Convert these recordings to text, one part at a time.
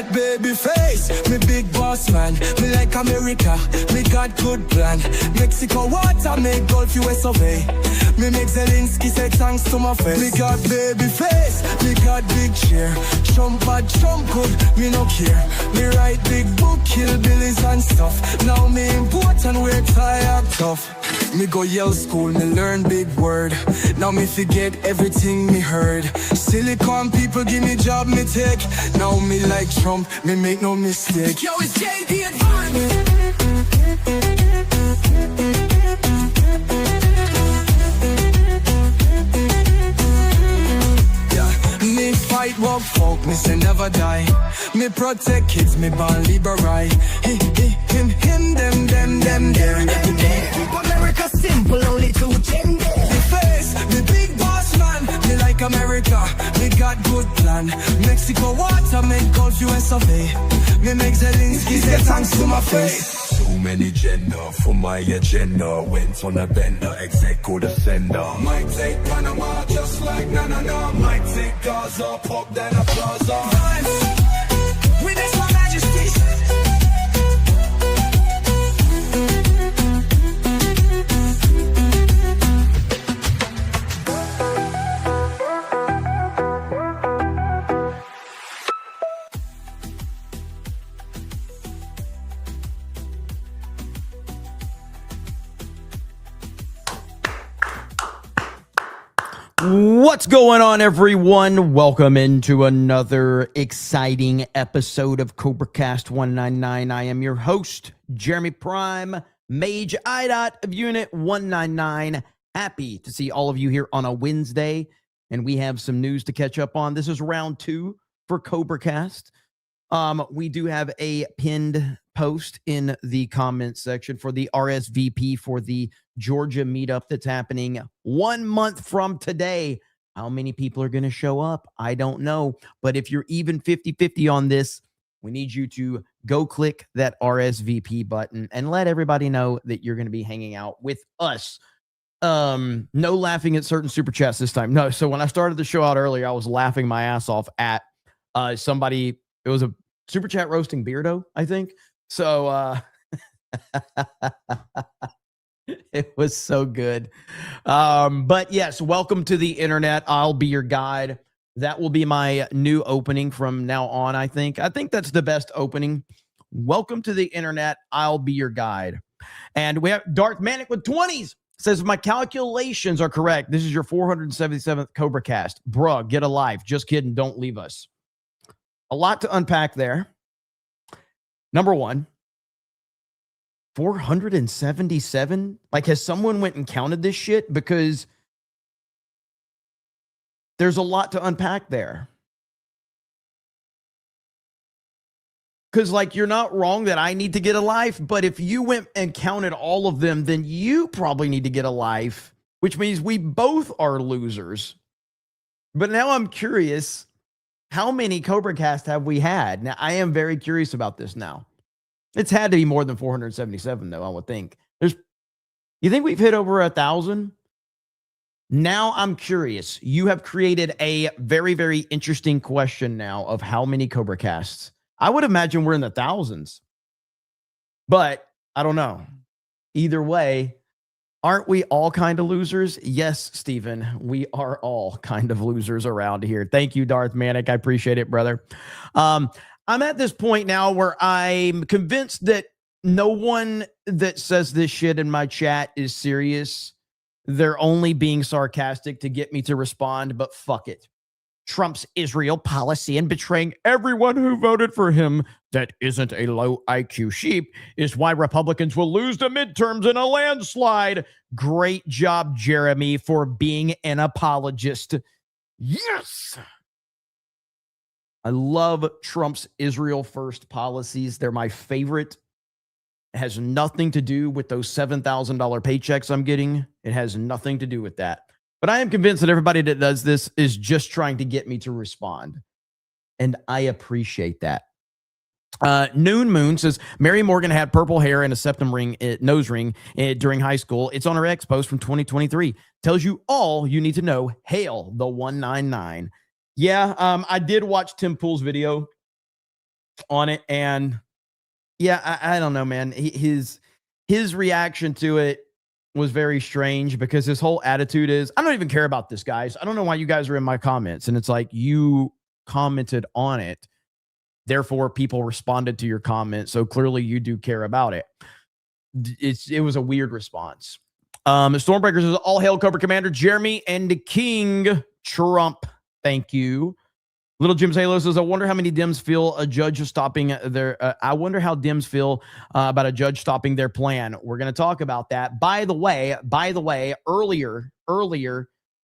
got baby face, me big boss man. Me like America, me got good plan. Mexico water make Gulf US obey. Me make Zelensky say thanks to my face. Me got baby face, me got big cheer. Trump bad, Trump good, me no care. Me write big book, kill billies and stuff. Now me important, wear tie up tough. Me go Yale school, me learn big word. Now me forget everything me heard. Silicon people give me job, me take. Now me like Trump, me make no mistake. Yo, it's JD Advance. Me fight walk folk, me say never die. Me protect kids, me born liberal. Him, them, there. America simple, only two gender. Me face, me big boss man. Me like America, me got good plan. Mexico water make Gulf US obey. Me make Zelensky say thanks to my face. Too many gender for my agenda. Went on a bender, exec go the sender. Might take Panama just like na. Might take Gaza, pop then a plaza. With this my majesty. What's going on, everyone? Welcome into another exciting episode of CobraCast 199. I am your host, Jeremy Prime, Mage IDOT of Unit 199. Happy to see all of you here on a Wednesday, and we have some news to catch up on. This is round 2 for CobraCast. We do have a pinned post in the comments section for the RSVP for the Georgia meetup that's happening 1 month from today. How many people are going to show up? I don't know. But if you're even 50-50 on this, we need you to go click that RSVP button and let everybody know that you're going to be hanging out with us. No laughing at certain super chats this time. No. So when I started the show out earlier, I was laughing my ass off at somebody. It was a super chat roasting Beardo, I think. So it was so good. But yes, welcome to the internet. I'll be your guide. That will be my new opening from now on, I think. I think that's the best opening. Welcome to the internet. I'll be your guide. And we have Darth Manic with 20s. Says, my calculations are correct. This is your 477th CobraCast. Bruh, get a life. Just kidding. Don't leave us. A lot to unpack there. Number one, 477? Like, has someone went and counted this shit? Because there's a lot to unpack there. Because, like, you're not wrong that I need to get a life, but if you went and counted all of them, then you probably need to get a life, which means we both are losers. But now I'm curious, how many CobraCast have we had? Now, I am very curious about this now. It's had to be more than 477, though, I would think. You think we've hit over 1,000? Now I'm curious. You have created a very, very interesting question now of how many CobraCasts. I would imagine we're in the thousands. But I don't know. Either way, aren't we all kind of losers? Yes, Stephen, we are all kind of losers around here. Thank you, Darth Manic. I appreciate it, brother. I'm at this point now where I'm convinced that no one that says this shit in my chat is serious. They're only being sarcastic to get me to respond, but fuck it. Trump's Israel policy and betraying everyone who voted for him that isn't a low IQ sheep is why Republicans will lose the midterms in a landslide. Great job, Jeremy, for being an apologist. Yes! I love Trump's Israel first policies. They're my favorite. It has nothing to do with those $7,000 paychecks I'm getting. It has nothing to do with that. But I am convinced that everybody that does this is just trying to get me to respond. And I appreciate that. Noon Moon says, Mary Morgan had purple hair and a septum ring, nose ring during high school. It's on her ex post from 2023. Tells you all you need to know. Hail the 199. Yeah, I did watch Tim Pool's video. on it. And yeah, I don't know, man. His reaction to it was very strange because his whole attitude is, I don't even care about this, guys. I don't know why you guys are in my comments. And it's like, you commented on it. Therefore, people responded to your comment. So clearly you do care about it. It was a weird response. Stormbreakers is all hail Cobra Commander Jeremy and King Trump. Thank you. Little Jim's Halo says, I wonder how many Dems feel a judge stopping their. I wonder how Dems feel about a judge stopping their plan. We're going to talk about that. By the way, earlier,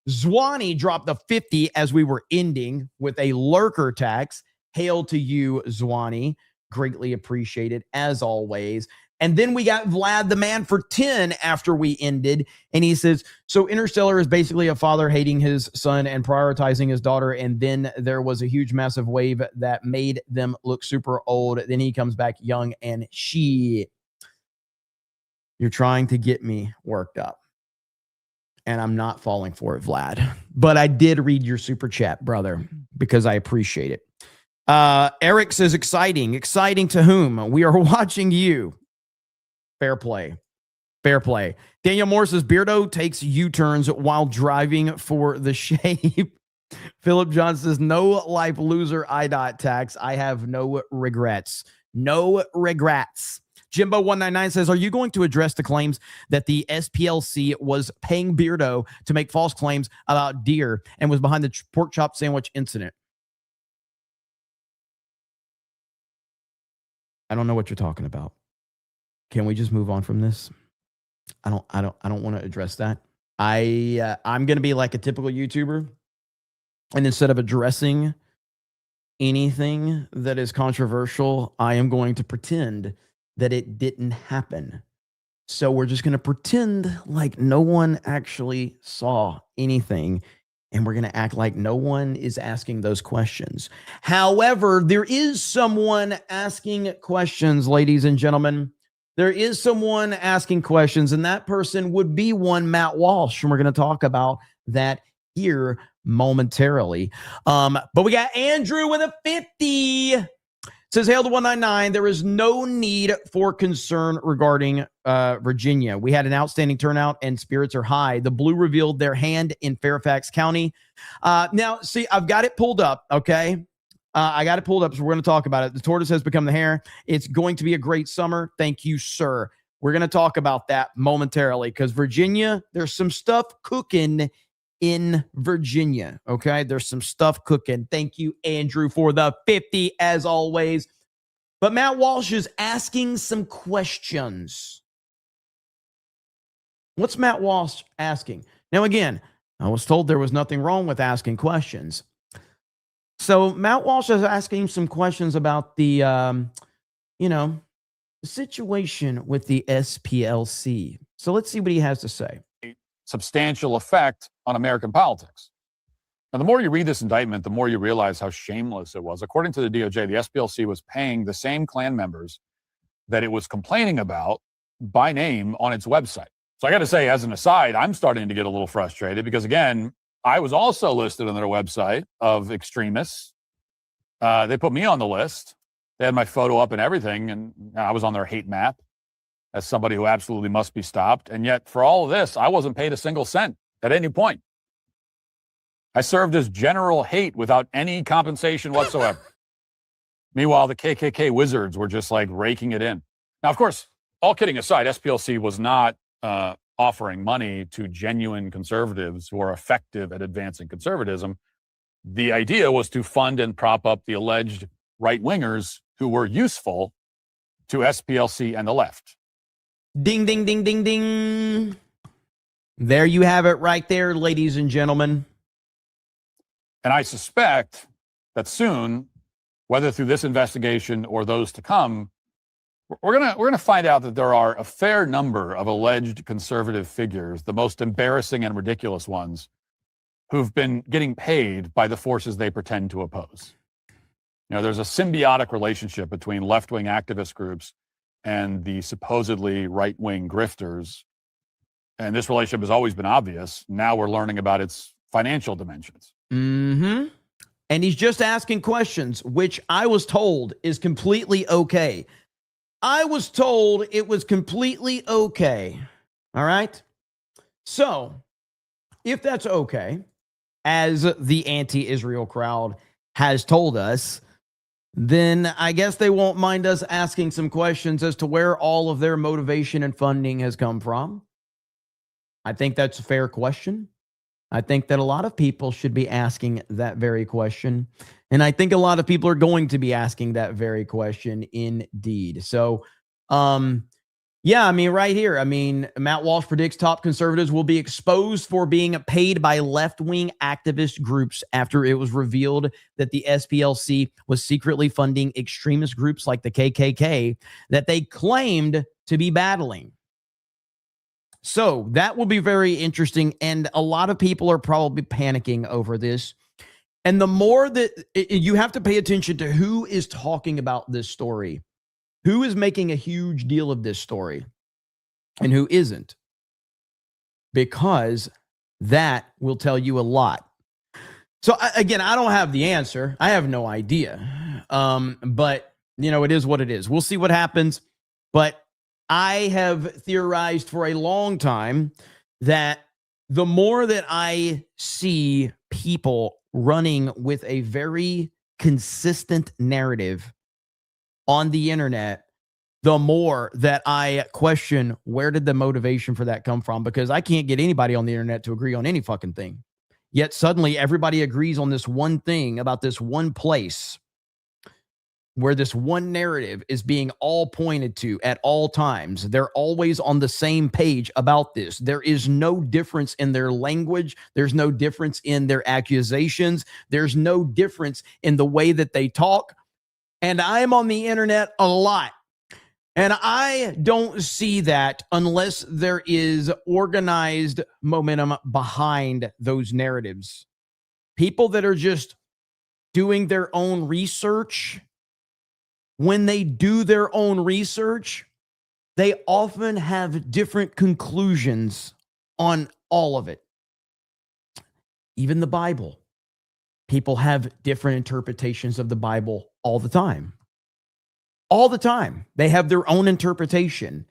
Zwanny dropped the 50 as we were ending with a lurker tax. Hail to you, Zwanny. Greatly appreciated as always. And then we got Vlad the man for 10 after we ended. And he says, so Interstellar is basically a father hating his son and prioritizing his daughter. And then there was a huge, massive wave that made them look super old. Then he comes back young and shit. You're trying to get me worked up. And I'm not falling for it, Vlad. But I did read your super chat, brother, because I appreciate it. Eric says, exciting. Exciting to whom? We are watching you. Fair play. Fair play. Daniel Moore says, Beardo takes U-turns while driving for the shape. Philip John says, no life loser IDOT tax. I have no regrets. No regrets. Jimbo199 says, are you going to address the claims that the SPLC was paying Beardo to make false claims about deer and was behind the pork chop sandwich incident? I don't know what you're talking about. Can we just move on from this? I don't want to address that. I'm going to be like a typical YouTuber. And instead of addressing anything that is controversial, I am going to pretend that it didn't happen. So we're just going to pretend like no one actually saw anything. And we're going to act like no one is asking those questions. However, there is someone asking questions, ladies and gentlemen. There is someone asking questions, and that person would be one Matt Walsh. And we're going to talk about that here momentarily. But we got Andrew with a 50. Says, hail to 199. There is no need for concern regarding Virginia. We had an outstanding turnout and spirits are high. The Blue revealed their hand in Fairfax County. Now, see, I've got it pulled up, okay? I got it pulled up, so we're going to talk about it. The tortoise has become the hare. It's going to be a great summer. Thank you, sir. We're going to talk about that momentarily because Virginia, there's some stuff cooking in Virginia, okay? There's some stuff cooking. Thank you, Andrew, for the 50, as always. But Matt Walsh is asking some questions. What's Matt Walsh asking? Now, again, I was told there was nothing wrong with asking questions. So Matt Walsh is asking some questions about the, the situation with the SPLC. So let's see what he has to say. Substantial effect on American politics. Now, the more you read this indictment, the more you realize how shameless it was. According to the DOJ, the SPLC was paying the same Klan members that it was complaining about by name on its website. So I got to say, as an aside, I'm starting to get a little frustrated because, again, I was also listed on their website of extremists. They put me on the list. They had my photo up and everything, and I was on their hate map as somebody who absolutely must be stopped. And yet, for all of this, I wasn't paid a single cent at any point. I served as general hate without any compensation whatsoever. Meanwhile, the KKK wizards were just like raking it in. Now, of course, all kidding aside, SPLC was not offering money to genuine conservatives who are effective at advancing conservatism. The idea was to fund and prop up the alleged right-wingers who were useful to SPLC and the left. Ding, ding, ding, ding, ding. There you have it right there, ladies and gentlemen. And I suspect that soon, whether through this investigation or those to come, we're gonna find out that there are a fair number of alleged conservative figures, the most embarrassing and ridiculous ones, who've been getting paid by the forces they pretend to oppose. You know, there's a symbiotic relationship between left-wing activist groups and the supposedly right-wing grifters. And this relationship has always been obvious. Now we're learning about its financial dimensions. Mm-hmm. And he's just asking questions, which I was told is completely okay. I was told it was completely okay. All right. So if that's okay, as the anti-Israel crowd has told us, then I guess they won't mind us asking some questions as to where all of their motivation and funding has come from. I think that's a fair question. I think that a lot of people should be asking that very question. And I think a lot of people are going to be asking that very question indeed. So, yeah, I mean, right here, I mean, Matt Walsh predicts top conservatives will be exposed for being paid by left-wing activist groups after it was revealed that the SPLC was secretly funding extremist groups like the KKK that they claimed to be battling. So that will be very interesting, and a lot of people are probably panicking over this. And the more that you have to pay attention to who is talking about this story, who is making a huge deal of this story, and who isn't, because that will tell you a lot. So again, I don't have the answer. I have no idea. But you know, it is what it is. We'll see what happens. But I have theorized for a long time that the more that I see people running with a very consistent narrative on the internet, the more that I question, where did the motivation for that come from? Because I can't get anybody on the internet to agree on any fucking thing. Yet suddenly everybody agrees on this one thing about this one place where this one narrative is being all pointed to at all times. They're always on the same page about this. There is no difference in their language. There's no difference in their accusations. There's no difference in the way that they talk. And I'm on the internet a lot. And I don't see that unless there is organized momentum behind those narratives. People that are just doing their own research, when they do their own research, they often have different conclusions on all of it. Even the Bible. People have different interpretations of the Bible all the time. All the time. They have their own interpretation.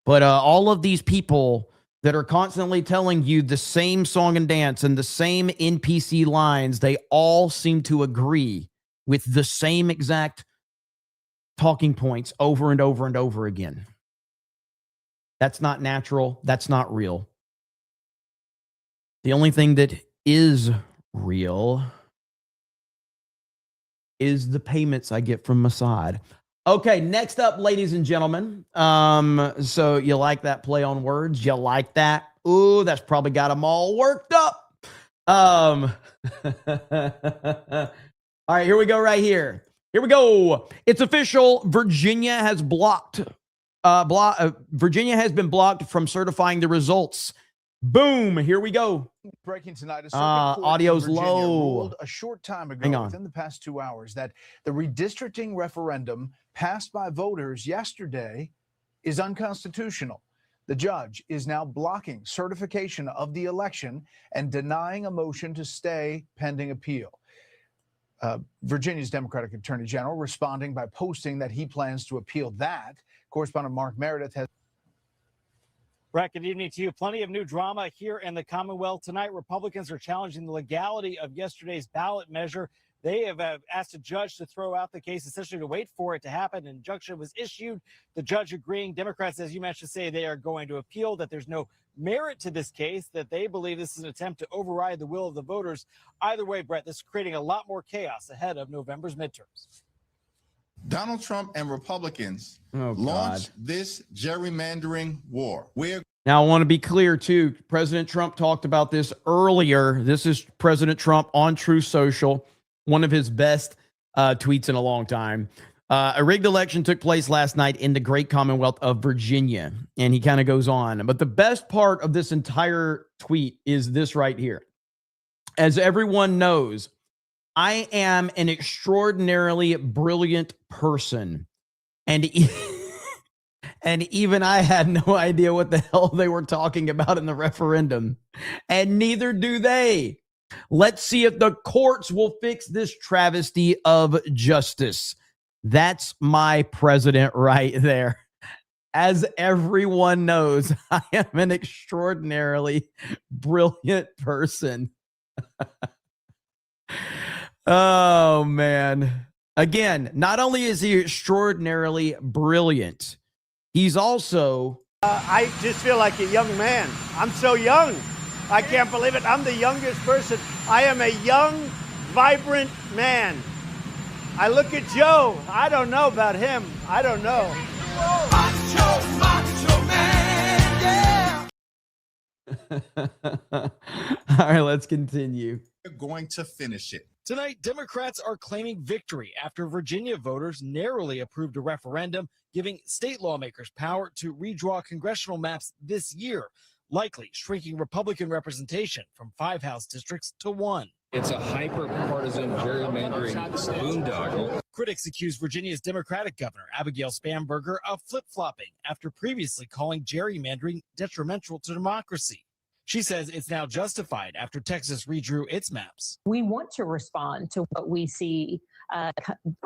But all of these people that are constantly telling you the same song and dance and the same NPC lines, they all seem to agree with the same exact talking points over and over and over again. That's not natural. That's not real. The only thing that is real is the payments I get from Mossad. Okay, next up, ladies and gentlemen. So you like that play on words? You like that? Ooh, that's probably got them all worked up. All right, here we go right here. Here we go. It's official. Virginia has Virginia has been blocked from certifying the results. Boom. Here we go. Breaking tonight, a audio's low. Ruled a short time ago, within the past 2 hours, that the redistricting referendum passed by voters yesterday is unconstitutional. The judge is now blocking certification of the election and denying a motion to stay pending appeal. Virginia's Democratic Attorney General responding by posting that he plans to appeal that. Correspondent Mark Meredith has. Brett, good evening to you. Plenty of new drama here in the Commonwealth tonight. Republicans are challenging the legality of yesterday's ballot measure. They have asked a judge to throw out the case, essentially to wait for it to happen. An injunction was issued. The judge agreeing. Democrats, as you mentioned, say they are going to appeal, that there's no merit to this case, that they believe this is an attempt to override the will of the voters. Either way, Brett, this is creating a lot more chaos ahead of November's midterms. Donald Trump and Republicans launched this gerrymandering war. Now, I want to be clear, too. President Trump talked about this earlier. This is President Trump on Truth Social, one of his best tweets in a long time. A rigged election took place last night in the great Commonwealth of Virginia, and he kind of goes on. But the best part of this entire tweet is this right here. As everyone knows, I am an extraordinarily brilliant person, and even I had no idea what the hell they were talking about in the referendum, and neither do they. Let's see if the courts will fix this travesty of justice. That's my president right there. As everyone knows, I am an extraordinarily brilliant person. Oh, man. Again, not only is he extraordinarily brilliant, he's also... I just feel like a young man. I'm so young. I can't believe it. I'm the youngest person. I am a young, vibrant man. I look at Joe. I don't know about him. I don't know. Macho man, yeah. All right, let's continue. We're going to finish it. Tonight, Democrats are claiming victory after Virginia voters narrowly approved a referendum giving state lawmakers power to redraw congressional maps this year, likely shrinking Republican representation from 5 House districts to 1. It's a hyper-partisan gerrymandering boondoggle. Critics accuse Virginia's Democratic governor, Abigail Spanberger, of flip-flopping after previously calling gerrymandering detrimental to democracy. She says it's now justified after Texas redrew its maps. We want to respond to what we see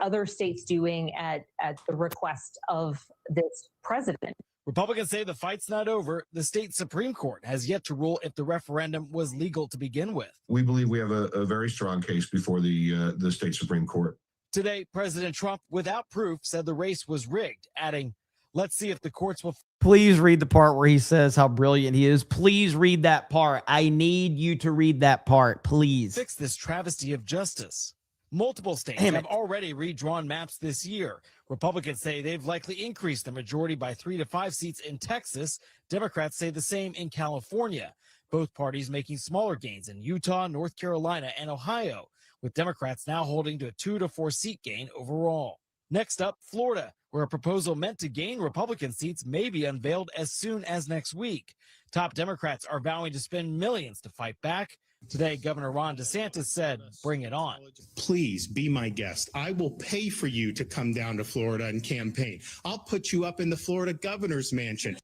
other states doing at the request of this president. Republicans say the fight's not over. The state Supreme Court has yet to rule if the referendum was legal to begin with. We believe we have a very strong case before the state Supreme Court. Today, President Trump, without proof, said the race was rigged, adding, "Let's see if the courts will..." Please read the part where he says how brilliant he is. Please read that part. I need you to read that part, please. Fix this travesty of justice. Multiple states have already redrawn maps this year. Republicans say they've likely increased the majority by 3 to 5 seats in Texas. Democrats say the same in California. Both parties making smaller gains in Utah, North Carolina, and Ohio, with Democrats now holding to a 2 to 4 seat gain overall. Next up, Florida, where a proposal meant to gain Republican seats may be unveiled as soon as next week. Top Democrats are vowing to spend millions to fight back. Today, Governor Ron DeSantis said, "Bring it on." Please be my guest. I will pay for you to come down to Florida and campaign. I'll put you up in the Florida governor's mansion.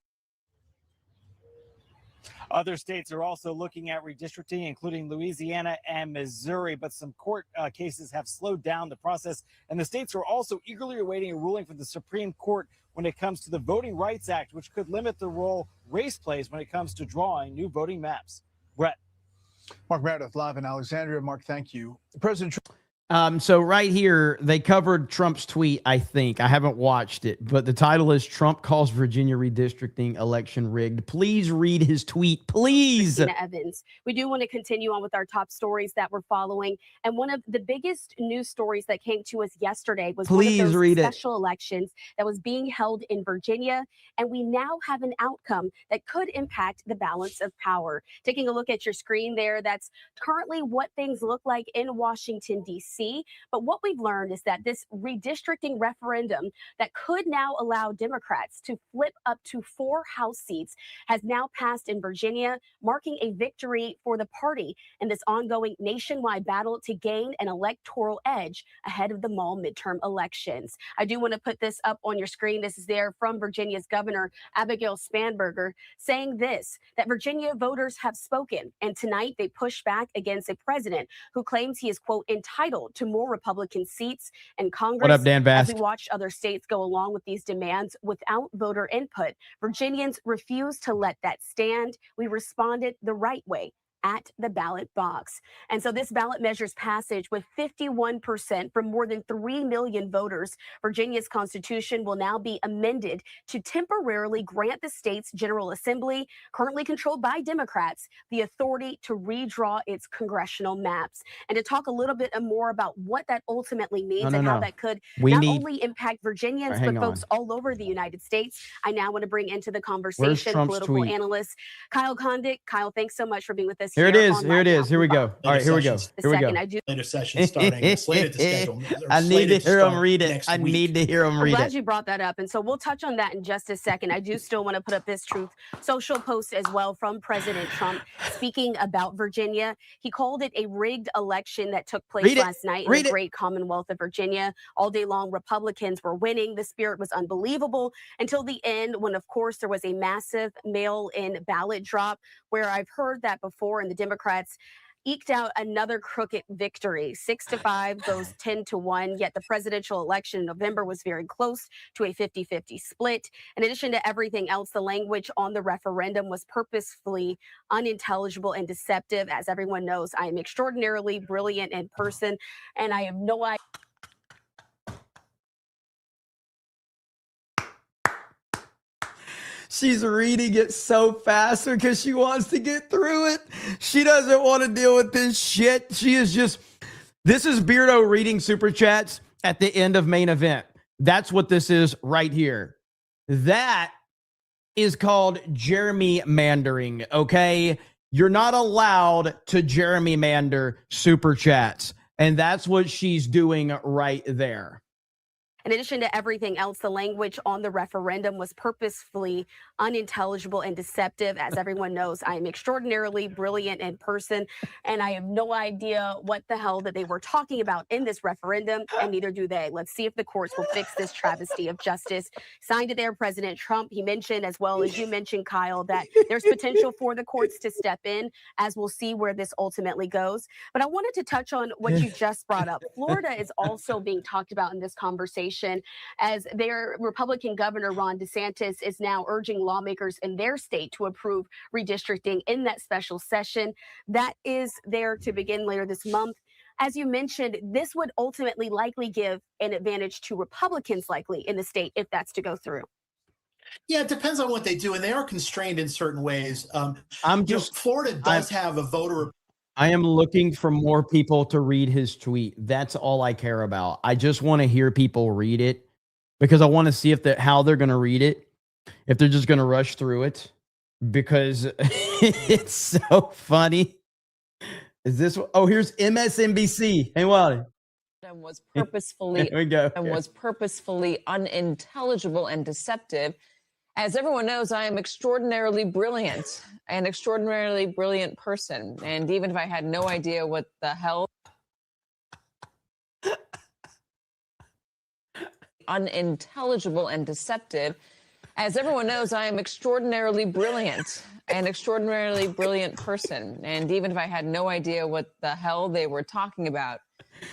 Other states are also looking at redistricting, including Louisiana and Missouri, but some court cases have slowed down the process, and the states are also eagerly awaiting a ruling from the Supreme Court when it comes to the Voting Rights Act, which could limit the role race plays when it comes to drawing new voting maps. Brett. Mark Meredith, live in Alexandria. Mark, thank you. President Trump. So right here, they covered Trump's tweet, I think. I haven't watched it, but the title is Trump calls Virginia redistricting election rigged. Please read his tweet, please. Evans. We do want to continue on with our top stories that we're following. And one of the biggest news stories that came to us yesterday was one of those special elections that was being held in Virginia. And we now have an outcome that could impact the balance of power. Taking a look at your screen there, that's currently what things look like in Washington, D.C. But what we've learned is that this redistricting referendum that could now allow Democrats to flip up to 4 House seats has now passed in Virginia, marking a victory for the party in this ongoing nationwide battle to gain an electoral edge ahead of the fall midterm elections. I do want to put this up on your screen. This is there from Virginia's Governor Abigail Spanberger saying this, that Virginia voters have spoken, and tonight they push back against a president who claims he is, quote, entitled to more Republican seats in Congress. What up, Dan Bass? As we watch other states go along with these demands without voter input, Virginians refuse to let that stand. We responded the right way at the ballot box. And so this ballot measure's passage with 51% from more than 3 million voters. Virginia's constitution will now be amended to temporarily grant the state's General Assembly, currently controlled by Democrats, the authority to redraw its congressional maps. And to talk a little bit more about what that ultimately means and how that could only impact Virginians, but folks all over the United States, I now want to bring into the conversation political analyst Kyle Kondik. Kyle, thanks so much for being with us. Here it is. Here it is. Here we go. All right, here we go. Here we go. Later session starting slated to schedule. I need to hear him read it. I need to hear him read it. I'm glad you brought that up. And so we'll touch on that in just a second. I do still want to put up this Truth Social post as well from President Trump speaking about Virginia. He called it a rigged election that took place last night in the great Commonwealth of Virginia. All day long, Republicans were winning. The spirit was unbelievable until the end when, of course, there was a massive mail-in ballot drop where I've heard that before, and the Democrats eked out another crooked victory. 6-5 goes 10-1, yet the presidential election in November was very close to a 50-50 split. In addition to everything else, the language on the referendum was purposefully unintelligible and deceptive. As everyone knows, I am extraordinarily brilliant in person, and I have no idea. She's reading it so fast because she wants to get through it. She doesn't want to deal with this shit. She is just, this is Beardo reading super chats at the end of main event. That's what this is right here. That is called Jeremy Mandering, okay? You're not allowed to Jeremy Mander super chats. And that's what she's doing right there. In addition to everything else, the language on the referendum was purposefully unintelligible and deceptive. As everyone knows, I am extraordinarily brilliant in person, and I have no idea what the hell that they were talking about in this referendum, and neither do they. Let's see if the courts will fix this travesty of justice. Signed it there, President Trump. He mentioned, as well as you mentioned, Kyle, that there's potential for the courts to step in, as we'll see where this ultimately goes. But I wanted to touch on what you just brought up. Florida is also being talked about in this conversation, as their Republican governor, Ron DeSantis, is now urging lawmakers in their state to approve redistricting in that special session. That is there to begin later this month. As you mentioned, this would ultimately likely give an advantage to Republicans likely in the state if that's to go through. Yeah, it depends on what they do, and they are constrained in certain ways. Florida does have a voter. I am looking for more people to read his tweet. That's all I care about. I just want to hear people read it because I want to see if how they're going to read it, if they're just going to rush through it, because it's so funny. Is this? Oh, here's MSNBC. Hey, what? And was purposefully unintelligible and deceptive. As everyone knows, I am extraordinarily brilliant, an extraordinarily brilliant person. And even if I had no idea what the hell unintelligible and deceptive, as everyone knows, I am extraordinarily brilliant, an extraordinarily brilliant person. And even if I had no idea what the hell they were talking about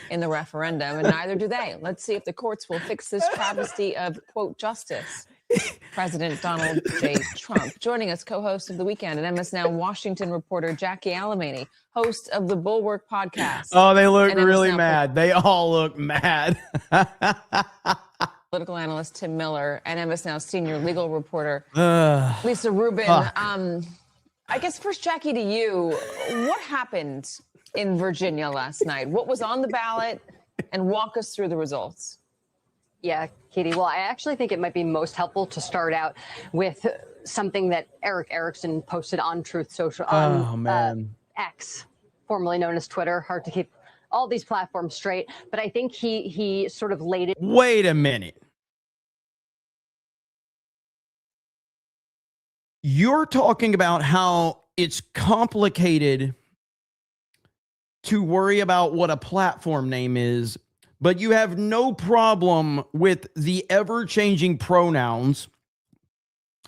in the referendum, and neither do they. Let's see if the courts will fix this travesty of, quote, justice. President Donald J. Trump. Joining us, co-host of The Weekend and MS Now Washington reporter Jackie Alamany, host of the Bulwark podcast. Oh, they look really mad. They all look mad. Political analyst Tim Miller and MS Now senior legal reporter Lisa Rubin. I guess first, Jackie, to you, what happened in Virginia last night? What was on the ballot? And walk us through the results. Yeah, Katie. Well, I actually think it might be most helpful to start out with something that Eric Erickson posted on Truth Social on X, formerly known as Twitter. Hard to keep all these platforms straight, but I think he sort of laid it. Wait a minute. You're talking about how it's complicated to worry about what a platform name is, but you have no problem with the ever-changing pronouns,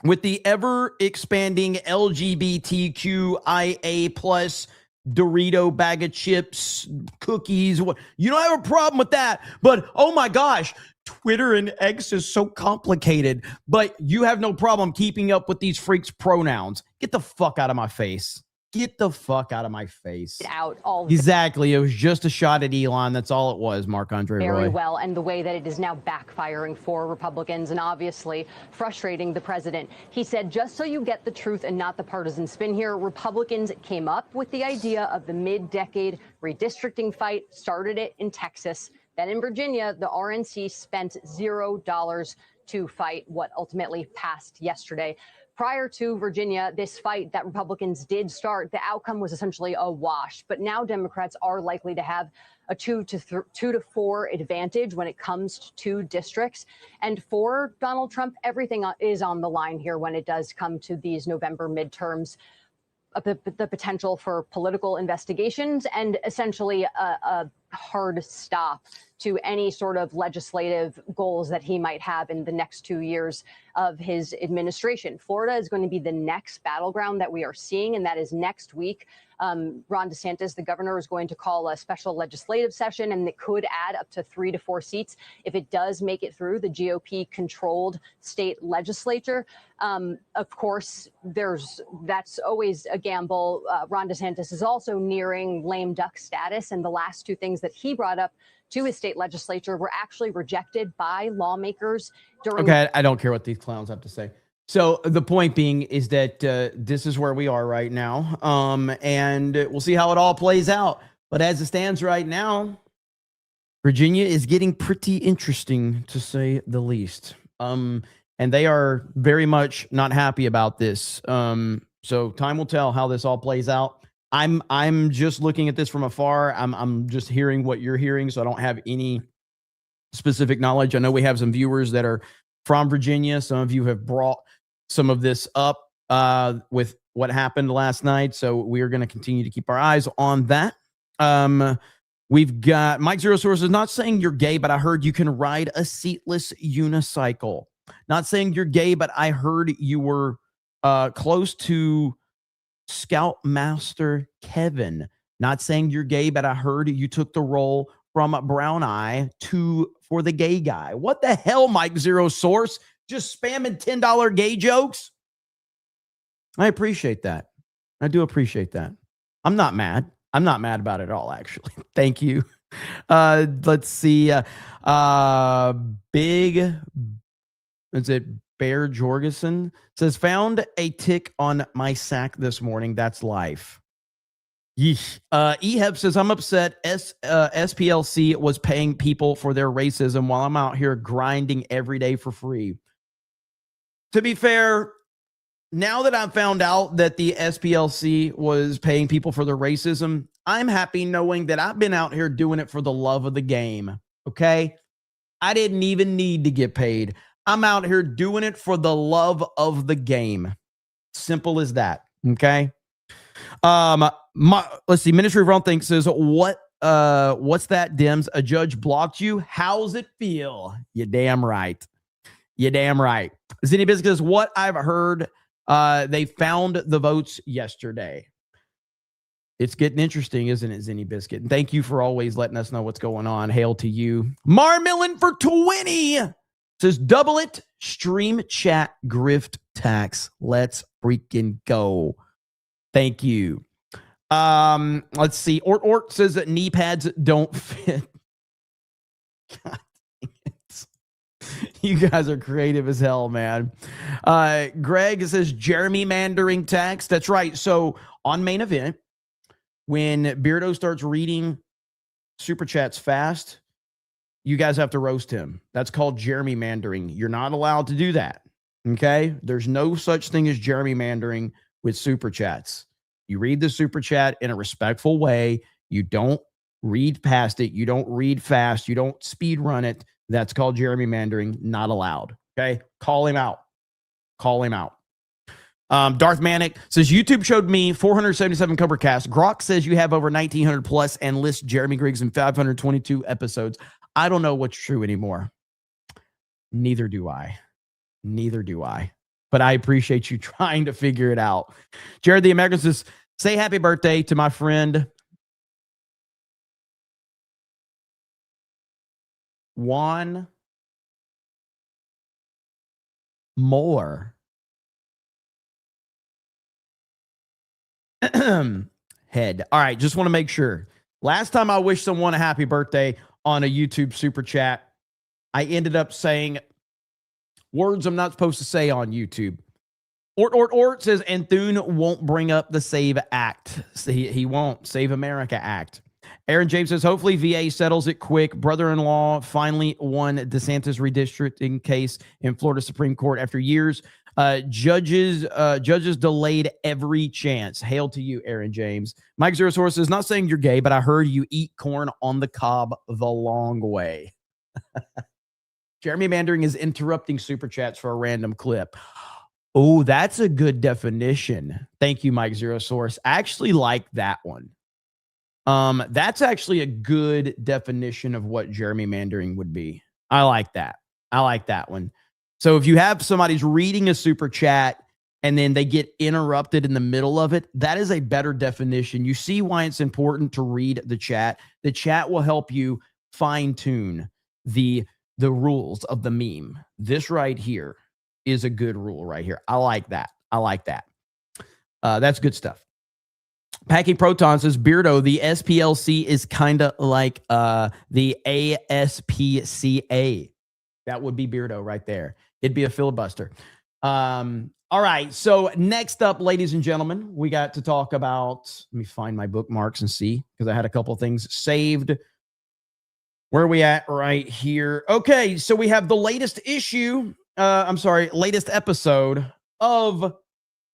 with the ever-expanding LGBTQIA plus Dorito bag of chips, cookies. You don't have a problem with that, but oh my gosh, Twitter and X is so complicated, but you have no problem keeping up with these freaks' pronouns. Get the fuck out of my face. Get the fuck out of my face. Exactly. It was just a shot at Elon. That's all it was, Marc-Andre Roy. Very well, and the way that it is now backfiring for Republicans and obviously frustrating the president. He said, just so you get the truth and not the partisan spin here, Republicans came up with the idea of the mid-decade redistricting fight, started it in Texas. Then in Virginia, the RNC spent $0 to fight what ultimately passed yesterday. Prior to Virginia, this fight that Republicans did start, the outcome was essentially a wash. But now Democrats are likely to have a 2 to 4 advantage when it comes to districts. And for Donald Trump, everything is on the line here when it does come to these November midterms. The potential for political investigations and essentially a hard stop to any sort of legislative goals that he might have in the next 2 years of his administration. Florida is going to be the next battleground that we are seeing, and that is next week. Ron DeSantis, the governor, is going to call a special legislative session, and it could add up to 3 to 4 seats if it does make it through the GOP-controlled state legislature. Of course, that's always a gamble. Ron DeSantis is also nearing lame duck status, and the last 2 things that he brought up to his state legislature were actually rejected by lawmakers during. Okay, I don't care what these clowns have to say. So the point being is that this is where we are right now, and we'll see how it all plays out. But as it stands right now, Virginia is getting pretty interesting, to say the least. And they are very much not happy about this. So time will tell how this all plays out. I'm just looking at this from afar. I'm just hearing what you're hearing, so I don't have any specific knowledge. I know we have some viewers that are from Virginia. Some of you have brought some of this up with what happened last night, so we are going to continue to keep our eyes on that. We've got Mike Zero Source is not saying you're gay, but I heard you can ride a seatless unicycle. Not saying you're gay, but I heard you were close to Scoutmaster Kevin. Not saying you're gay, but I heard you took the role from Brown Eye for the gay guy. What the hell, Mike Zero Source? Just spamming $10 gay jokes? I appreciate that. I do appreciate that. I'm not mad. I'm not mad about it at all, actually. Thank you. Let's see. Is it Bear Jorgensen? Says, found a tick on my sack this morning. That's life. Yeesh. Eheb says, I'm upset. SPLC was paying people for their racism while I'm out here grinding every day for free. To be fair, now that I've found out that the SPLC was paying people for their racism, I'm happy knowing that I've been out here doing it for the love of the game. Okay? I didn't even need to get paid. I'm out here doing it for the love of the game. Simple as that. Okay? Let's see. Ministry of Wrong Things says, what's that, Dims? A judge blocked you? How's it feel? You damn right. You damn right. Zinny Biscuit says, what I've heard, they found the votes yesterday. It's getting interesting, isn't it, Zinny Biscuit? And thank you for always letting us know what's going on. Hail to you. Marmillin for 20 says, double it, stream chat, grift tax. Let's freaking go. Thank you. Let's see. Ort says that knee pads don't fit. God dang it. You guys are creative as hell, man. Greg says Jeremy Mandering tax. That's right. So on Main Event, when Beardo starts reading super chats fast, you guys have to roast him. That's called Jeremy Mandering. You're not allowed to do that. Okay? There's no such thing as Jeremy Mandering with super chats. You read the super chat in a respectful way. You don't read past it. You don't read fast. You don't speed run it. That's called Jeremy Mandering. Not allowed. Okay? Call him out. Call him out. Darth Manic says, YouTube showed me 477 CobraCast. Grok says you have over 1,900 plus and lists Jeremy Griggs in 522 episodes. I don't know what's true anymore. Neither do I. Neither do I. But I appreciate you trying to figure it out. Jared the American says, say happy birthday to my friend Juan Moore. Head. All right, just want to make sure. Last time I wished someone a happy birthday on a YouTube super chat, I ended up saying words I'm not supposed to say on YouTube. Ort says Anthune won't bring up the SAVE Act. He won't. Save America Act. Aaron James says, hopefully VA settles it quick. Brother-in-law finally won DeSantis redistricting case in Florida Supreme Court after years. Judges delayed every chance. Hail to you, Aaron James. Mike Zero Source is not saying you're gay, but I heard you eat corn on the cob the long way. Jeremy Mandering is interrupting super chats for a random clip. Oh, that's a good definition. Thank you, Mike Zero Source. I actually like that one. That's actually a good definition of what gerrymandering would be. I like that. I like that one. So if you have somebody's reading a super chat and then they get interrupted in the middle of it, that is a better definition. You see why it's important to read the chat. The chat will help you fine tune the rules of the meme. This right here is a good rule right here. I like that. I like that. That's good stuff. Packing Proton says, Beardo, the SPLC is kind of like the ASPCA. That would be Beardo right there. It'd be a filibuster. All right. So next up, ladies and gentlemen, we got to talk about, let me find my bookmarks and see, because I had a couple of things saved. Where are we at right here? Okay. So we have the latest latest episode of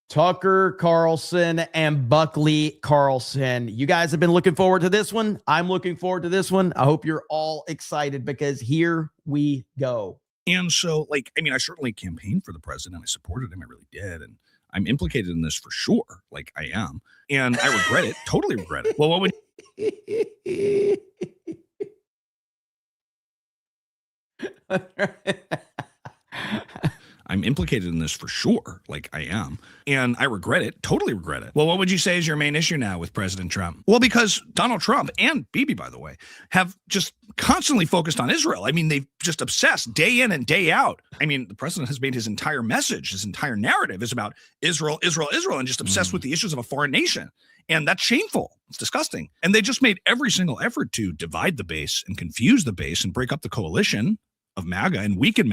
Tucker Carlson and Buckley Carlson. You guys have been looking forward to this one. I'm looking forward to this one. I hope you're all excited because here we go. And so, like, I mean, I certainly campaigned for the president. I supported him. I really did. And I'm implicated in this for sure. Like, I am. And I regret it. Totally regret it. Well, what would... I'm implicated in this for sure. Like, I am. And I regret it. Totally regret it. Well, what would you say is your main issue now with President Trump? Well, because Donald Trump and Bibi, by the way, have just constantly focused on Israel. I mean, they've just obsessed day in and day out. I mean, the president has made his entire message, his entire narrative is about Israel, Israel, Israel, and just obsessed with the issues of a foreign nation. And that's shameful. It's disgusting. And they just made every single effort to divide the base and confuse the base and break up the coalition of MAGA and weaken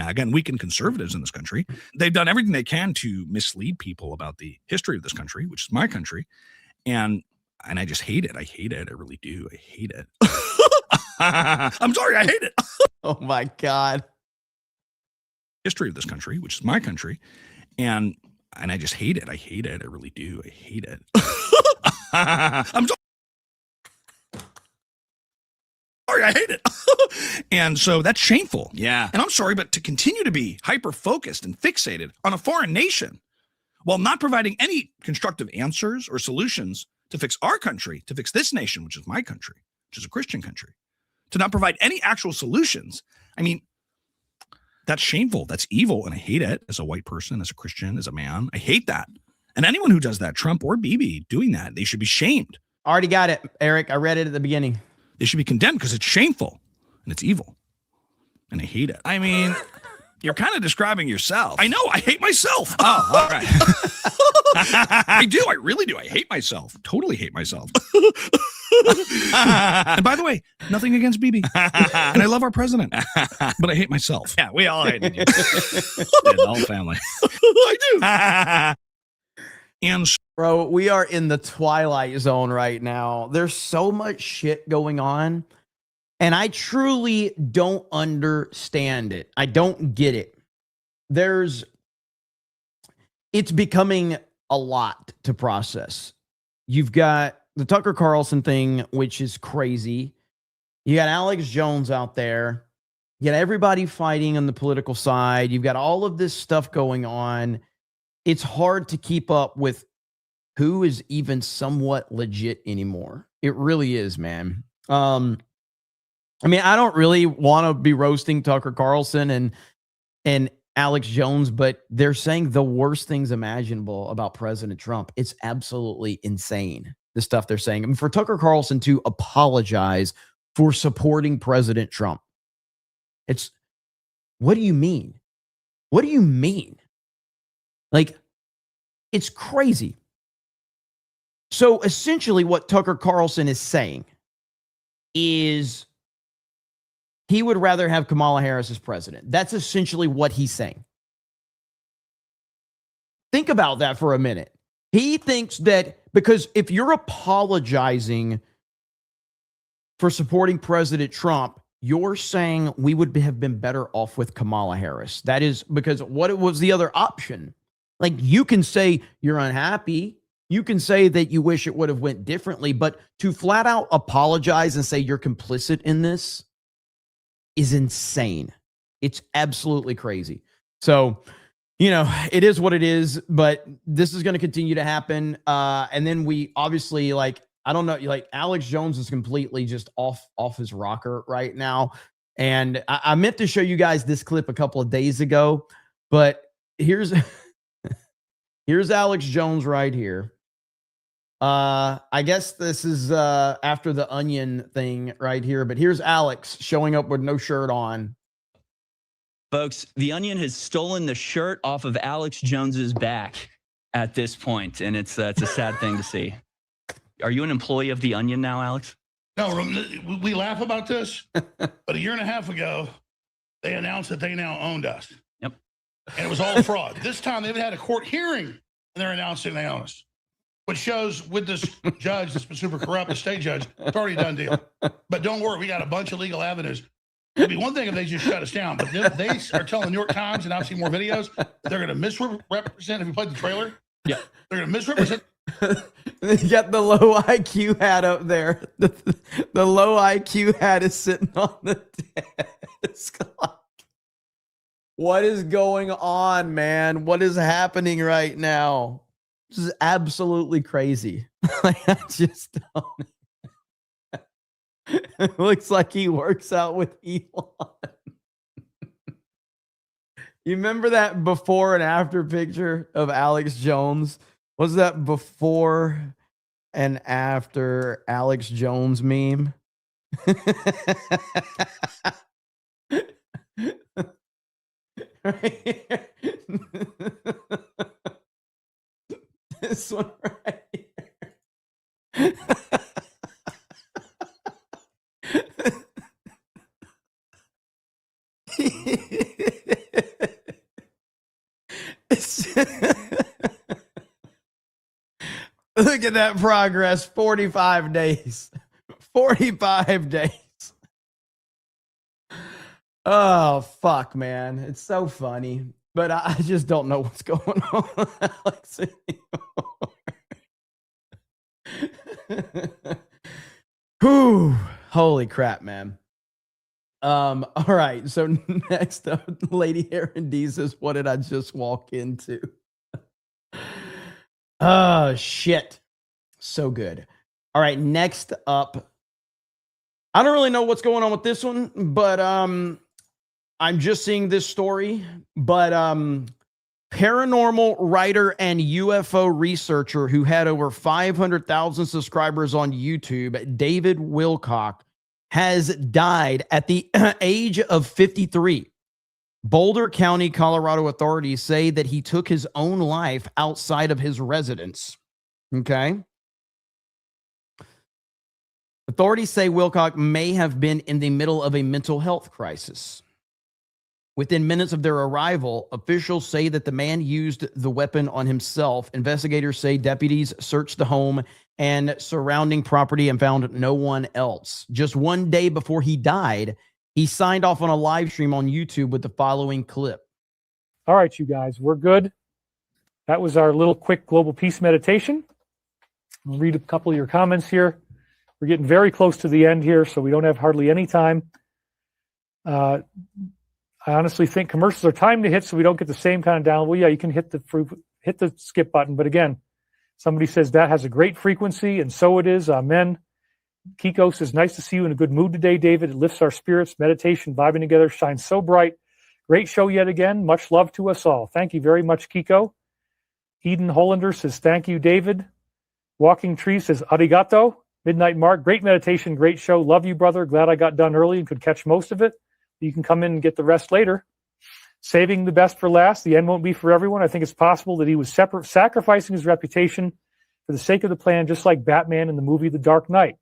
conservatives in this country. They've done everything they can to mislead people about the history of this country, which is my country. And I just hate it. I hate it. I really do. I hate it. I'm sorry. I hate it. Oh my God. History of this country, which is my country. And I just hate it. I hate it. I really do. I hate it. I'm sorry. I hate it. And so that's shameful. Yeah. And I'm sorry, but to continue to be hyper-focused and fixated on a foreign nation while not providing any constructive answers or solutions to fix our country, to fix this nation, which is my country, which is a Christian country, to not provide any actual solutions. I mean, that's shameful. That's evil. And I hate it as a white person, as a Christian, as a man. I hate that. And anyone who does that, Trump or Bibi, doing that, they should be shamed. Already got it, Eric. I read it at the beginning. They should be condemned because it's shameful and it's evil. And I hate it. I mean, you're kind of describing yourself. I know. I hate myself. Oh, all right. I do. I really do. I hate myself. Totally hate myself. And by the way, nothing against Bibi. And I love our president. But I hate myself. Yeah, we all hate you. Yeah, the whole family. I do. And bro, we are in the twilight zone right now. There's so much shit going on, and I truly don't understand it. I don't get it. It's becoming a lot to process. You've got the Tucker Carlson thing, which is crazy. You got Alex Jones out there. You got everybody fighting on the political side. You've got all of this stuff going on. It's hard to keep up with who is even somewhat legit anymore. It really is, man. I mean, I don't really want to be roasting Tucker Carlson and Alex Jones, but they're saying the worst things imaginable about President Trump. It's absolutely insane, the stuff they're saying. I mean, for Tucker Carlson to apologize for supporting President Trump. What do you mean? What do you mean? Like, it's crazy. So essentially what Tucker Carlson is saying is he would rather have Kamala Harris as president. That's essentially what he's saying. Think about that for a minute. He thinks that because if you're apologizing for supporting President Trump, you're saying we would have been better off with Kamala Harris. That is because what was the other option? Like, you can say you're unhappy. You can say that you wish it would have went differently, but to flat out apologize and say you're complicit in this is insane. It's absolutely crazy. So, you know, it is what it is, but this is going to continue to happen. And then we obviously, like, I don't know. Like Alex Jones is completely just off his rocker right now. And I meant to show you guys this clip a couple of days ago, but here's Alex Jones right here. I guess this is after the Onion thing right here, but here's Alex showing up with no shirt on. Folks, the Onion has stolen the shirt off of Alex Jones's back at this point, and it's a sad thing to see. Are you an employee of the Onion now, Alex? No, we laugh about this, but a year and a half ago, they announced that they now owned us. Yep. And it was all fraud. This time, they've had a court hearing, and they're announcing they own us, which shows with this judge that's been super corrupt, the state judge, it's already a done deal. But don't worry, we got a bunch of legal avenues. It'd be one thing if they just shut us down, but they are telling the New York Times, and I've seen more videos, they're going to misrepresent. Have you played the trailer? Yeah. They're going to misrepresent. You got the low IQ hat up there. The low IQ hat is sitting on the desk. What is going on, man? What is happening right now? This is absolutely crazy. Like, I just don't. It looks like he works out with Elon. You remember that before and after picture of Alex Jones? Was that before and after Alex Jones meme? Right here. This one right here. Look at that progress. 45 days. 45 days. Oh, fuck, man. It's so funny. But I just don't know what's going on with Alex anymore. Whew. Holy crap, man. All right. So next up, Lady Aaron D says, what did I just walk into? Oh, shit. So good. All right. Next up, I don't really know what's going on with this one, but I'm just seeing this story. But paranormal writer and UFO researcher who had over 500,000 subscribers on YouTube, David Wilcock, has died at the age of 53. Boulder County, Colorado authorities say that he took his own life outside of his residence. Okay. Authorities say Wilcock may have been in the middle of a mental health crisis. Within minutes of their arrival, officials say that the man used the weapon on himself. Investigators say deputies searched the home and surrounding property and found no one else. Just one day before he died, he signed off on a live stream on YouTube with the following clip. All right, you guys, we're good. That was our little quick global peace meditation. I'll read a couple of your comments here. We're getting very close to the end here, so we don't have hardly any time. I honestly think commercials are time to hit so we don't get the same kind of download. Well, yeah, you can hit the skip button, but again, somebody says that has a great frequency, and so it is. Amen. Kiko says, nice to see you in a good mood today, David. It lifts our spirits. Meditation, vibing together, shines so bright. Great show yet again. Much love to us all. Thank you very much, Kiko. Eden Hollander says, thank you, David. Walking Tree says, arigato. Midnight Mark, great meditation, great show. Love you, brother. Glad I got done early and could catch most of it. You can come in and get the rest later. Saving the best for last. The end won't be for everyone. I think it's possible that he was sacrificing his reputation for the sake of the plan, just like Batman in the movie The Dark Knight.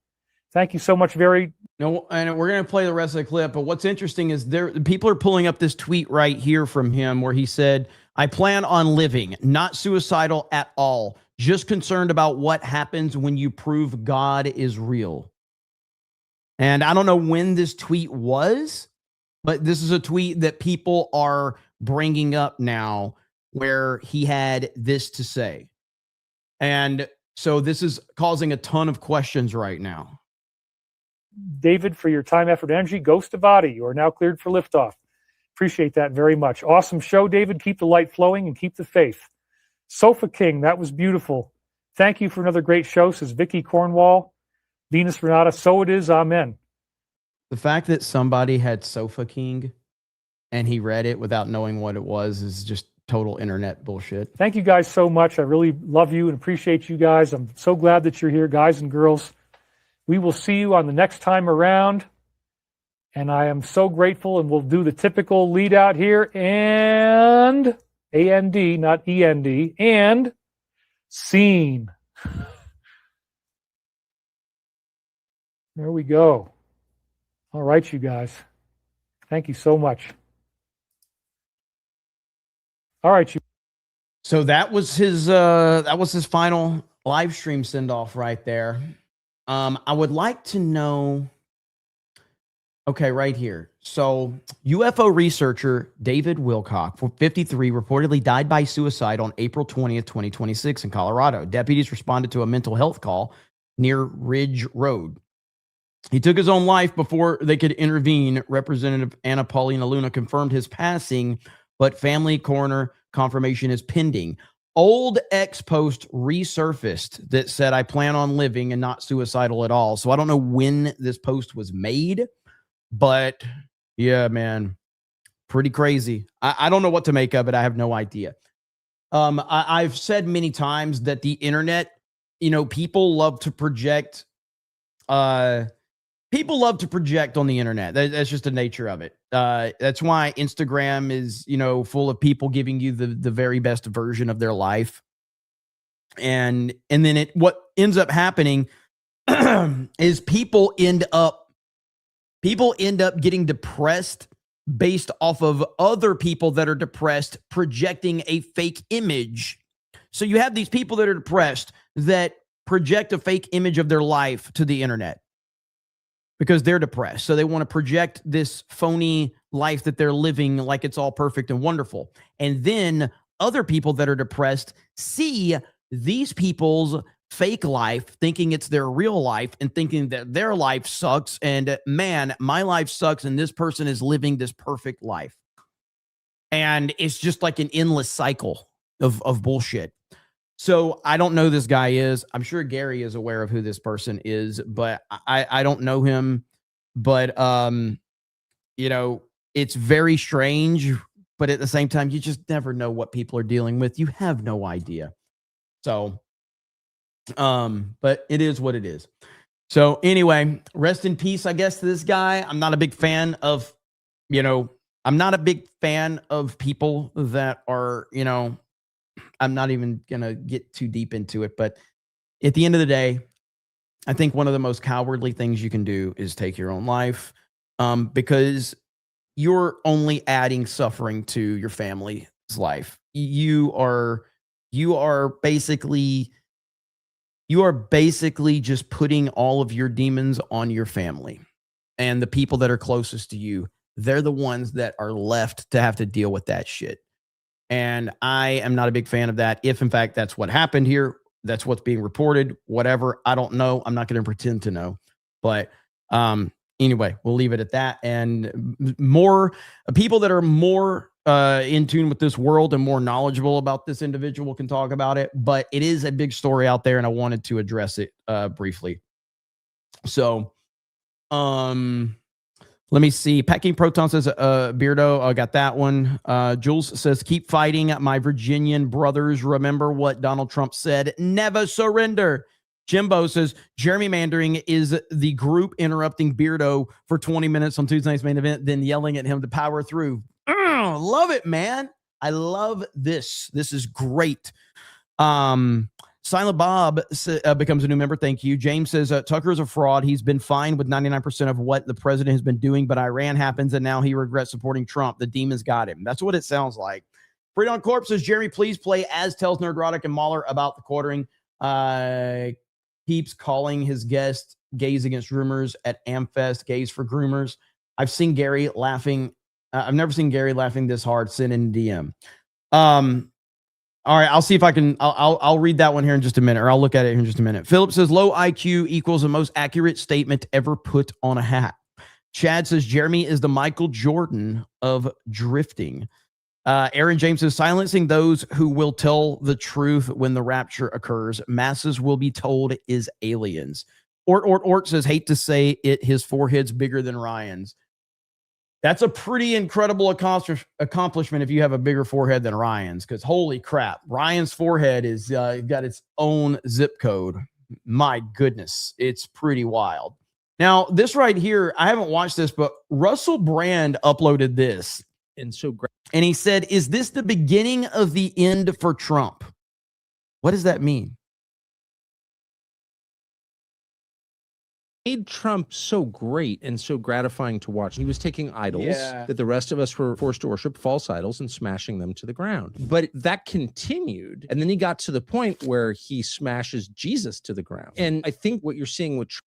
Thank you so much. No, and we're going to play the rest of the clip. But what's interesting is people are pulling up this tweet right here from him where he said, I plan on living, not suicidal at all. Just concerned about what happens when you prove God is real. And I don't know when this tweet was, but this is a tweet that people are bringing up now where he had this to say. And so this is causing a ton of questions right now. David, for your time, effort, energy. Ghost of Adi, you are now cleared for liftoff. Appreciate that very much. Awesome show, David. Keep the light flowing and keep the faith. Sofa King, that was beautiful. Thank you for another great show, says Vicky Cornwall. Venus Renata, so it is, amen. The fact that somebody had Sofa King and he read it without knowing what it was is just total internet bullshit. Thank you guys so much. I really love you and appreciate you guys. I'm so glad that you're here, guys and girls. We will see you on the next time around. And I am so grateful, and we'll do the typical lead out here. And A-N-D, not E-N-D, and scene. There we go. All right, you guys. Thank you so much. All right, you. So that was his final live stream send off right there. I would like to know. Okay, right here. So UFO researcher David Wilcock, 53, reportedly died by suicide on April 20th, 2026 in Colorado. Deputies responded to a mental health call near Ridge Road. He took his own life before they could intervene. Representative Anna Paulina Luna confirmed his passing, but family coroner confirmation is pending. Old X post resurfaced that said, I plan on living and not suicidal at all. So I don't know when this post was made, but yeah, man, pretty crazy. I don't know what to make of it. I have no idea. I've said many times that the internet, people love to project. People love to project on the internet. That's just the nature of it. That's why Instagram is, full of people giving you the very best version of their life. And then what ends up happening is people end up getting depressed based off of other people that are depressed projecting a fake image. So you have these people that are depressed that project a fake image of their life to the internet because they're depressed. So they want to project this phony life that they're living like it's all perfect and wonderful. And then other people that are depressed see these people's fake life, thinking it's their real life and thinking that their life sucks. And man, my life sucks. And this person is living this perfect life. And it's just like an endless cycle of bullshit. So I don't know who this guy is. I'm sure Gary is aware of who this person is, but I don't know him. But, it's very strange. But at the same time, you just never know what people are dealing with. You have no idea. So, but it is what it is. So anyway, rest in peace, I guess, to this guy. I'm not a big fan of, I'm not a big fan of people that are, I'm not even going to get too deep into it. But at the end of the day, I think one of the most cowardly things you can do is take your own life, because you're only adding suffering to your family's life. You are basically just putting all of your demons on your family, and the people that are closest to you, they're the ones that are left to have to deal with that shit. And I am not a big fan of that. If in fact that's what happened here, that's what's being reported, whatever, I don't know. I'm not going to pretend to know, but, anyway, we'll leave it at that. And more people that are more in tune with this world and more knowledgeable about this individual can talk about it. But it is a big story out there, and I wanted to address it briefly. So, let me see. Packing Proton says, Beardo, I got that one. Jules says, keep fighting, my Virginian brothers. Remember what Donald Trump said, never surrender. Jimbo says, gerrymandering is the group interrupting Beardo for 20 minutes on Tuesday night's main event, then yelling at him to power through. Love it, man. I love this. This is great. Silent Bob becomes a new member. Thank you. James says, Tucker is a fraud. He's been fine with 99% of what the president has been doing, but Iran happens, and now he regrets supporting Trump. The demons got him. That's what it sounds like. Freedom Corp says, Jeremy, please play as tells Nerdrotic and Mahler about the quartering. Keeps calling his guest gays against rumors at Amfest, gays for groomers. I've seen Gary laughing. I've never seen Gary laughing this hard. Send in DM. All right, I'll see if I can. I'll read that one here in just a minute, or I'll look at it here in just a minute. Philip says low IQ equals the most accurate statement ever put on a hat. Chad says Jeremy is the Michael Jordan of drifting. Aaron James says silencing those who will tell the truth when the rapture occurs. Masses will be told is aliens. Ort says, hate to say it, his forehead's bigger than Ryan's. That's a pretty incredible accomplishment if you have a bigger forehead than Ryan's, because holy crap, Ryan's forehead is got its own zip code. My goodness, it's pretty wild. Now, this right here, I haven't watched this, but Russell Brand uploaded this. And he said, is this the beginning of the end for Trump? What does that mean? Made Trump so great and so gratifying to watch. He was taking idols that the rest of us were forced to worship, false idols, and smashing them to the ground. But that continued. And then he got to the point where he smashes Jesus to the ground. And I think what you're seeing with Trump,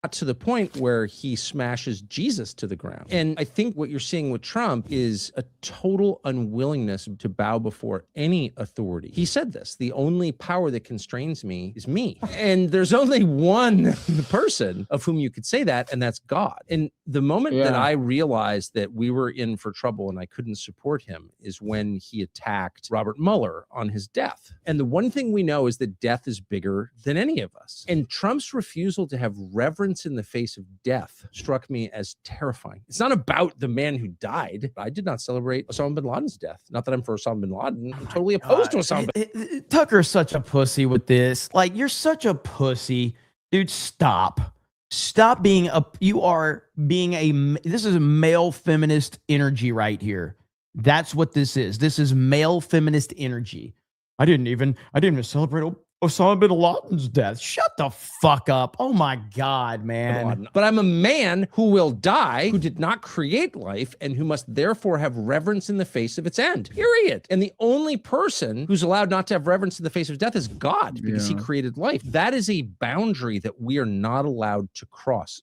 to the point where he smashes Jesus to the ground. And I think what you're seeing with Trump is a total unwillingness to bow before any authority. He said this, the only power that constrains me is me. And there's only one person of whom you could say that, and that's God. And the moment that I realized that we were in for trouble and I couldn't support him is when he attacked Robert Mueller on his death. And the one thing we know is that death is bigger than any of us. And Trump's refusal to have reverence in the face of death struck me as terrifying. It's not about the man who died. I did not celebrate Osama bin Laden's death. Not that I'm for Osama bin Laden. I'm totally opposed to Osama bin. Tucker's such a pussy with this. Like, you're such a pussy. Dude, stop. Stop being a, you are being a, this is a male feminist energy right here. That's what this is. This is male feminist energy. I didn't even celebrate Osama bin Laden's death. Shut the fuck up. Oh my God, man. But I'm a man who will die, who did not create life, and who must therefore have reverence in the face of its end. Period. And the only person who's allowed not to have reverence in the face of death is God, because he created life. That is a boundary that we are not allowed to cross.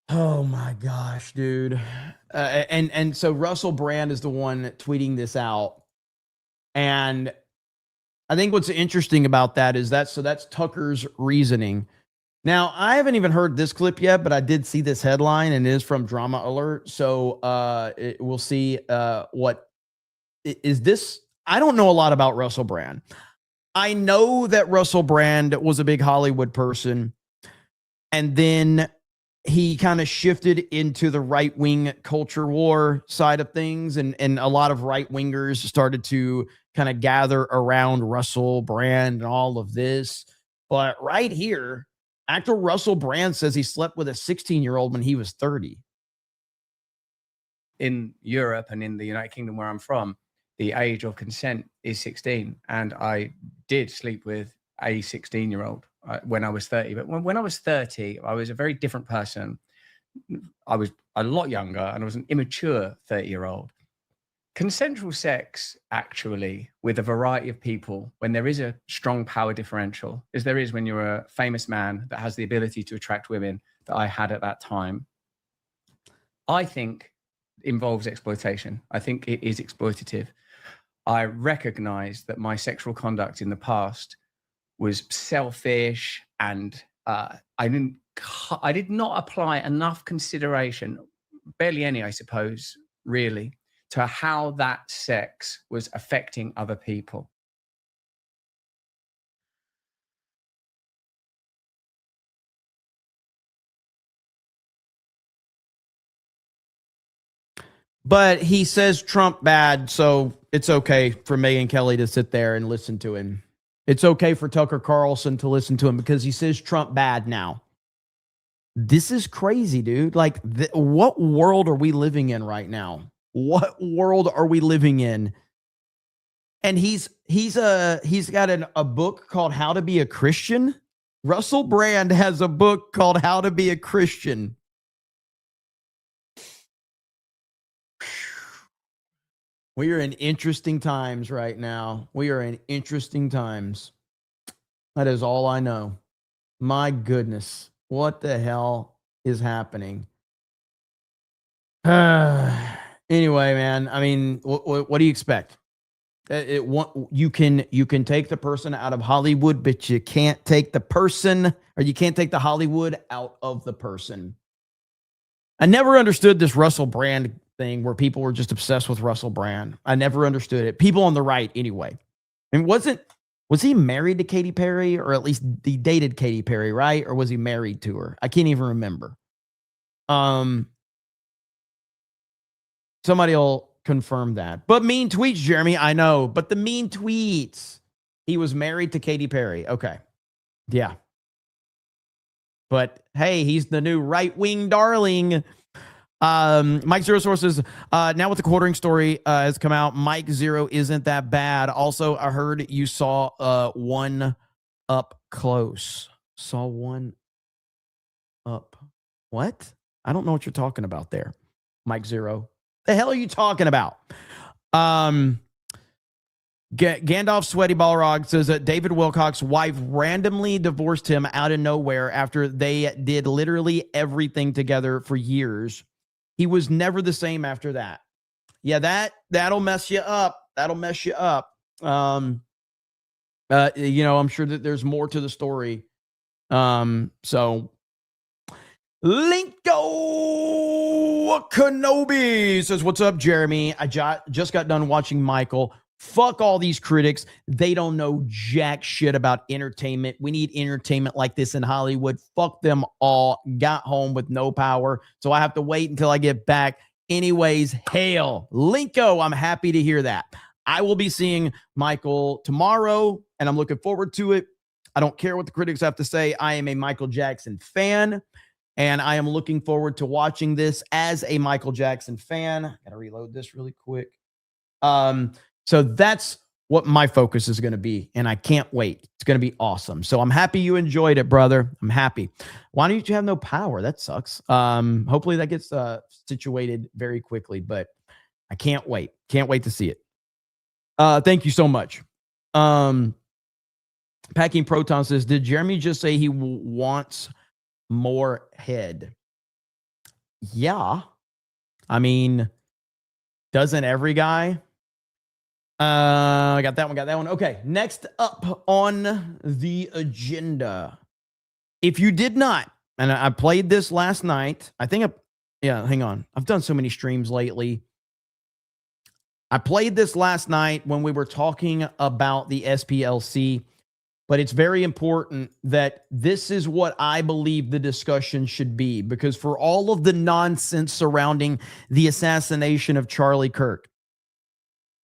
Oh my gosh, dude. And so Russell Brand is the one tweeting this out. And I think what's interesting about that is that's Tucker's reasoning. Now, I haven't even heard this clip yet, but I did see this headline, and it is from Drama Alert. So we'll see what is this. I don't know a lot about Russell Brand. I know that Russell Brand was a big Hollywood person, and then he kind of shifted into the right-wing culture war side of things, and a lot of right-wingers started to kind of gather around Russell Brand and all of this. But right here, actor Russell Brand says he slept with a 16-year-old when he was 30. In Europe and in the United Kingdom, where I'm from, the age of consent is 16. And I did sleep with a 16-year-old when I was 30. But when I was 30, I was a very different person. I was a lot younger, and I was an immature 30-year-old. Consensual sex, actually, with a variety of people, when there is a strong power differential, as there is when you're a famous man that has the ability to attract women that I had at that time, I think involves exploitation. I think it is exploitative. I recognize that my sexual conduct in the past was selfish, and I did not apply enough consideration, barely any, I suppose, really, to how that sex was affecting other people. But he says Trump bad, so it's okay for Megyn Kelly to sit there and listen to him. It's okay for Tucker Carlson to listen to him because he says Trump bad now. This is crazy, dude. Like, what world are we living in right now? What world are we living in? And he's got a book called How to Be a Christian. Russell Brand has a book called How to Be a Christian. We are in interesting times right now. We are in interesting times. That is all I know. My goodness. What the hell is happening? Anyway, man, I mean, what do you expect? You can take the person out of Hollywood, but you can't take the person, or you can't take the Hollywood out of the person. I never understood this Russell Brand thing where people were just obsessed with Russell Brand. I never understood it. People on the right, anyway. And was he married to Katy Perry, or at least he dated Katy Perry, right? Or was he married to her? I can't even remember. Somebody will confirm that. But mean tweets, Jeremy, I know. But the mean tweets. He was married to Katy Perry. Okay. Yeah. But hey, he's the new right-wing darling. Mike Zero Sources, now with the quartering story has come out, Mike Zero isn't that bad. Also, I heard you saw one up close. Saw one up. What? I don't know what you're talking about there, Mike Zero. The hell are you talking about? Gandalf Sweaty Balrog says that David Wilcock's wife randomly divorced him out of nowhere after they did literally everything together for years. He was never the same after that. Yeah, that'll mess you up. That'll mess you up. I'm sure that there's more to the story. So Linko Kenobi says, "What's up, Jeremy? I just got done watching Michael. Fuck all these critics. They don't know jack shit about entertainment. We need entertainment like this in Hollywood. Fuck them all. Got home with no power, so I have to wait until I get back. Anyways, hail. Linko, I'm happy to hear that. I will be seeing Michael tomorrow, and I'm looking forward to it. I don't care what the critics have to say. I am a Michael Jackson fan, and I am looking forward to watching this as a Michael Jackson fan. I gotta reload this really quick. So that's what my focus is going to be, and I can't wait. It's going to be awesome. So I'm happy you enjoyed it, brother. I'm happy. Why don't you have no power? That sucks. Hopefully that gets situated very quickly, but I can't wait. Can't wait to see it. Thank you so much. Packing Proton says, did Jeremy just say he wants more head? Yeah. I mean, doesn't every guy? I got that one. Okay, next up on the agenda. If you did not, and I played this last night, hang on. I've done so many streams lately. I played this last night when we were talking about the SPLC, but it's very important that this is what I believe the discussion should be, because for all of the nonsense surrounding the assassination of Charlie Kirk,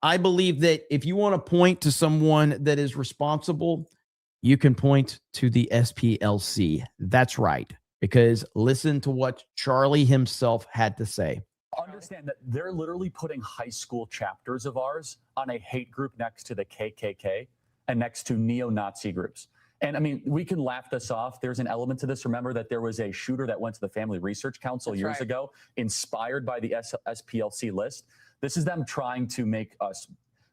I believe that if you want to point to someone that is responsible, you can point to the SPLC. That's right. Because listen to what Charlie himself had to say. Understand that they're literally putting high school chapters of ours on a hate group next to the KKK and next to neo-Nazi groups. And I mean, we can laugh this off. There's an element to this. Remember that there was a shooter that went to the Family Research Council years ago, inspired by the SPLC list. This is them trying to make us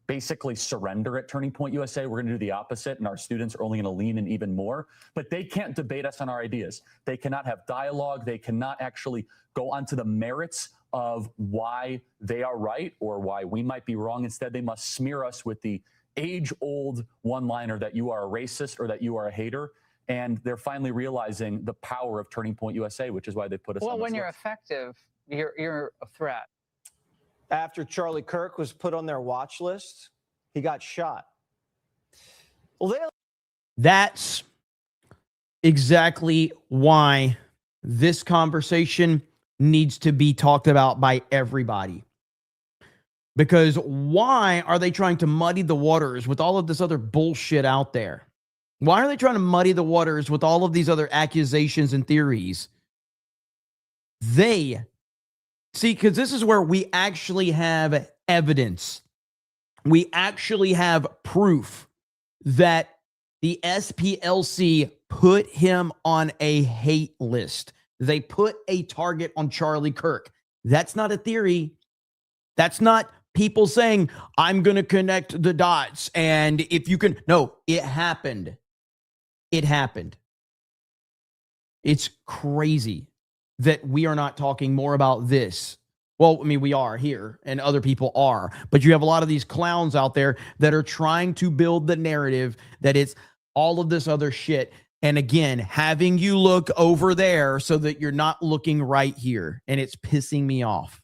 basically surrender at Turning Point USA. We're going to do the opposite, and our students are only going to lean in even more. But they can't debate us on our ideas. They cannot have dialogue. They cannot actually go onto the merits of why they are right or why we might be wrong. Instead, they must smear us with the age-old one-liner that you are a racist or that you are a hater. And they're finally realizing the power of Turning Point USA, which is why they put us on this when you're list. effective, you're a threat. After Charlie Kirk was put on their watch list, he got shot. Well, that's exactly why this conversation needs to be talked about by everybody. Because why are they trying to muddy the waters with all of this other bullshit out there? Why are they trying to muddy the waters with all of these other accusations and theories? See, because this is where we actually have evidence. We actually have proof that the SPLC put him on a hate list. They put a target on Charlie Kirk. That's not a theory. That's not people saying, I'm going to connect the dots. And if you can, no, it happened. It happened. It's crazy that we are not talking more about this. Well, I mean, we are here and other people are, but you have a lot of these clowns out there that are trying to build the narrative that it's all of this other shit. And again, having you look over there so that you're not looking right here. And it's pissing me off.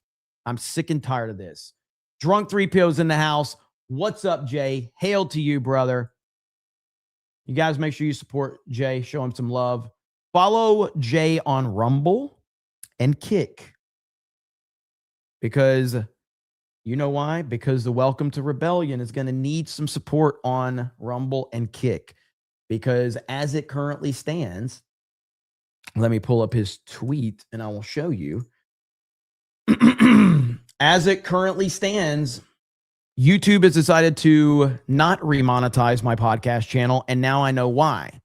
I'm sick and tired of this. Drunk 3PO's in the house. What's up, Jay? Hail to you, brother. You guys make sure you support Jay. Show him some love. Follow Jay on Rumble and Kick. Because you know why? Because the Welcome to Rebellion is going to need some support on Rumble and Kick. Because as it currently stands, let me pull up his tweet and I will show you. As it currently stands, YouTube has decided to not remonetize my podcast channel, and now I know why.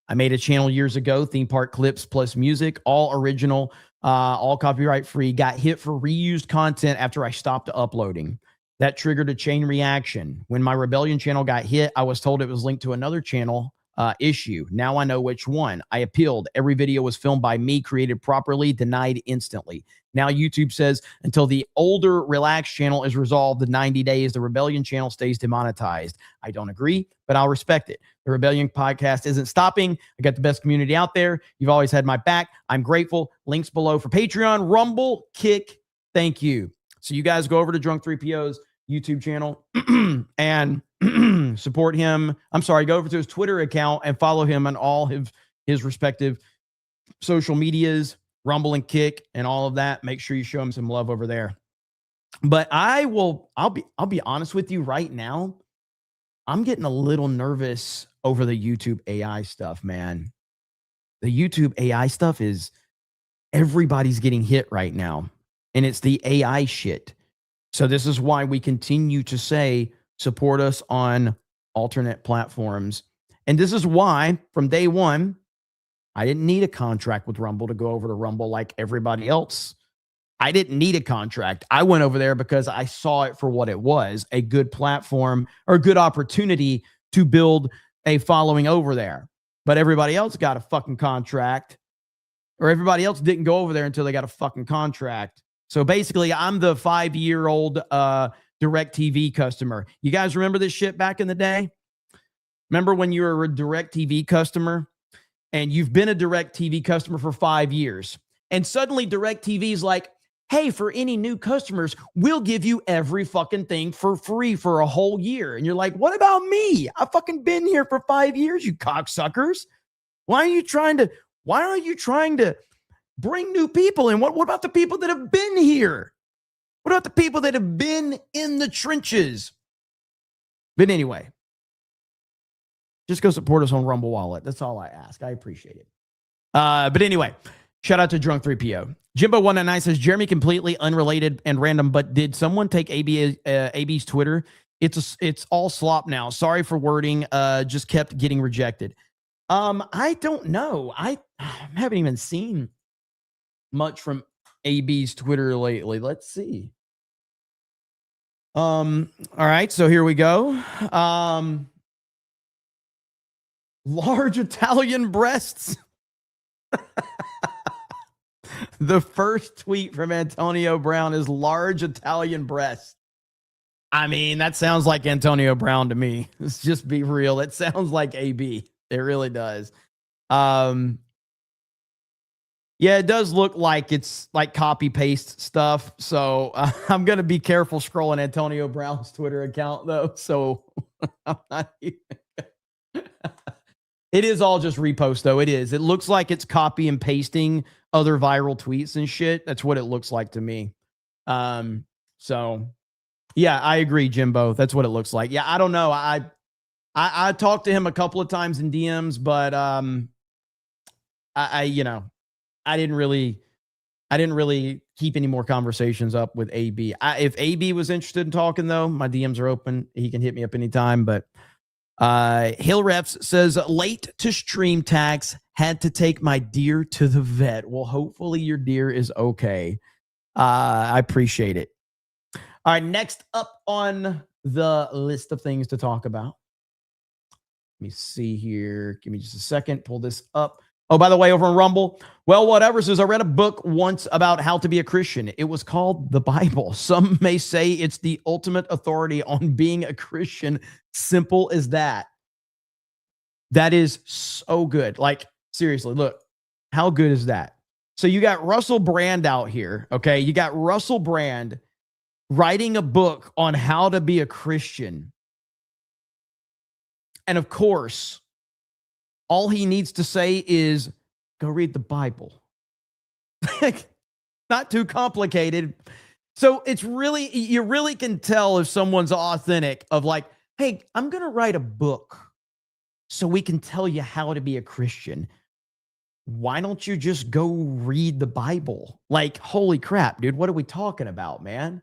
I made a channel years ago, theme park clips plus music, all original, all copyright free, got hit for reused content after I stopped uploading. That triggered a chain reaction. When my Rebellion channel got hit, I was told it was linked to another channel issue. Now I know which one. I appealed. Every video was filmed by me, created properly, denied instantly. Now YouTube says until the older Relax channel is resolved in 90 days, the Rebellion channel stays demonetized. I don't agree, but I'll respect it. The Rebellion podcast isn't stopping. I got the best community out there. You've always had my back. I'm grateful. Links below for Patreon, Rumble, Kick. Thank you. So you guys go over to Drunk 3PO's YouTube channel and support him. I'm sorry, go over to his Twitter account and follow him on all his respective social medias, Rumble and Kick and all of that. Make sure you show him some love over there. But I'll be honest with you right now. I'm getting a little nervous over the YouTube AI stuff, man. The YouTube AI stuff is everybody's getting hit right now. And it's the AI shit. So this is why we continue to say, support us on alternate platforms. And this is why from day one, I didn't need a contract with Rumble to go over to Rumble like everybody else. I didn't need a contract. I went over there because I saw it for what it was, a good platform or a good opportunity to build a following over there. But everybody else got a fucking contract, or everybody else didn't go over there until they got a fucking contract. So basically, I'm the 5-year-old DirecTV customer. You guys remember this shit back in the day? Remember when you were a DirecTV customer and you've been a DirecTV customer for 5 years, and suddenly DirecTV is like, hey, for any new customers, we'll give you every fucking thing for free for a whole year. And you're like, what about me? I've fucking been here for 5 years, you cocksuckers. Why are you trying to bring new people in? What about the people that have been here? What about the people that have been in the trenches? But anyway, just go support us on Rumble Wallet. That's all I ask. I appreciate it. But anyway, shout out to Drunk 3PO. Jimbo199 says, Jeremy, completely unrelated and random, but did someone take AB's Twitter? It's all slop now. Sorry for wording. Just kept getting rejected. I don't know. I haven't even seen much from AB's Twitter lately. Let's see. All right, so here we go. Large Italian breasts. The first tweet from Antonio Brown is large Italian breasts. I mean, that sounds like Antonio Brown to me. Let's just be real. It sounds like AB. It really does. Yeah, it does look like it's like copy paste stuff. So I'm going to be careful scrolling Antonio Brown's Twitter account, though. So I'm not even. It is all just repost, though. It is. It looks like it's copy and pasting other viral tweets and shit. That's what it looks like to me. So yeah, I agree, Jimbo. That's what it looks like. Yeah, I don't know. I talked to him a couple of times in DMs, but I didn't really keep any more conversations up with AB. If AB was interested in talking, though, my DMs are open. He can hit me up anytime. But Hill Refs says, late to stream tax, had to take my deer to the vet. Well, hopefully your deer is okay. I appreciate it. All right, next up on the list of things to talk about. Let me see here. Give me just a second. Pull this up. Oh, by the way, over on Rumble, well, whatever says, I read a book once about how to be a Christian. It was called The Bible. Some may say it's the ultimate authority on being a Christian. Simple as that. That is so good. Like, seriously, look, how good is that? So you got Russell Brand out here, okay? You got Russell Brand writing a book on how to be a Christian. And of course, all he needs to say is, go read the Bible. Not too complicated. So it's really, you really can tell if someone's authentic of like, hey, I'm going to write a book so we can tell you how to be a Christian. Why don't you just go read the Bible? Like, holy crap, dude, what are we talking about, man?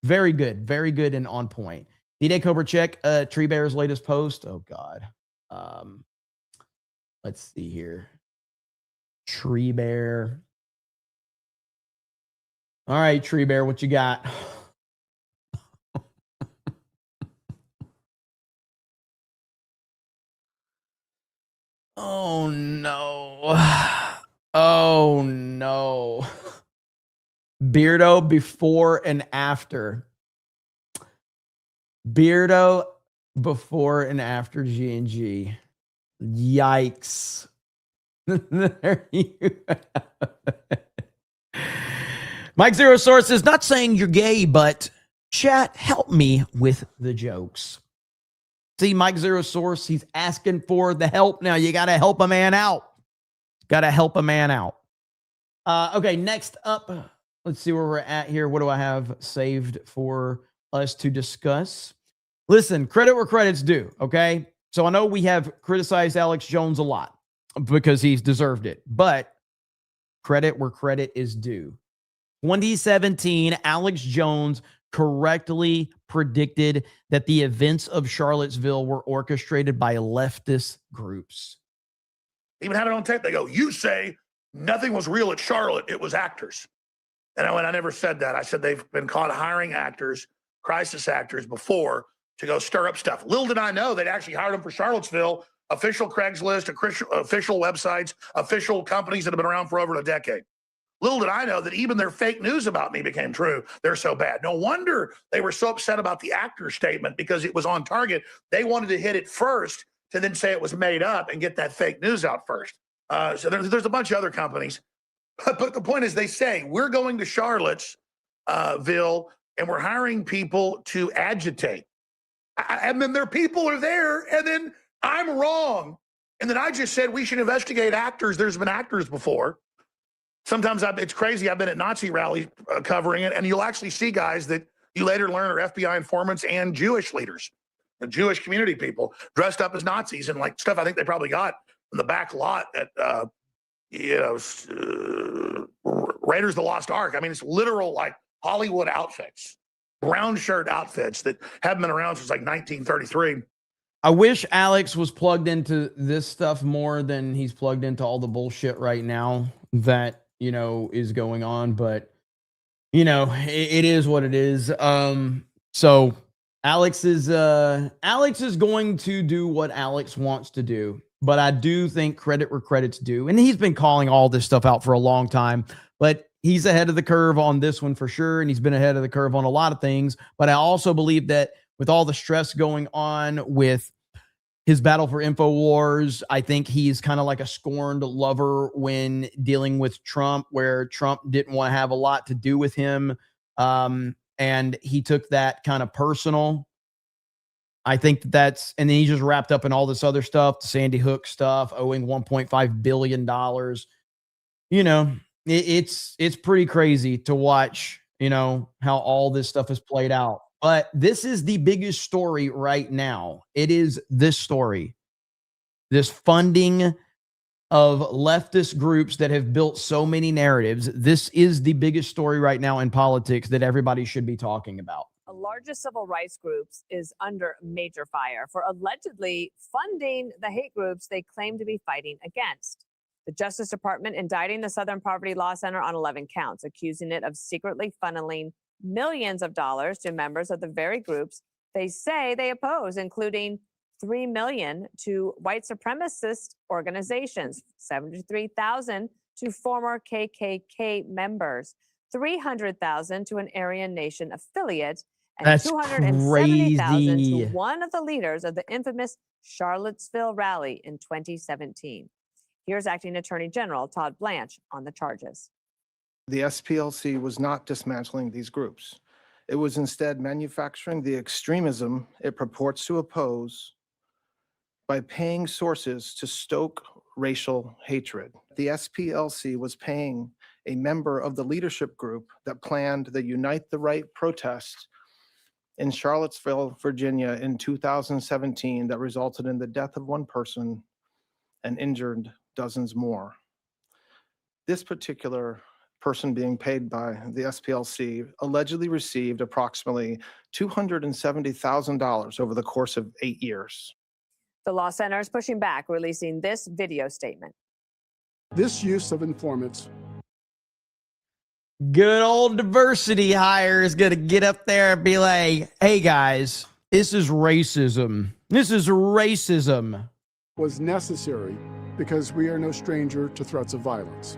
Very good and on point. D-Day Cobra check, Tree Bear's latest post. Oh, God. Let's see here. Tree Bear. All right, Tree Bear, what you got? Oh, no. Oh, no. Beardo before and after. Beardo before and after G&G. Yikes. There you have it. Mike Zero Source is not saying you're gay, but chat, help me with the jokes. See, Mike Zero Source, he's asking for the help now. You got to help a man out. Got to help a man out. Okay, next up, let's see where we're at here. What do I have saved for us to discuss? Listen, credit where credit's due, okay? So I know we have criticized Alex Jones a lot because he's deserved it, but credit where credit is due. 2017, Alex Jones correctly predicted that the events of Charlottesville were orchestrated by leftist groups. Even had it on tape. They go, you say nothing was real at Charlotte. It was actors. And I never said that. I said they've been caught hiring actors, crisis actors before to go stir up stuff. Little did I know they'd actually hired them for Charlottesville, official Craigslist, official websites, official companies that have been around for over a decade. Little did I know that even their fake news about me became true. They're so bad. No wonder they were so upset about the actor statement because it was on target. They wanted to hit it first to then say it was made up and get that fake news out first. So there's a bunch of other companies. But the point is they say, we're going to Charlottesville and we're hiring people to agitate. And then their people are there and then I'm wrong. And then I just said we should investigate actors. There's been actors before. Sometimes it's crazy. I've been at Nazi rallies covering it, and you'll actually see guys that you later learn are FBI informants and Jewish leaders, the Jewish community people dressed up as Nazis and like stuff I think they probably got in the back lot at, Raiders of the Lost Ark. I mean, it's literal like Hollywood outfits, brown shirt outfits that haven't been around since like 1933. I wish Alex was plugged into this stuff more than he's plugged into all the bullshit right now that, you know, is going on, but you know, it is what it is. So Alex is going to do what Alex wants to do, but I do think credit where credit's due. And he's been calling all this stuff out for a long time, but he's ahead of the curve on this one for sure. And he's been ahead of the curve on a lot of things, but I also believe that with all the stress going on with his battle for InfoWars, I think he's kind of like a scorned lover when dealing with Trump, where Trump didn't want to have a lot to do with him. And he took that kind of personal. I think and then he just wrapped up in all this other stuff, the Sandy Hook stuff, owing $1.5 billion. You know, it's pretty crazy to watch, you know, how all this stuff is played out. But this is the biggest story right now. It is this story, this funding of leftist groups that have built so many narratives. This is the biggest story right now in politics that everybody should be talking about. The largest civil rights groups is under major fire for allegedly funding the hate groups they claim to be fighting against. The Justice Department indicting the Southern Poverty Law Center on 11 counts, accusing it of secretly funneling millions of dollars to members of the very groups they say they oppose, including $3 million to white supremacist organizations, $73,000 to former KKK members, $300,000 to an Aryan Nation affiliate, and That's 270,000 to crazy. one of the leaders of the infamous Charlottesville rally in 2017. Here's Acting Attorney General Todd Blanche on the charges. The SPLC was not dismantling these groups. It was instead manufacturing the extremism it purports to oppose by paying sources to stoke racial hatred. The SPLC was paying a member of the leadership group that planned the Unite the Right protest in Charlottesville, Virginia in 2017 that resulted in the death of one person and injured dozens more. This particular person being paid by the SPLC allegedly received approximately $270,000 over the course of 8 years. The law center is pushing back, releasing this video statement. This use of informants. Good old diversity hire is going to get up there and be like, hey guys, this is racism. This is racism. Was necessary because we are no stranger to threats of violence.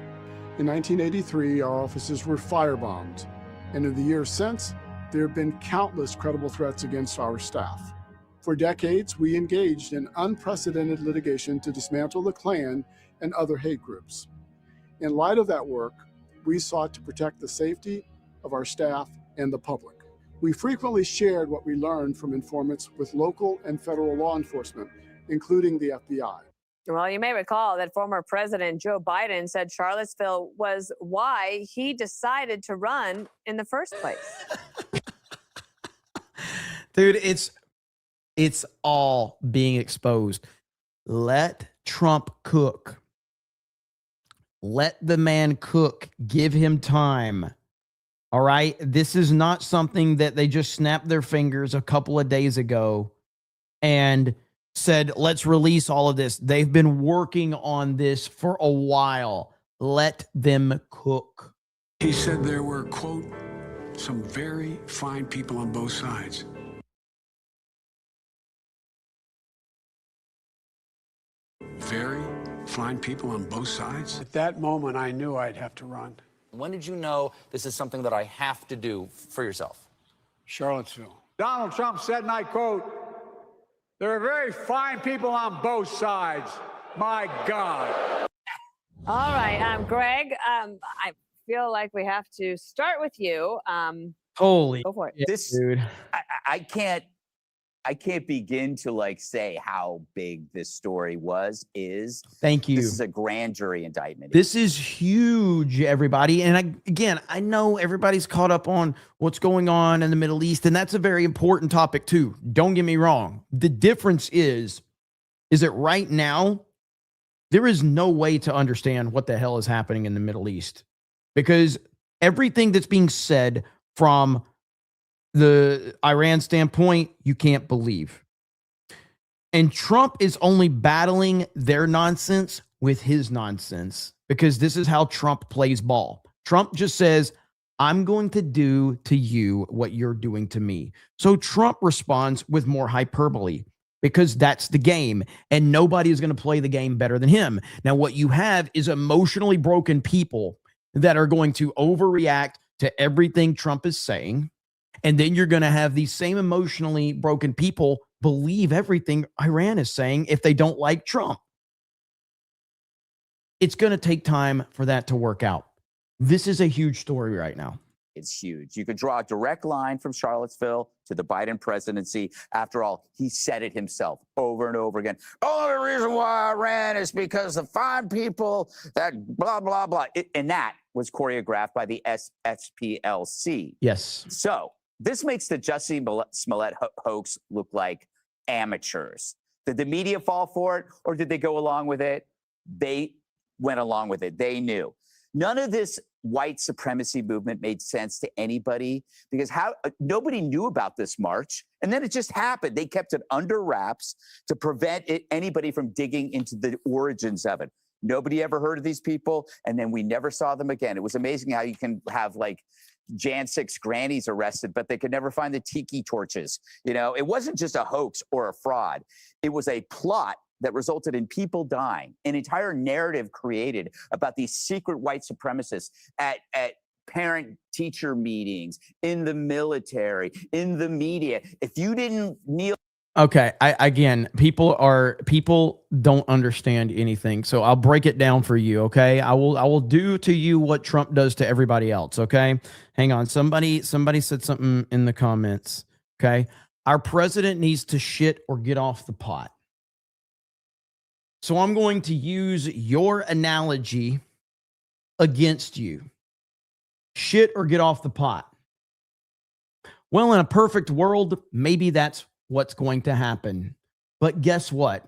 In 1983, our offices were firebombed, and in the years since, there have been countless credible threats against our staff. For decades, we engaged in unprecedented litigation to dismantle the Klan and other hate groups. In light of that work, we sought to protect the safety of our staff and the public. We frequently shared what we learned from informants with local and federal law enforcement, including the FBI. Well, you may recall that former President Joe Biden said Charlottesville was why he decided to run in the first place. Dude, it's all being exposed. Let Trump cook. Let the man cook. Give him time. All right? This is not something that they just snapped their fingers a couple of days ago and said, let's release all of this. They've been working on this for a while. Let them cook. He said there were, quote, some very fine people on both sides. Very fine people on both sides? At that moment, I knew I'd have to run. When did you know this is something that I have to do for yourself? Charlottesville. Donald Trump said, and I quote, there are very fine people on both sides. My God. All right, Greg, I feel like we have to start with you. Holy go for it. This, dude. I can't begin to like say how big this story is. Thank you. This is a grand jury indictment. This is huge, everybody. And I know everybody's caught up on what's going on in the Middle East, and that's a very important topic too. Don't get me wrong. The difference is that right now, there is no way to understand what the hell is happening in the Middle East, because everything that's being said from the Iran standpoint, you can't believe. And Trump is only battling their nonsense with his nonsense, because this is how Trump plays ball. Trump just says, I'm going to do to you what you're doing to me. So Trump responds with more hyperbole, because that's the game, and nobody is going to play the game better than him. Now, what you have is emotionally broken people that are going to overreact to everything Trump is saying. And then you're going to have these same emotionally broken people believe everything Iran is saying if they don't like Trump. It's going to take time for that to work out. This is a huge story right now. It's huge. You could draw a direct line from Charlottesville to the Biden presidency. After all, he said it himself over and over again. Only reason why I ran is because the fine people that blah, blah, blah. And that was choreographed by the SPLC. Yes. So this makes the Jussie Smollett hoax look like amateurs. Did the media fall for it, or did they go along with it? They went along with it. They knew. None of this white supremacy movement made sense to anybody, because nobody knew about this march. And then it just happened. They kept it under wraps to prevent anybody from digging into the origins of it. Nobody ever heard of these people. And then we never saw them again. It was amazing how you can have like Jan 6 grannies arrested, but they could never find the tiki torches. You know, it wasn't just a hoax or a fraud. It was a plot that resulted in people dying, an entire narrative created about these secret white supremacists at parent-teacher meetings, in the military, in the media. If you didn't kneel. Okay, again, people don't understand anything, so I'll break it down for you. Okay, I will do to you what Trump does to everybody else. Okay, hang on. Somebody said something in the comments. Okay, our president needs to shit or get off the pot. So I'm going to use your analogy against you. Shit or get off the pot. Well, in a perfect world, maybe that's what's going to happen. But guess what?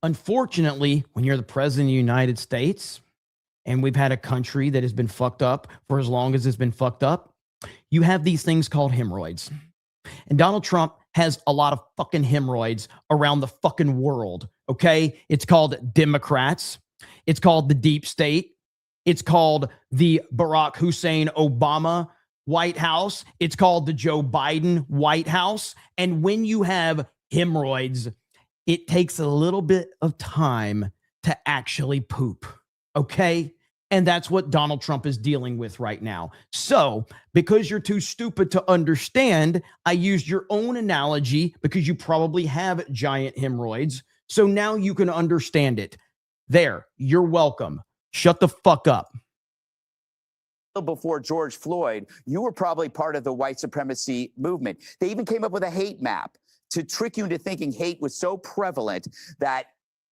Unfortunately, when you're the president of the United States, and we've had a country that has been fucked up for as long as it's been fucked up, you have these things called hemorrhoids. And Donald Trump has a lot of fucking hemorrhoids around the fucking world, okay? It's called Democrats. It's called the deep state. It's called the Barack Hussein Obama White House. It's called the Joe Biden White House. And when you have hemorrhoids, it takes a little bit of time to actually poop, okay? And that's what Donald Trump is dealing with right now. So, because you're too stupid to understand, I used your own analogy because you probably have giant hemorrhoids. So now you can understand it. There, you're welcome. Shut the fuck up. Before George Floyd, you were probably part of the white supremacy movement. They even came up with a hate map to trick you into thinking hate was so prevalent that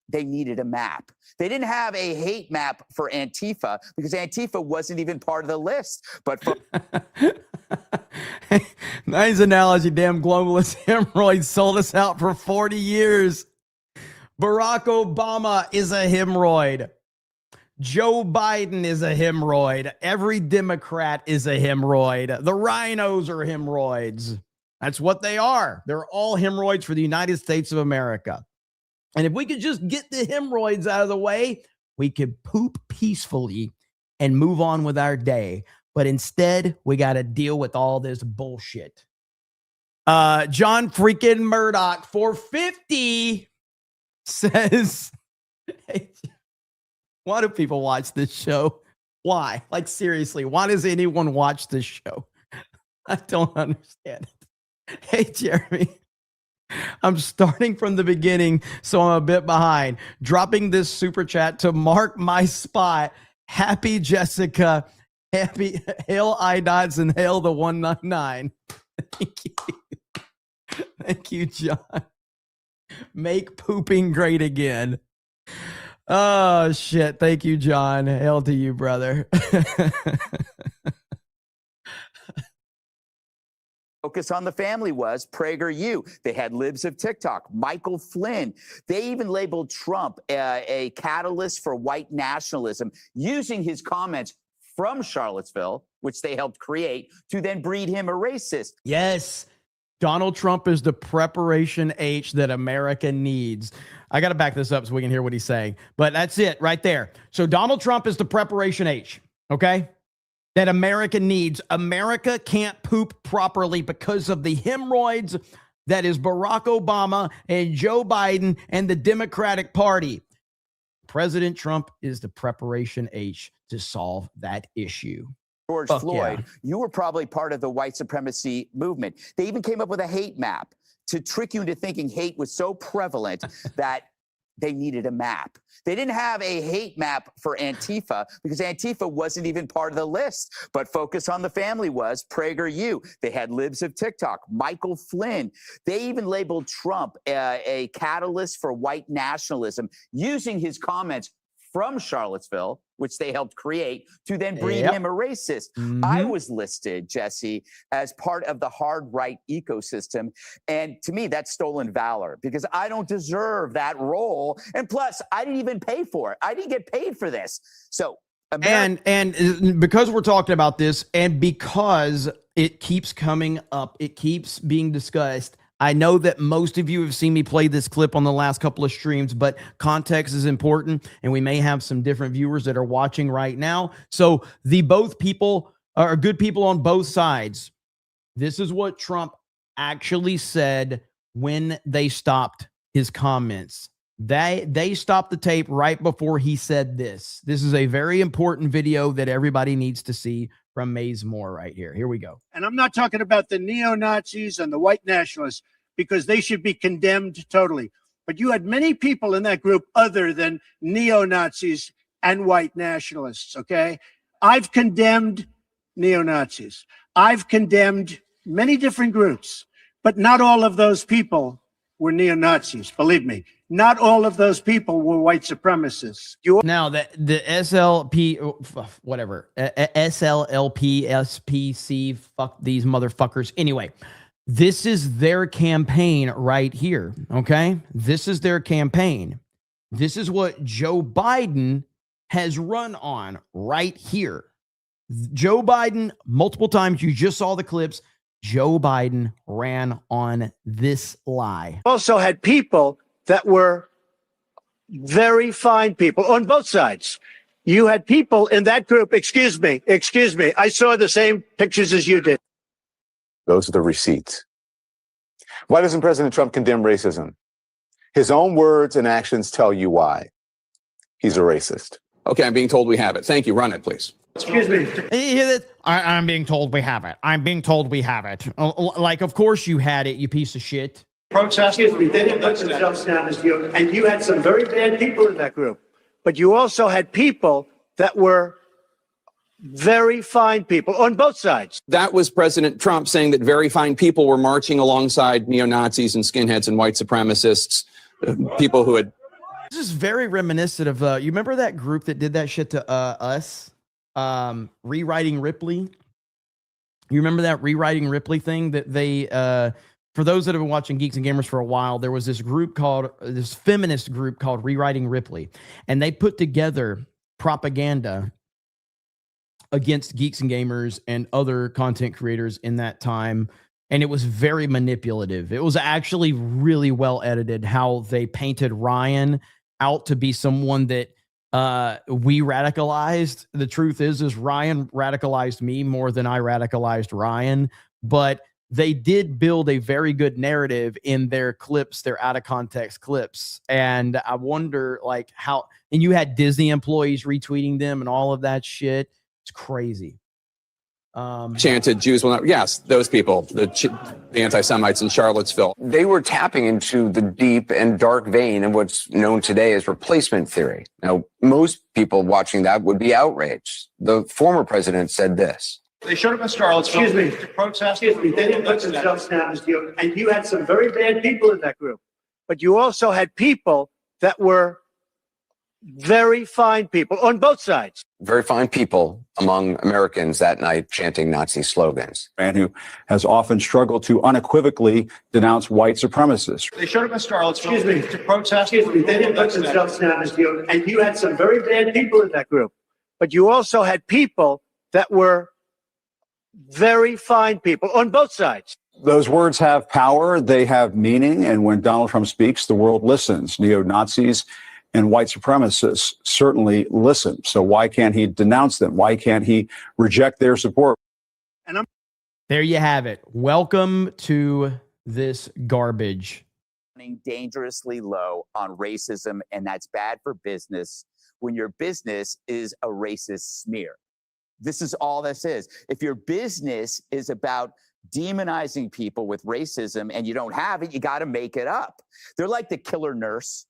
they needed a map. They didn't have a hate map for Antifa because Antifa wasn't even part of the list. But for nice analogy, damn globalist hemorrhoids sold us out for 40 years. Barack Obama is a hemorrhoid. Joe Biden is a hemorrhoid. Every Democrat is a hemorrhoid. The rhinos are hemorrhoids. That's what they are. They're all hemorrhoids for the United States of America. And if we could just get the hemorrhoids out of the way, we could poop peacefully and move on with our day. But instead, we got to deal with all this bullshit. John freaking Murdoch 450 says, hey, why do people watch this show? Why? Like, seriously, why does anyone watch this show? I don't understand it. Hey, Jeremy, I'm starting from the beginning, so I'm a bit behind. Dropping this super chat to mark my spot. Happy Jessica. Happy hail iDots and hail the 199. Thank you. Thank you, John. Make pooping great again. Oh, shit. Thank you, John. Hail to you, brother. Focus on the Family was PragerU. They had Libs of TikTok, Michael Flynn. They even labeled Trump a catalyst for white nationalism, using his comments from Charlottesville, which they helped create, to then breed him a racist. Yes. Donald Trump is the preparation H that America needs. I got to back this up so we can hear what he's saying. But that's it right there. So Donald Trump is the preparation H, okay? That America needs. America can't poop properly because of the hemorrhoids that is Barack Obama and Joe Biden and the Democratic Party. President Trump is the preparation H to solve that issue. George Floyd, you were probably part of the white supremacy movement. They even came up with a hate map to trick you into thinking hate was so prevalent that they needed a map. They didn't have a hate map for Antifa because Antifa wasn't even part of the list. But Focus on the Family was PragerU. They had Libs of TikTok, Michael Flynn. They even labeled Trump a catalyst for white nationalism, using his comments from Charlottesville, which they helped create, to then breed him a racist. I was listed, Jesse, as part of the hard right ecosystem. And to me, that's stolen valor because I don't deserve that role. And plus, I didn't even pay for it. I didn't get paid for this. So and because we're talking about this and because it keeps coming up, it keeps being discussed, I know that most of you have seen me play this clip on the last couple of streams, but context is important, and we may have some different viewers that are watching right now. So the both people are good people on both sides. This is what Trump actually said when they stopped his comments. They stopped the tape right before he said this. This is a very important video that everybody needs to see from Maze Moore right here. Here we go. And I'm not talking about the neo-Nazis and the white nationalists, because they should be condemned totally. But you had many people in that group other than neo-Nazis and white nationalists, okay? I've condemned neo-Nazis. I've condemned many different groups, but not all of those people were neo-Nazis, believe me. Not all of those people were white supremacists. Now, the SLP, whatever, SLLP, SPC, fuck these motherfuckers. Anyway, this is their campaign right here, okay? This is their campaign. This is what Joe Biden has run on right here. Joe Biden, multiple times, you just saw the clips, Joe Biden ran on this lie. Also had people that were very fine people on both sides. You had people in that group, excuse me, I saw the same pictures as you did. Those are the receipts. Why doesn't President Trump condemn racism? His own words and actions tell you why. He's a racist. Okay, I'm being told we have it. Thank you. Run it, please. Excuse me. I'm being told we have it. I'm being told we have it. Like, of course you had it, you piece of shit. Protest. Excuse me, they didn't let themselves down as you. And you had some very bad people in that group. But you also had people that were very fine people on both sides. That was President Trump saying that very fine people were marching alongside neo-Nazis and skinheads and white supremacists, people who had... This is very reminiscent of, you remember that group that did that shit to us? Rewriting Ripley? You remember that Rewriting Ripley thing that they... for those that have been watching Geeks and Gamers for a while, there was this group called, this feminist group called Rewriting Ripley. And they put together propaganda against Geeks and Gamers and other content creators in that time. And it was very manipulative. It was actually really well edited how they painted Ryan out to be someone that we radicalized. The truth is Ryan radicalized me more than I radicalized Ryan. But they did build a very good narrative in their clips, their out of context clips. And I wonder like how, and you had Disney employees retweeting them and all of that shit. It's crazy. Chanted Jews will not. Yes, those people, the anti-Semites in Charlottesville. They were tapping into the deep and dark vein of what's known today as replacement theory. Now, most people watching that would be outraged. The former president said this. They showed up in Charlottesville. Excuse me. To protest. Excuse me. They didn't let themselves down as you. And you had some very bad people in that group. But you also had people that were very fine people on both sides. Very fine people among Americans that night chanting Nazi slogans. Man who has often struggled to unequivocally denounce white supremacists. They showed up in Charlottesville. Excuse me. To protest. Excuse me. They didn't let themselves down as you. And you had some very bad people in that group. But you also had people that were very fine people on both sides. Those words have power. They have meaning. And when Donald Trump speaks, the world listens. Neo-Nazis and white supremacists certainly listen. So why can't he denounce them? Why can't he reject their support? And there you have it. Welcome to this garbage. Dangerously low on racism, and that's bad for business when your business is a racist smear. This is all this is. If your business is about demonizing people with racism and you don't have it, you got to make it up. They're like the killer nurse,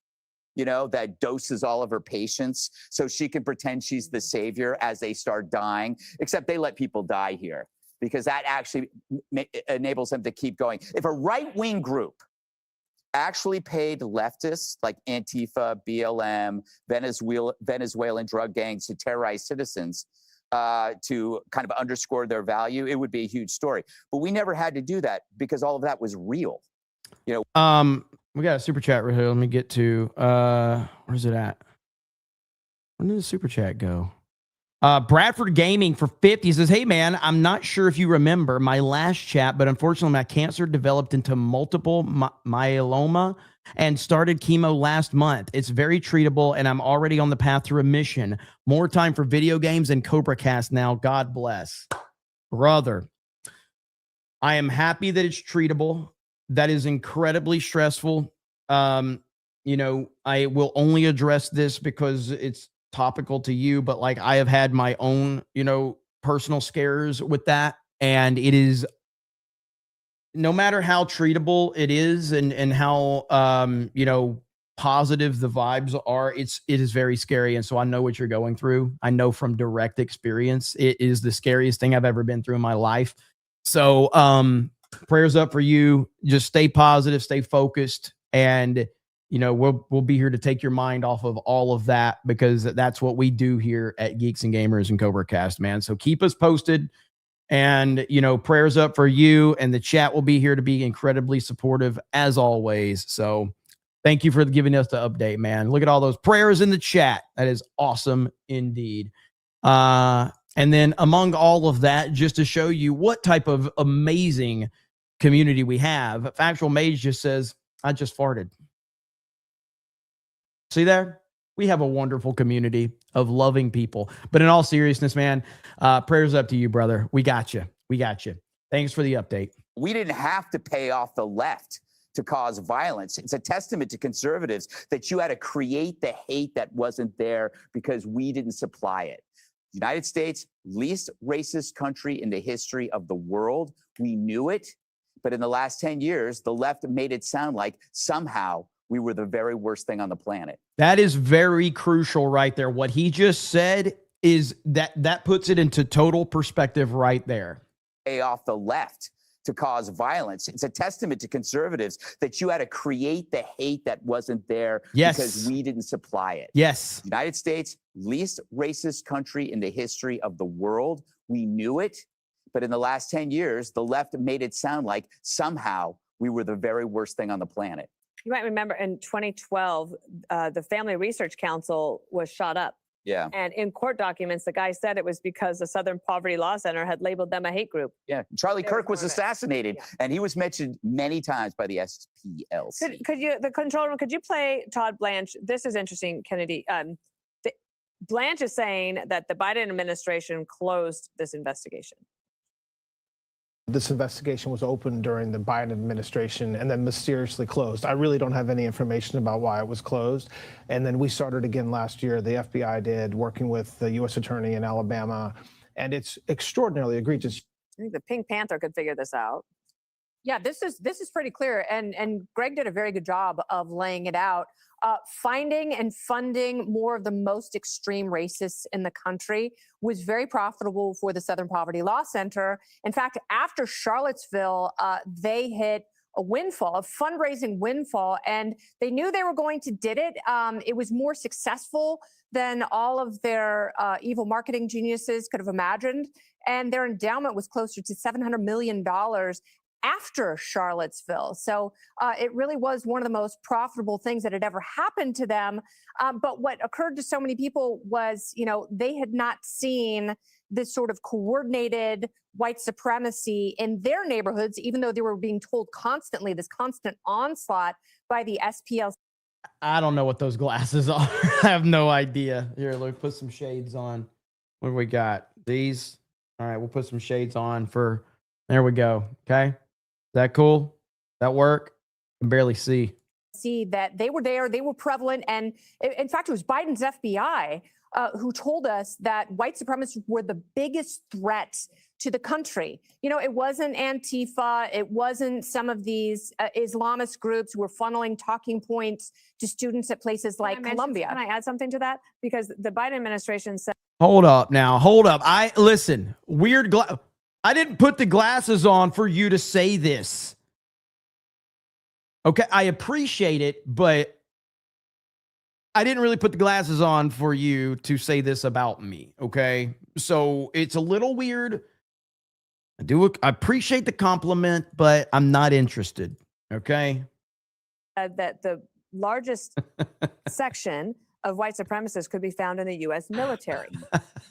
you know, that doses all of her patients so she can pretend she's the savior as they start dying, except they let people die here because that actually enables them to keep going. If a right-wing group actually paid leftists like Antifa, BLM, Venezuelan drug gangs to terrorize citizens to kind of underscore their value, it would be a huge story. But we never had to do that because all of that was real. You know, we got a super chat right here. Let me get to where's it at? When did the super chat go? Bradford Gaming for 50 says, hey man, I'm not sure if you remember my last chat, but unfortunately my cancer developed into multiple myeloma and started chemo last month. It's very treatable and I'm already on the path to remission. More time for video games and CobraCast now. God bless. Brother, I am happy that it's treatable. That is incredibly stressful. You know, I will only address this because it's topical to you, but like I have had my own, you know, personal scares with that. And it is, no matter how treatable it is and how, positive the vibes are, it is very scary. And so I know what you're going through. I know from direct experience, it is the scariest thing I've ever been through in my life. So prayers up for you. Just stay positive, stay focused. And, we'll be here to take your mind off of all of that, because that's what we do here at Geeks and Gamers and CobraCast, man. So keep us posted. And, prayers up for you, and the chat will be here to be incredibly supportive as always. So thank you for giving us the update, man. Look at all those prayers in the chat. That is awesome indeed. And then among all of that, just to show you what type of amazing community we have, Factual Mage just says, I just farted. See there? We have a wonderful community of loving people. But in all seriousness, man, prayers up to you, brother. We got you. We got you. Thanks for the update. We didn't have to pay off the left to cause violence. It's a testament to conservatives that you had to create the hate that wasn't there because we didn't supply it. United States, least racist country in the history of the world. We knew it, but in the last 10 years, the left made it sound like somehow we were the very worst thing on the planet. That is very crucial right there. What he just said is that puts it into total perspective right there. Pay off the left to cause violence. It's a testament to conservatives that you had to create the hate that wasn't there because we didn't supply it. Yes. United States, least racist country in the history of the world. We knew it, but in the last 10 years, the left made it sound like somehow we were the very worst thing on the planet. You might remember in 2012, the Family Research Council was shot up. Yeah. And in court documents, the guy said it was because the Southern Poverty Law Center had labeled them a hate group. Yeah. Charlie Kirk was assassinated, and he was mentioned many times by the SPLC. Could you, the control room, could you play Todd Blanche? This is interesting, Kennedy. Blanche is saying that the Biden administration closed this investigation. This investigation was opened during the Biden administration and then mysteriously closed. I really don't have any information about why it was closed. And then we started again last year. The FBI did, working with the U.S. attorney in Alabama. And it's extraordinarily egregious. I think the Pink Panther could figure this out. Yeah, this is pretty clear. And Greg did a very good job of laying it out. Finding and funding more of the most extreme racists in the country was very profitable for the Southern Poverty Law Center. In fact, after Charlottesville, they hit a windfall, a fundraising windfall, and they knew they were going to did it. It was more successful than all of their evil marketing geniuses could have imagined. And their endowment was closer to $700 million after Charlottesville. So it really was one of the most profitable things that had ever happened to them. But what occurred to so many people was, they had not seen this sort of coordinated white supremacy in their neighborhoods, even though they were being told constantly, this constant onslaught by the SPLC. I don't know what those glasses are. I have no idea. Here, let me put some shades on. What do we got? These? All right, we'll put some shades on for, there we go. Okay. Is that cool? That work? I can barely see. See that they were there, they were prevalent. And in fact, it was Biden's FBI who told us that white supremacists were the biggest threat to the country. It wasn't Antifa. It wasn't some of these Islamist groups who were funneling talking points to students at places like Columbia. Can I add something to that? Because the Biden administration said. Hold up now. Hold up. Listen, weird. I didn't put the glasses on for you to say this. Okay, I appreciate it, but I didn't really put the glasses on for you to say this about me, okay? So it's a little weird. I appreciate the compliment, but I'm not interested, okay? That the largest section of white supremacists could be found in the U.S. military.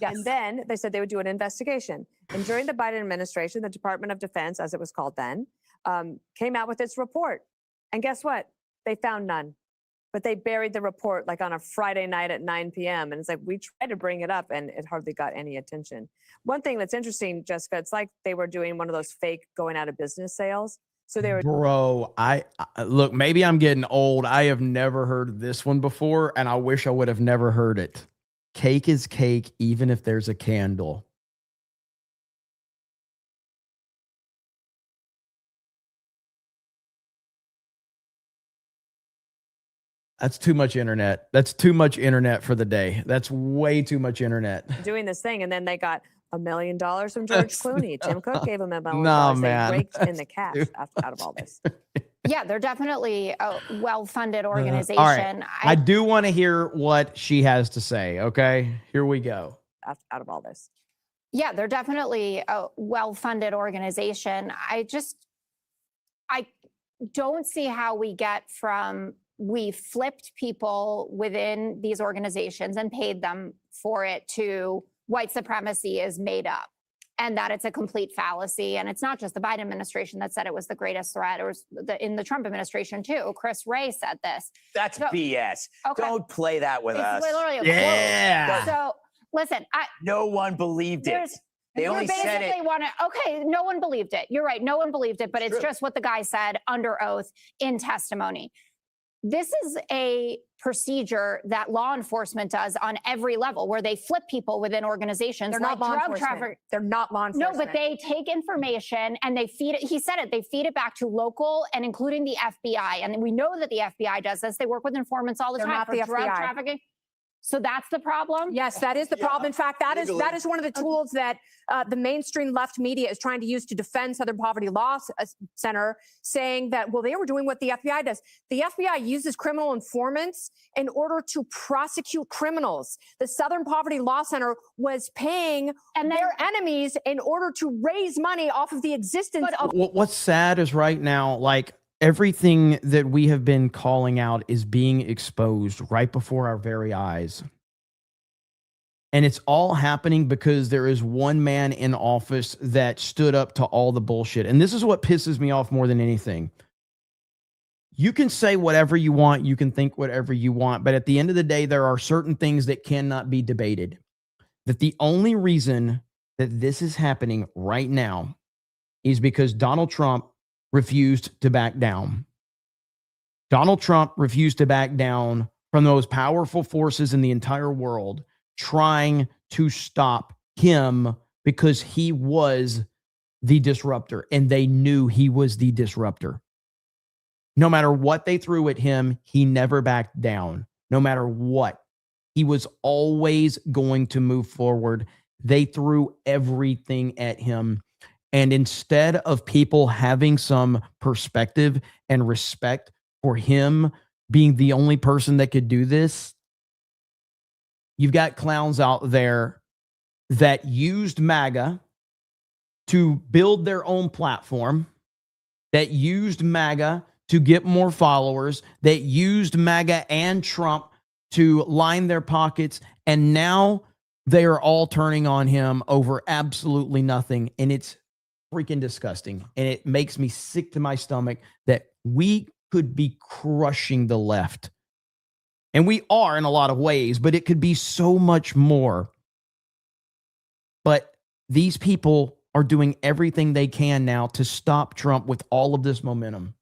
Yes. And then they said they would do an investigation. And during the Biden administration, the Department of Defense, as it was called then, came out with its report. And guess what? They found none. But they buried the report like on a Friday night at 9 p.m. And it's like, we tried to bring it up and it hardly got any attention. One thing that's interesting, Jessica, it's like they were doing one of those fake going out of business sales. So they were. Bro, I look, maybe I'm getting old. I have never heard this one before, and I wish I would have never heard it. Cake is cake, even if there's a candle. That's too much internet. That's too much internet for the day. That's way too much internet. Doing this thing, and then they got $1 million from George Clooney. Tim Cook gave him $1 million. No, They man. raked in the cash out of all this. Yeah, they're definitely a well-funded organization. All right. I do want to hear what she has to say. Okay, here we go. Out of all this. Yeah, they're definitely a well-funded organization. I don't see how we get from we flipped people within these organizations and paid them for it to white supremacy is made up and that it's a complete fallacy. And it's not just the Biden administration that said it was the greatest threat. It was in the Trump administration too. Chris Wray said this. That's So- BS. Okay. Don't play that with It's us. literally a Yeah. quote. So listen, No one believed it. They you only said it. basically want to, okay, no one believed it. You're right. No one believed it, but it's True. just what the guy said under oath in testimony. This is a procedure that law enforcement does on every level where they flip people within organizations. They're like not law drug enforcement. traffic- They're not law enforcement. No, but they take information and they feed it. He said it. They feed it back to local and including the FBI. And we know that the FBI does this. They work with informants all the They're time not for the drug FBI. trafficking. So that's the problem. Yes, that is the problem. In fact, that is one of the tools that the mainstream left media is trying to use to defend Southern Poverty Law Center, saying that, well, they were doing what the FBI does. The FBI uses criminal informants in order to prosecute criminals. The Southern Poverty Law Center was paying their enemies in order to raise money off of the existence of. What's sad is right now, like, everything that we have been calling out is being exposed right before our very eyes. And it's all happening because there is one man in office that stood up to all the bullshit. And this is what pisses me off more than anything. You can say whatever you want, you can think whatever you want, but at the end of the day, there are certain things that cannot be debated. That the only reason that this is happening right now is because Donald Trump refused to back down. Donald Trump refused to back down from those powerful forces in the entire world trying to stop him because he was the disruptor and they knew he was the disruptor. No matter what they threw at him, he never backed down. No matter what, he was always going to move forward. They threw everything at him. And instead of people having some perspective and respect for him being the only person that could do this, you've got clowns out there that used MAGA to build their own platform, that used MAGA to get more followers, that used MAGA and Trump to line their pockets, and now they are all turning on him over absolutely nothing. And it's freaking disgusting. And it makes me sick to my stomach that we could be crushing the left. And we are in a lot of ways, but it could be so much more. But these people are doing everything they can now to stop Trump with all of this momentum.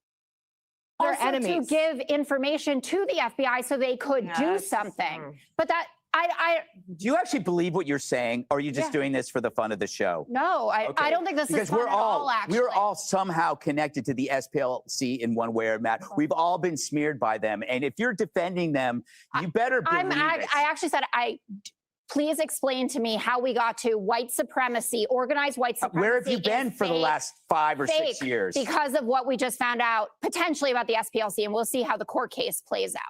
Also to give information to the FBI so they could do something. But that Do you actually believe what you're saying, or are you just doing this for the fun of the show? No, I don't think this is fun we're at all, actually. we're all somehow connected to the SPLC in one way or another. We've all been smeared by them, and if you're defending them, you better believe it. I actually said please explain to me how we got to white supremacy, organized white supremacy. Where have you been for the last 5 or 6 years? Because of what we just found out potentially about the SPLC, and we'll see how the court case plays out.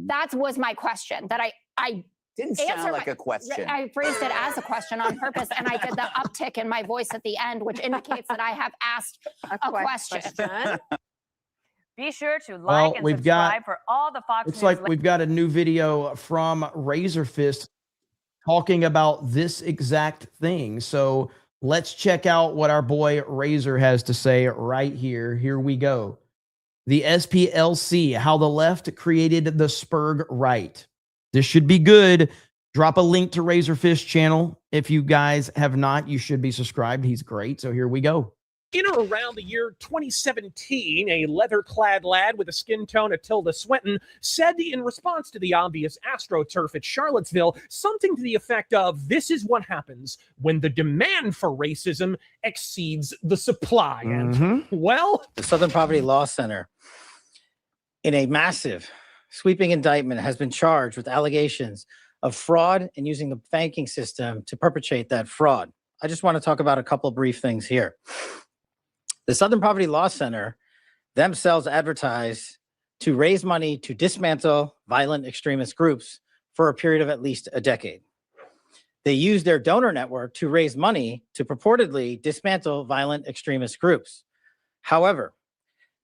That was my question. That I didn't sound like a question. I phrased it as a question on purpose, and I did the uptick in my voice at the end, which indicates that I have asked a question. Be sure to like and subscribe for all the Fox News. It's like we've got a new video from RazerFist talking about this exact thing. So let's check out what our boy Razor has to say right here. Here we go. The SPLC, how the left created the Spurg right. This should be good. Drop a link to RazerFist channel. If you guys have not, you should be subscribed. He's great. So here we go. In or around the year 2017, a leather-clad lad with a skin tone of Tilda Swinton said in response to the obvious AstroTurf at Charlottesville something to the effect of, "This is what happens when the demand for racism exceeds the supply." And, well... The Southern Poverty Law Center, in a massive sweeping indictment, has been charged with allegations of fraud and using the banking system to perpetrate that fraud. I just want to talk about a couple brief things here. The Southern Poverty Law Center themselves advertise to raise money to dismantle violent extremist groups for a period of at least a decade. They use their donor network to raise money to purportedly dismantle violent extremist groups. However,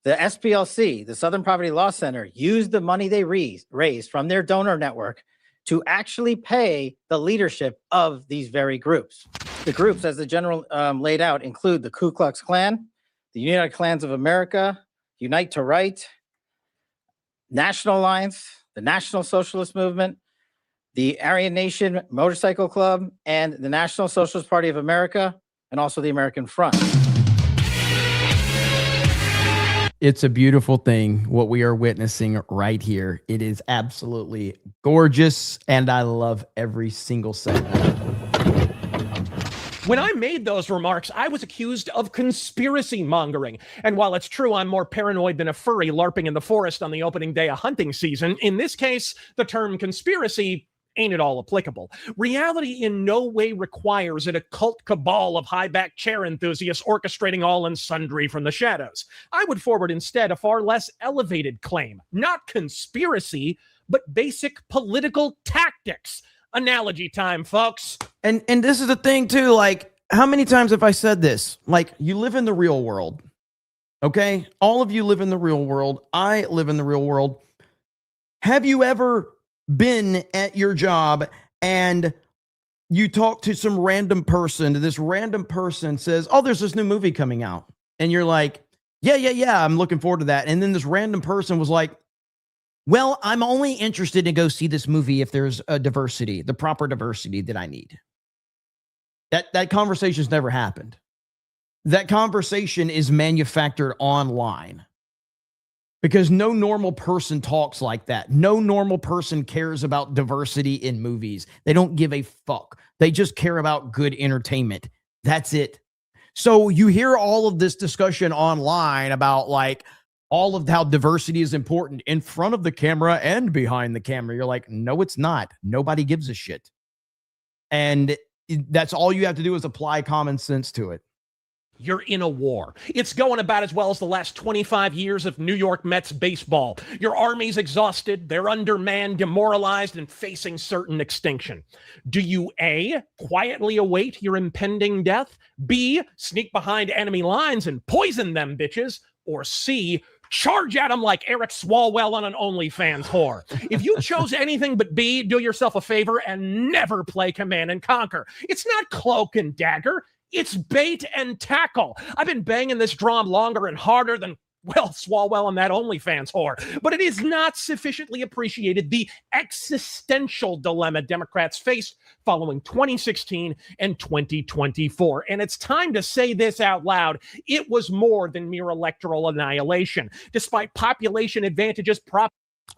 the SPLC, the Southern Poverty Law Center, used the money they raised from their donor network to actually pay the leadership of these very groups. The groups, as the general laid out, include the Ku Klux Klan, the United Klans of America, Unite to Right, National Alliance, the National Socialist Movement, the Aryan Nation Motorcycle Club, and the National Socialist Party of America, and also the American Front. It's a beautiful thing, what we are witnessing right here. It is absolutely gorgeous, and I love every single second. When I made those remarks, I was accused of conspiracy mongering. And while it's true I'm more paranoid than a furry LARPing in the forest on the opening day of hunting season, in this case, the term conspiracy ain't at all applicable. Reality in no way requires an occult cabal of high-back chair enthusiasts orchestrating all and sundry from the shadows. I would forward instead a far less elevated claim. Not conspiracy, but basic political tactics. Analogy time, folks. And this is the thing too, like, how many times have I said this? Like, you live in the real world, okay? All of you live in the real world. I live in the real world. Have you ever been at your job and you talk to some random person, this random person says, oh, there's this new movie coming out. And you're like, yeah, I'm looking forward to that. And then this random person was like, well, I'm only interested to go see this movie if there's a diversity, the proper diversity that I need. That conversation's never happened. That conversation is manufactured online. Because no normal person talks like that. No normal person cares about diversity in movies. They don't give a fuck. They just care about good entertainment. That's it. So you hear all of this discussion online about like all of how diversity is important in front of the camera and behind the camera. You're like, no, it's not. Nobody gives a shit. And that's all you have to do is apply common sense to it. You're in a war. It's going about as well as the last 25 years of New York Mets baseball. Your army's exhausted, they're undermanned, demoralized, and facing certain extinction. Do you A, quietly await your impending death? B, sneak behind enemy lines and poison them bitches? Or C, charge at them like Eric Swalwell on an OnlyFans whore? If you chose anything but B, do yourself a favor and never play Command and Conquer. It's not cloak and dagger. It's bait and tackle. I've been banging this drum longer and harder than, well, Swalwell and that OnlyFans whore. But it is not sufficiently appreciated the existential dilemma Democrats faced following 2016 and 2024. And it's time to say this out loud. It was more than mere electoral annihilation. Despite population advantages,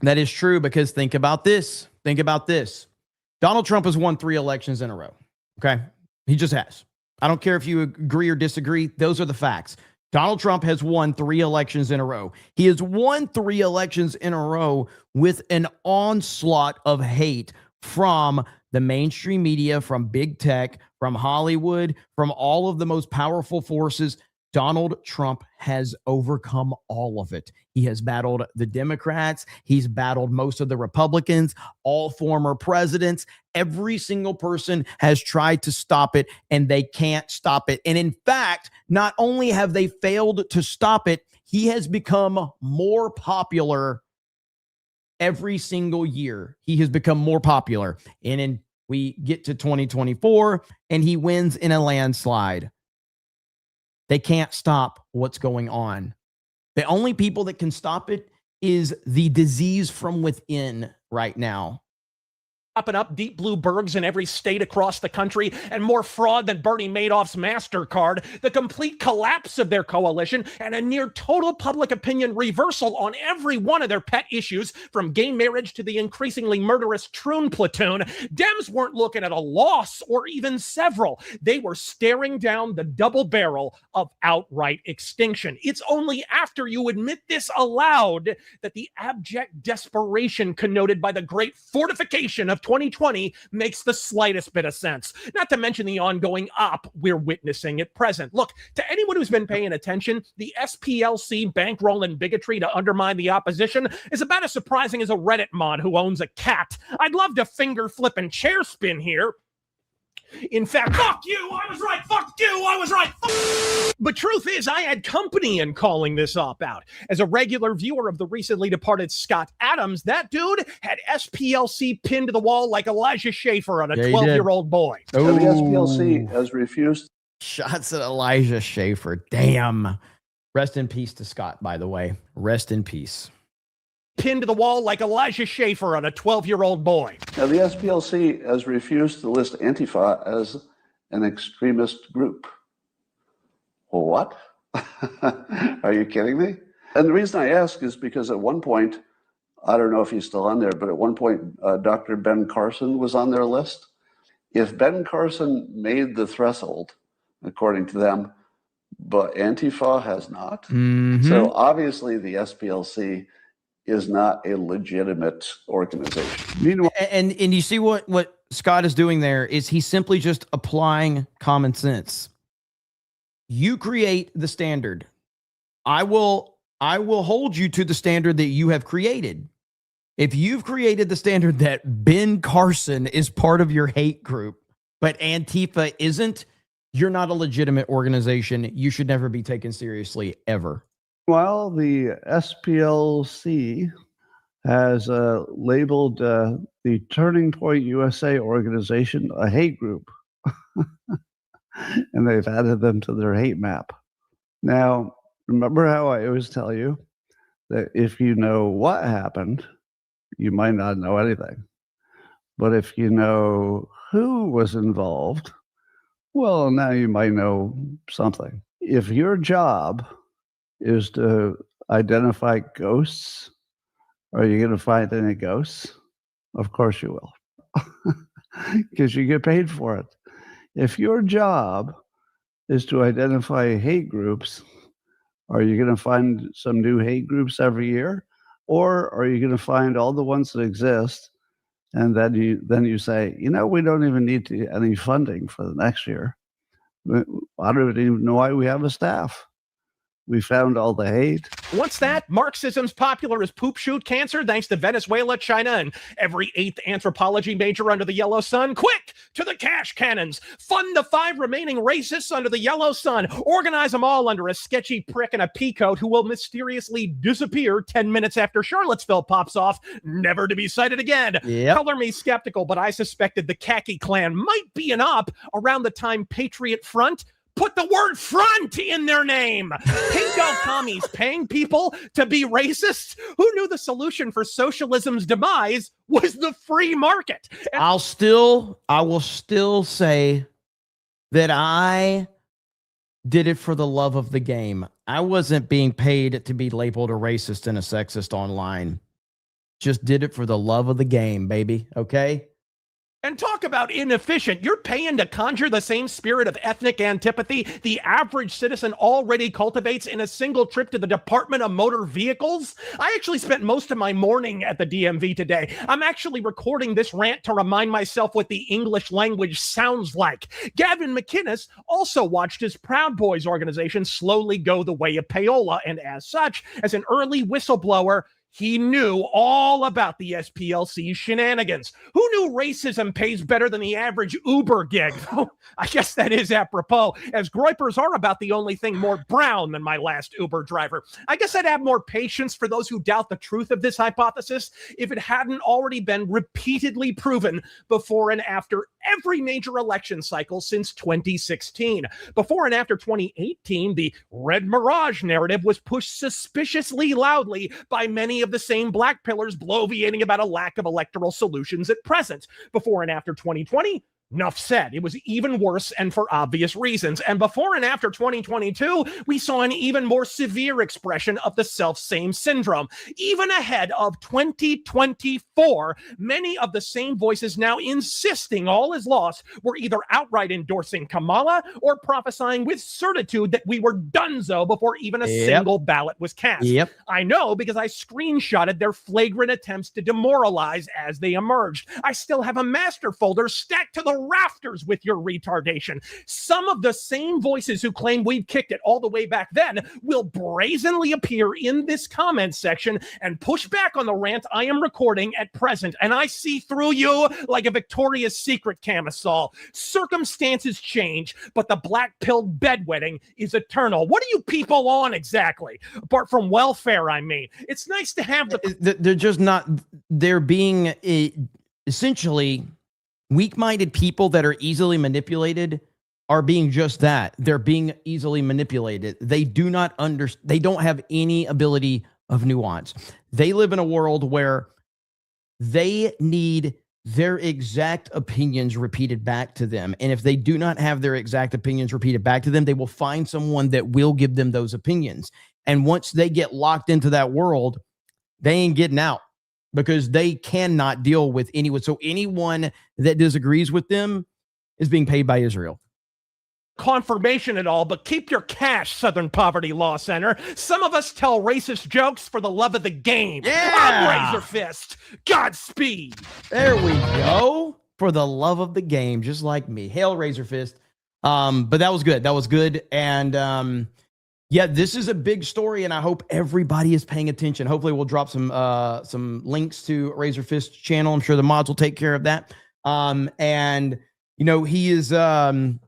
that is true, because think about this. Think about this. Donald Trump has won 3 elections in a row. Okay? He just has. I don't care if you agree or disagree. Those are the facts. Donald Trump has won 3 elections in a row. He has won 3 elections in a row with an onslaught of hate from the mainstream media, from big tech, from Hollywood, from all of the most powerful forces. Donald Trump has overcome all of it. He has battled the Democrats. He's battled most of the Republicans, all former presidents. Every single person has tried to stop it, and they can't stop it. And in fact, not only have they failed to stop it, he has become more popular every single year. He has become more popular. And then we get to 2024, and he wins in a landslide. They can't stop what's going on. The only people that can stop it is the disease from within right now. popping up deep blue bergs in every state across the country, and more fraud than Bernie Madoff's MasterCard, the complete collapse of their coalition, and a near total public opinion reversal on every one of their pet issues, from gay marriage to the increasingly murderous Troon platoon, Dems weren't looking at a loss or even several. They were staring down the double barrel of outright extinction. It's only after you admit this aloud that the abject desperation connoted by the great fortification of 2020 makes the slightest bit of sense. Not to mention the ongoing op we're witnessing at present. Look, to anyone who's been paying attention, the SPLC bankrolling bigotry to undermine the opposition is about as surprising as a Reddit mod who owns a cat. I'd love to finger flip and chair spin here. In fact, fuck you, I was right, fuck you, I was right. But truth is, I had company in calling this op out. As a regular viewer of the recently departed Scott Adams, that dude had SPLC pinned to the wall like Elijah Schaefer on a 12-year-old boy. The SPLC has refused. Shots at Elijah Schaefer. Damn. Rest in peace to Scott, by the way. Rest in peace. Pinned to the wall like Elijah Schaefer on a 12-year-old boy. Now, the SPLC has refused to list Antifa as an extremist group. Well, what? Are you kidding me? And the reason I ask is because at one point, I don't know if he's still on there, but at one point, Dr. Ben Carlson was on their list. If Ben Carlson made the threshold, according to them, but Antifa has not. So obviously the SPLC is not a legitimate organization. Meanwhile, and you see what Scott is doing there is he's simply just applying common sense. You create the standard. I will hold you to the standard that you have created. If you've created the standard that Ben Carlson is part of your hate group, but Antifa isn't, you're not a legitimate organization. You should never be taken seriously, ever. While the SPLC has labeled the Turning Point USA organization a hate group, and they've added them to their hate map. Now, remember how I always tell you that if you know what happened, you might not know anything. But if you know who was involved, well, now you might know something. If your job is to identify ghosts, are you going to find any ghosts? Of course you will, because you get paid for it. If your job is to identify hate groups, are you going to find some new hate groups every year? Or are you going to find all the ones that exist, and then you say, you know, we don't even need any funding for the next year. I don't even know why we have a staff. We found all the hate. What's that? Marxism's popular as poop shoot cancer thanks to Venezuela, China, and every 8th anthropology major under the yellow sun? Quick, to the cash cannons. Fund the 5 remaining racists under the yellow sun. Organize them all under a sketchy prick in a peacoat who will mysteriously disappear 10 minutes after Charlottesville pops off, never to be sighted again. Color me skeptical, but I suspected the khaki clan might be an op around the time Patriot Front put the word front in their name. Pinko commies paying people to be racist? Who knew the solution for socialism's demise was the free market? I will still say that I did it for the love of the game. I wasn't being paid to be labeled a racist and a sexist online. Just did it for the love of the game, baby. Okay? And talk about inefficient. You're paying to conjure the same spirit of ethnic antipathy the average citizen already cultivates in a single trip to the Department of Motor Vehicles? I actually spent most of my morning at the DMV today. I'm actually recording this rant to remind myself what the English language sounds like. Gavin McInnes also watched his Proud Boys organization slowly go the way of payola, and as such, as an early whistleblower, he knew all about the SPLC shenanigans. Who knew racism pays better than the average Uber gig? Oh, I guess that is apropos, as groypers are about the only thing more brown than my last Uber driver. I guess I'd have more patience for those who doubt the truth of this hypothesis if it hadn't already been repeatedly proven before and after every major election cycle since 2016. Before and after 2018, the Red Mirage narrative was pushed suspiciously loudly by many of the same black pillars bloviating about a lack of electoral solutions at present. Before and after 2020, enough said. It was even worse and for obvious reasons. And before and after 2022, we saw an even more severe expression of the self-same syndrome. Even ahead of 2024, many of the same voices now insisting all is lost were either outright endorsing Kamala or prophesying with certitude that we were donezo before even a single ballot was cast. I know because I screenshotted their flagrant attempts to demoralize as they emerged. I still have a master folder stacked to the rafters with your retardation. Some of the same voices who claim we've kicked it all the way back then will brazenly appear in this comment section and push back on the rant I am recording at present. And I see through you like a Victoria's Secret camisole. Circumstances change, but the black-pilled bedwetting is eternal. What are you people on exactly? Apart from welfare, I mean. It's nice to have the... They're just not... They're being essentially... Weak-minded people that are easily manipulated are being just that. They're being easily manipulated. They do not they don't have any ability of nuance. They live in a world where they need their exact opinions repeated back to them. And if they do not have their exact opinions repeated back to them, they will find someone that will give them those opinions. And once they get locked into that world, they ain't getting out. Because they cannot deal with anyone. So anyone that disagrees with them is being paid by Israel. Confirmation at all, but keep your cash, Southern Poverty Law Center. Some of us tell racist jokes for the love of the game. I'm RazerFist. Godspeed. There we go. For the love of the game, just like me. Hail RazerFist. But that was good. That was good. And yeah, this is a big story, and I hope everybody is paying attention. Hopefully, we'll drop some links to RazerFist's channel. I'm sure the mods will take care of that. And you know, he's been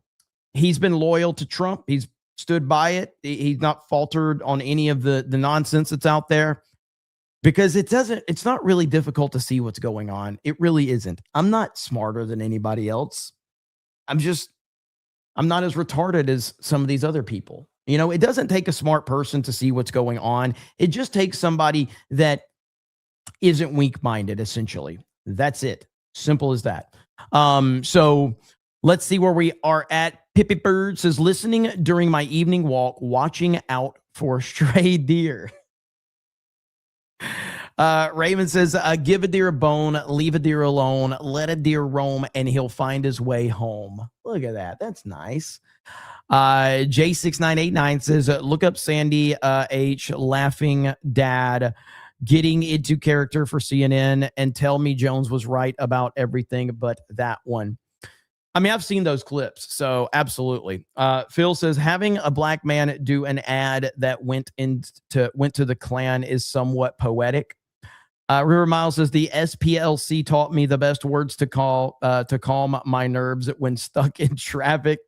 loyal to Trump. He's stood by it. He's not faltered on any of the nonsense that's out there, because it's not really difficult to see what's going on. It really isn't. I'm not smarter than anybody else. I'm not as retarded as some of these other people. You know, it doesn't take a smart person to see what's going on. It just takes somebody that isn't weak-minded, essentially. That's it. Simple as that. So let's see where we are at. Pippi Bird says, listening during my evening walk, watching out for stray deer. Raymond says, give a deer a bone, leave a deer alone, let a deer roam, and he'll find his way home. Look at that. That's nice. J6989 says, look up Sandy H. laughing dad getting into character for CNN and tell me Jones was right about everything but that one. I mean, I've seen those clips, so absolutely. Phil says, having a black man do an ad that went to the Klan is somewhat poetic. River Miles says, the SPLC taught me the best words to calm my nerves when stuck in traffic.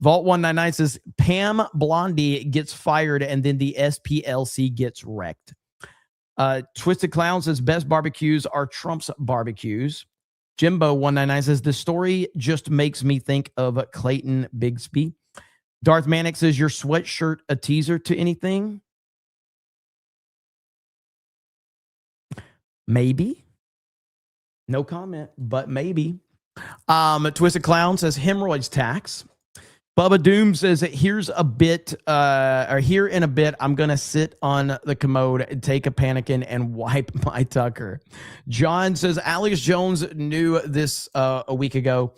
Vault 199 says, Pam Blondie gets fired and then the SPLC gets wrecked. Twisted Clown says, best barbecues are Trump's barbecues. Jimbo 199 says, the story just makes me think of Clayton Bigsby. Darth Manic says, your sweatshirt a teaser to anything? Maybe. No comment, but maybe. Twisted Clown says, hemorrhoids tax. Bubba Doom says that here in a bit, I'm going to sit on the commode and take a pannikin and wipe my tucker. John says, Alex Jones knew this a week ago.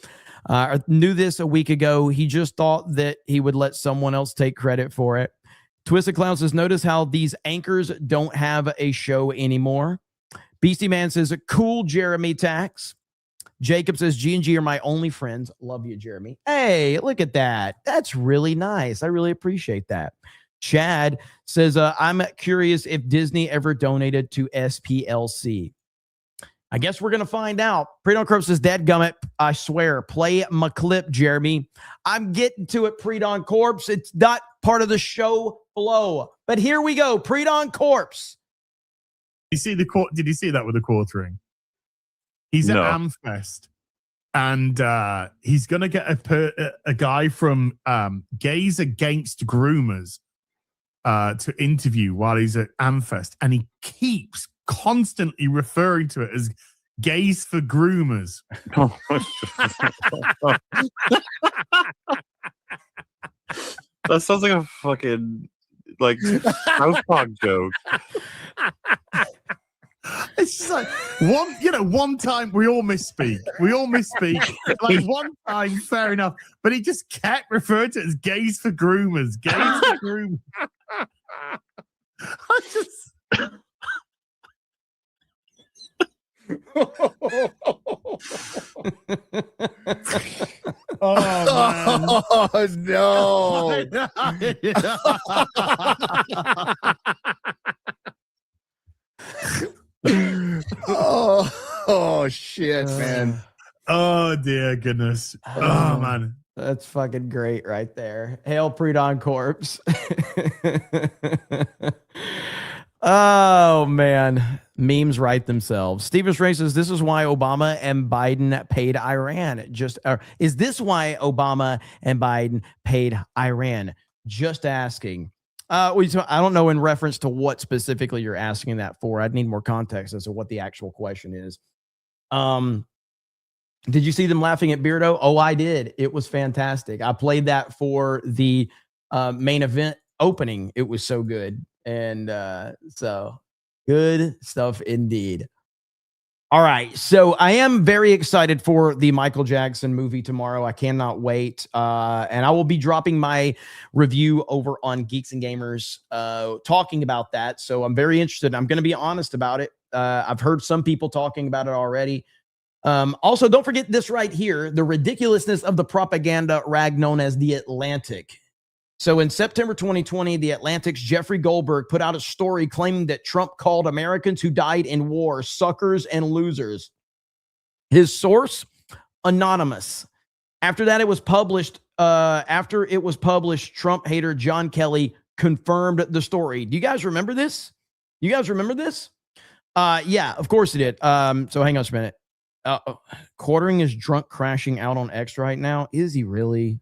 He just thought that he would let someone else take credit for it. Twisted Clown says, notice how these anchors don't have a show anymore. Beastie Man says, cool Jeremy tax. Jacob says, G&G are my only friends. Love you, Jeremy. Hey, look at that. That's really nice. I really appreciate that. Chad says, I'm curious if Disney ever donated to SPLC. I guess we're going to find out. Predon Corp says, dadgummit, I swear, play my clip, Jeremy. I'm getting to it, Predon Corpse. It's not part of the show flow. But here we go. Predon Corpse. Did you see that with the quartering? He's at Amfest, and he's going to get a guy from Gays Against Groomers to interview while he's at Amfest, and he keeps constantly referring to it as Gays for Groomers. That sounds like a fucking South Park joke. It's just like one time we all misspeak. Like one time, fair enough. But he just kept referring to it as Gays for Groomers. Gays for Groomers. I just. Oh no. Oh shit, man. Oh dear goodness. Oh man. That's fucking great right there. Hail Prudon Corpse. Oh man. Memes write themselves. Stevens Ray says, this is why Obama and Biden paid Iran. Is this why Obama and Biden paid Iran? Just asking. I don't know in reference to what specifically you're asking that for. I'd need more context as to what the actual question is. Did you see them laughing at Beardo? Oh, I did. It was fantastic. I played that for the main event opening. It was so good. And so good stuff indeed. All right. So I am very excited for the Michael Jackson movie tomorrow. I cannot wait. And I will be dropping my review over on Geeks and Gamers talking about that. So I'm very interested. I'm going to be honest about it. I've heard some people talking about it already. Also, don't forget this right here, the ridiculousness of the propaganda rag known as The Atlantic. So in September 2020, The Atlantic's Jeffrey Goldberg put out a story claiming that Trump called Americans who died in war suckers and losers. His source, anonymous. After it was published, Trump hater John Kelly confirmed the story. Do you guys remember this? Yeah, of course it did. So hang on just a minute. Quartering is drunk crashing out on X right now. Is he really?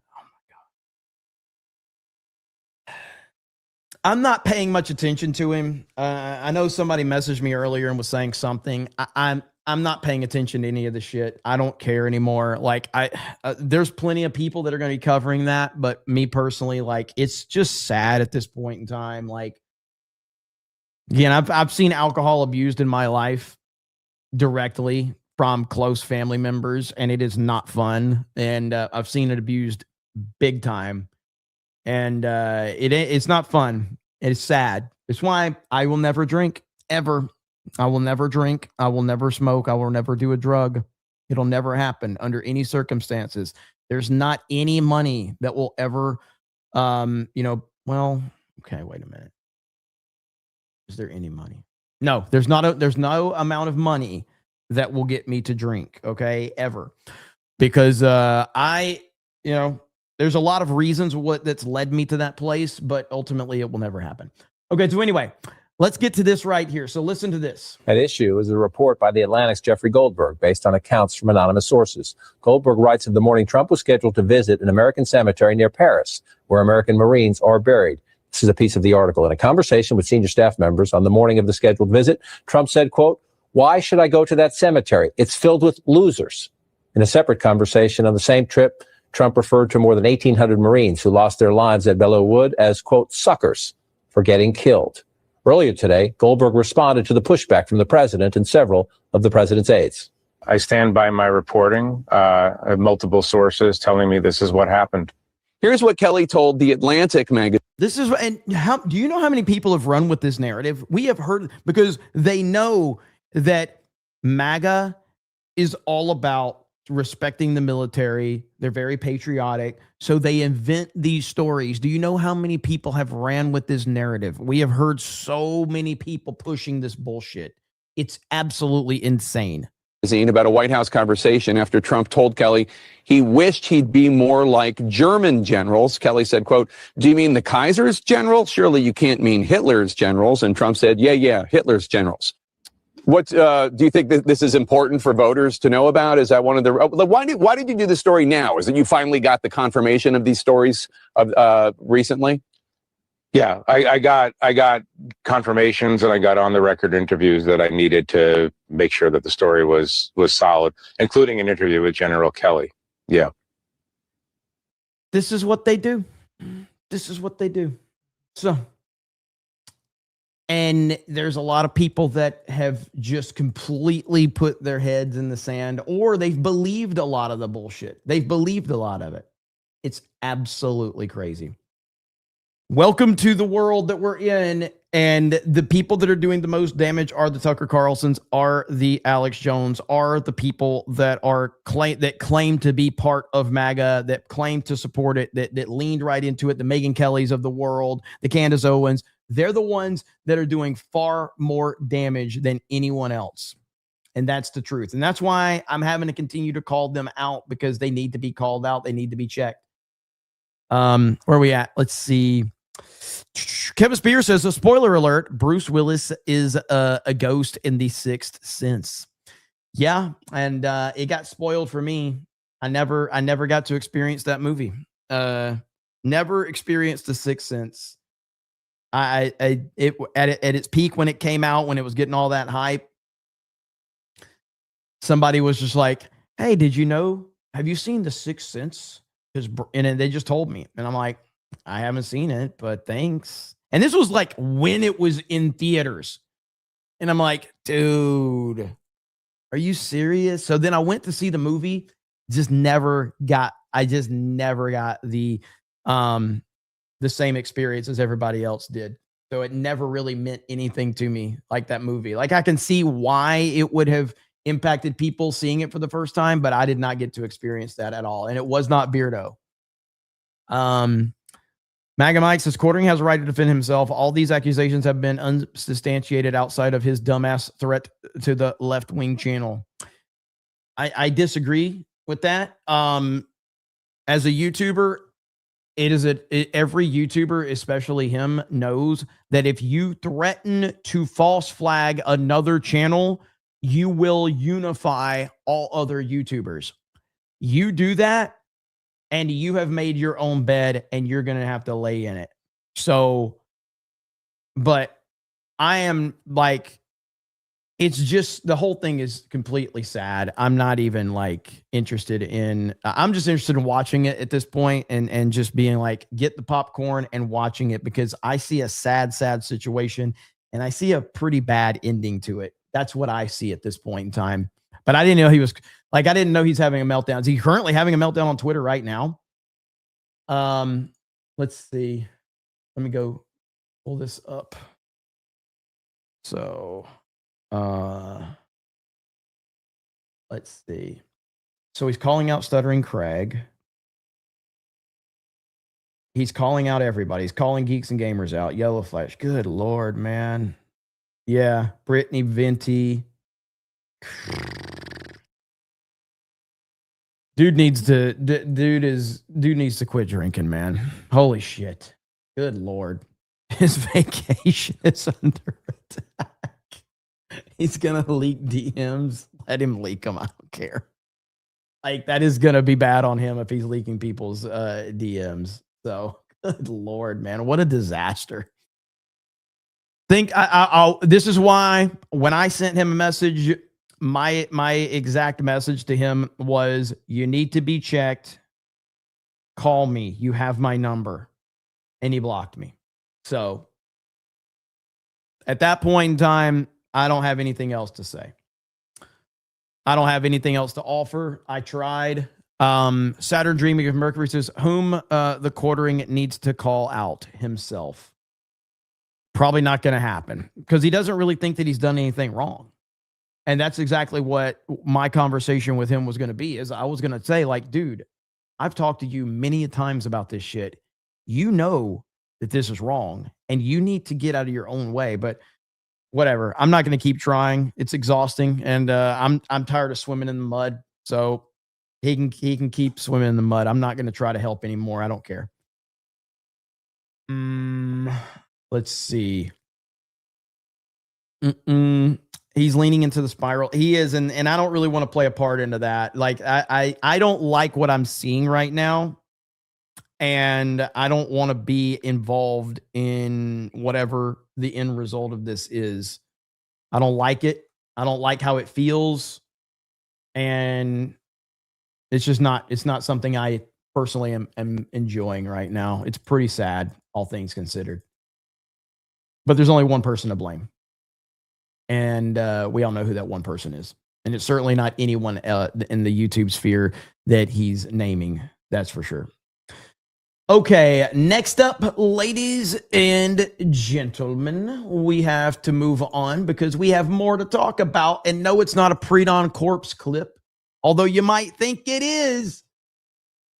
I'm not paying much attention to him. I know somebody messaged me earlier and was saying something. I'm not paying attention to any of the shit. I don't care anymore. Like there's plenty of people that are going to be covering that, but me personally, like it's just sad at this point in time. Like, again, I've seen alcohol abused in my life directly from close family members, and it is not fun. And I've seen it abused big time. And it's not fun. It's sad. It's why I will never drink ever. I will never drink. I will never smoke. I will never do a drug. It'll never happen under any circumstances. There's not any money that will ever, okay, wait a minute. Is there any money? No, there's no amount of money that will get me to drink. Okay. Ever. Because there's a lot of reasons that's led me to that place, but ultimately it will never happen. Okay, so anyway, let's get to this right here. So listen to this. At issue is a report by The Atlantic's Jeffrey Goldberg based on accounts from anonymous sources. Goldberg writes in the morning Trump was scheduled to visit an American cemetery near Paris, where American Marines are buried. This is a piece of the article. In a conversation with senior staff members on the morning of the scheduled visit, Trump said, quote, "Why should I go to that cemetery? It's filled with losers." In a separate conversation on the same trip, Trump referred to more than 1,800 Marines who lost their lives at Belleau Wood as, quote, suckers for getting killed. Earlier today, Goldberg responded to the pushback from the president and several of the president's aides. I stand by my reporting. I have multiple sources telling me this is what happened. Here's what Kelly told The Atlantic magazine. Do you know how many people have run with this narrative? We have heard, because they know that MAGA is all about respecting the military. They're very patriotic. So they invent these stories. Do you know how many people have ran with this narrative? We have heard so many people pushing this bullshit. It's absolutely insane. About a White House conversation after Trump told Kelly he wished he'd be more like German generals. Kelly said, quote, "Do you mean the Kaiser's generals? Surely you can't mean Hitler's generals." And Trump said, yeah, Hitler's generals. What do you think that this is important for voters to know about? Is that one of the why did you do the story now? Is that you finally got the confirmation of these stories of recently? Yeah, I got confirmations and I got on the record interviews that I needed to make sure that the story was solid, including an interview with General Kelly. Yeah. This is what they do. This is what they do. So, and there's a lot of people that have just completely put their heads in the sand, or they've believed a lot of the bullshit. They've believed a lot of it. It's absolutely crazy. Welcome to the world that we're in. And the people that are doing the most damage are the Tucker Carlsons, are the Alex Jones, are the people that are claim to be part of MAGA, that claim to support it, that leaned right into it, the Megyn Kellys of the world, the Candace Owens. They're the ones that are doing far more damage than anyone else. And that's the truth. And that's why I'm having to continue to call them out, because they need to be called out. They need to be checked. Where are we at? Let's see. Kevin Spears says, a spoiler alert, Bruce Willis is a ghost in The Sixth Sense. Yeah, and it got spoiled for me. I never got to experience that movie. Never experienced The Sixth Sense. At its peak when it came out, when it was getting all that hype, somebody was just like, hey, did you know, have you seen The Sixth Sense? And they just told me, and I'm like, I haven't seen it, but thanks. And this was like when it was in theaters. And I'm like, dude, are you serious? So then I went to see the movie, I just never got the same experience as everybody else did. So it never really meant anything to me like that movie. Like, I can see why it would have impacted people seeing it for the first time, but I did not get to experience that at all. And it was not Beardo. MAGA Mike says, Quartering has a right to defend himself. All these accusations have been unsubstantiated outside of his dumbass threat to the left-wing channel. I disagree with that. As a YouTuber, every YouTuber, especially him, knows that if you threaten to false flag another channel, you will unify all other YouTubers. You do that, and you have made your own bed, and you're going to have to lay in it. So, but I am like, it's just, the whole thing is completely sad. I'm not even like interested in, I'm just interested in watching it at this point, and just being like, get the popcorn and watching it, because I see a sad situation, and I see a pretty bad ending to it. That's what I see at this point in time. But I didn't know he was like, I didn't know he's having a meltdown. Is he currently having a meltdown on Twitter right now? Let's see. Let me go pull this up. So, let's see. So he's calling out Stuttering Craig. He's calling out everybody. He's calling Geeks and Gamers out. Yellow Flash. Good Lord, man. Yeah. Brittany Venti. Dude needs to quit drinking, man. Holy shit. Good Lord. His vacation is under attack. He's going to leak DMs. Let him leak them. I don't care. Like, that is going to be bad on him if he's leaking people's DMs. So, good Lord, man. What a disaster. This is why when I sent him a message, my exact message to him was, you need to be checked. Call me. You have my number. And he blocked me. So at that point in time, I don't have anything else to say. I don't have anything else to offer. I tried. Saturn Dreaming of Mercury says, whom the Quartering needs to call out himself. Probably not going to happen, because he doesn't really think that he's done anything wrong. And that's exactly what my conversation with him was going to be, is I was going to say, like, dude, I've talked to you many times about this shit. You know that this is wrong, and you need to get out of your own way. But whatever. I'm not going to keep trying. It's exhausting, and I'm tired of swimming in the mud. So he can keep swimming in the mud. I'm not going to try to help anymore. I don't care. Let's see. He's leaning into the spiral. He is, and I don't really want to play a part into that. Like, I don't like what I'm seeing right now, and I don't want to be involved in whatever the end result of this is. I don't like it. I don't like how it feels, and it's just not. It's not something I personally am enjoying right now. It's pretty sad, all things considered. But there's only one person to blame. And we all know who that one person is. And it's certainly not anyone in the YouTube sphere that he's naming. That's for sure. Okay, next up, ladies and gentlemen, we have to move on because we have more to talk about. And no, it's not a pre-dawn corpse clip, although you might think it is.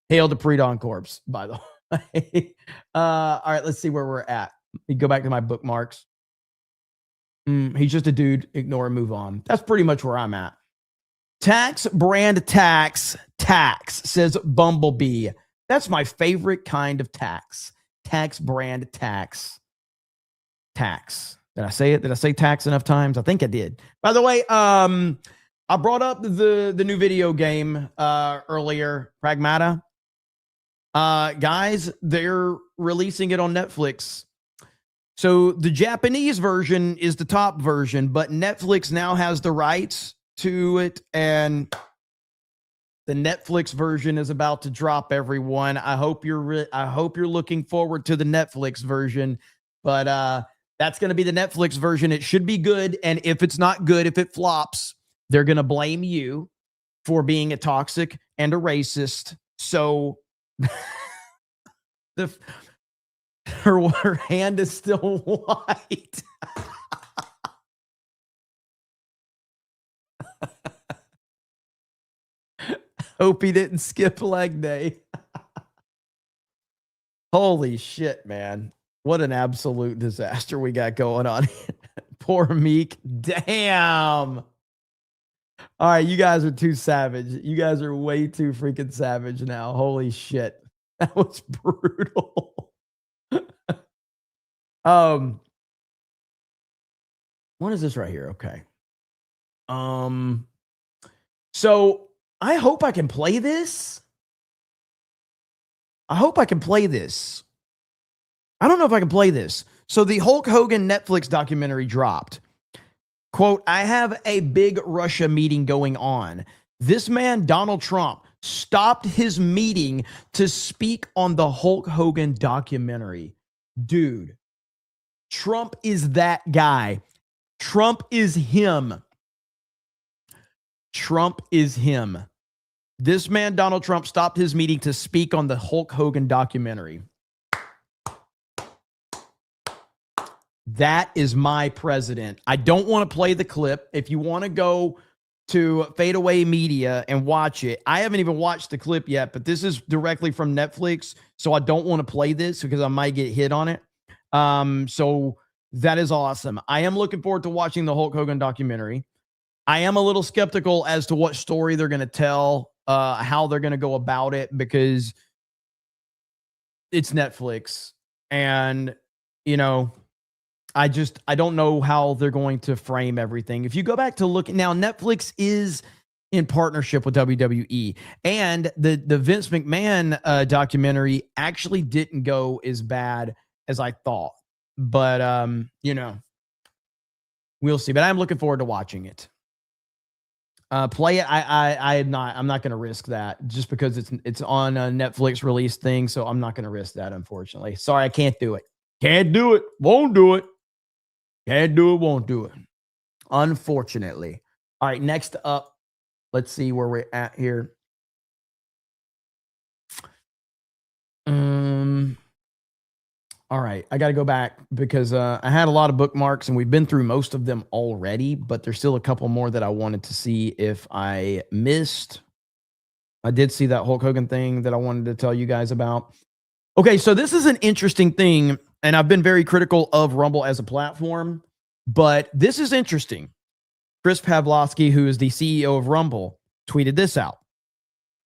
Hail to pre-dawn corpse, by the way. All right, let's see where we're at. Let me go back to my bookmarks. He's just a dude. Ignore and move on. That's pretty much where I'm at. Tax brand tax says Bumblebee. That's my favorite kind of tax. Tax brand tax. Did I say it? Did I say tax enough times? I think I did. By the way, I brought up the new video game earlier, Pragmata. Guys, they're releasing it on Netflix. So the Japanese version is the top version, but Netflix now has the rights to it, and the Netflix version is about to drop. Everyone, I hope you're looking forward to the Netflix version, but that's going to be the Netflix version. It should be good, and if it's not good, if it flops, they're going to blame you for being a toxic and a racist. So her hand is still white. Hope he didn't skip leg day. Holy shit, man. What an absolute disaster we got going on. Poor Meek. Damn. All right, you guys are too savage. You guys are way too freaking savage now. Holy shit. That was brutal. What is this right here? Okay. So I hope I can play this. I don't know if I can play this. So the Hulk Hogan Netflix documentary dropped. Quote, I have a big Russia meeting going on. This man, Donald Trump, stopped his meeting to speak on the Hulk Hogan documentary. Dude, Trump is that guy. Trump is him. This man, Donald Trump, stopped his meeting to speak on the Hulk Hogan documentary. That is my president. I don't want to play the clip. If you want to go to Fadeaway Media and watch it, I haven't even watched the clip yet, but this is directly from Netflix, so I don't want to play this because I might get hit on it. So that is awesome. I am looking forward to watching the Hulk Hogan documentary. I am a little skeptical as to what story they're going to tell, how they're going to go about it, because it's Netflix. And, you know, I don't know how they're going to frame everything. If you go back to look now, Netflix is in partnership with WWE, and the Vince McMahon documentary actually didn't go as bad as I thought, but you know, we'll see. But I'm looking forward to watching it. Play it. I'm not going to risk that just because it's on a Netflix release thing. So I'm not going to risk that. Unfortunately, sorry, I can't do it. Can't do it. Won't do it. Can't do it. Won't do it. Unfortunately. All right. Next up, let's see where we're at here. All right, I got to go back because I had a lot of bookmarks and we've been through most of them already, but there's still a couple more that I wanted to see if I missed. I did see that Hulk Hogan thing that I wanted to tell you guys about. Okay, so this is an interesting thing, and I've been very critical of Rumble as a platform, but this is interesting. Chris Pavlovsky, who is the CEO of Rumble, tweeted this out.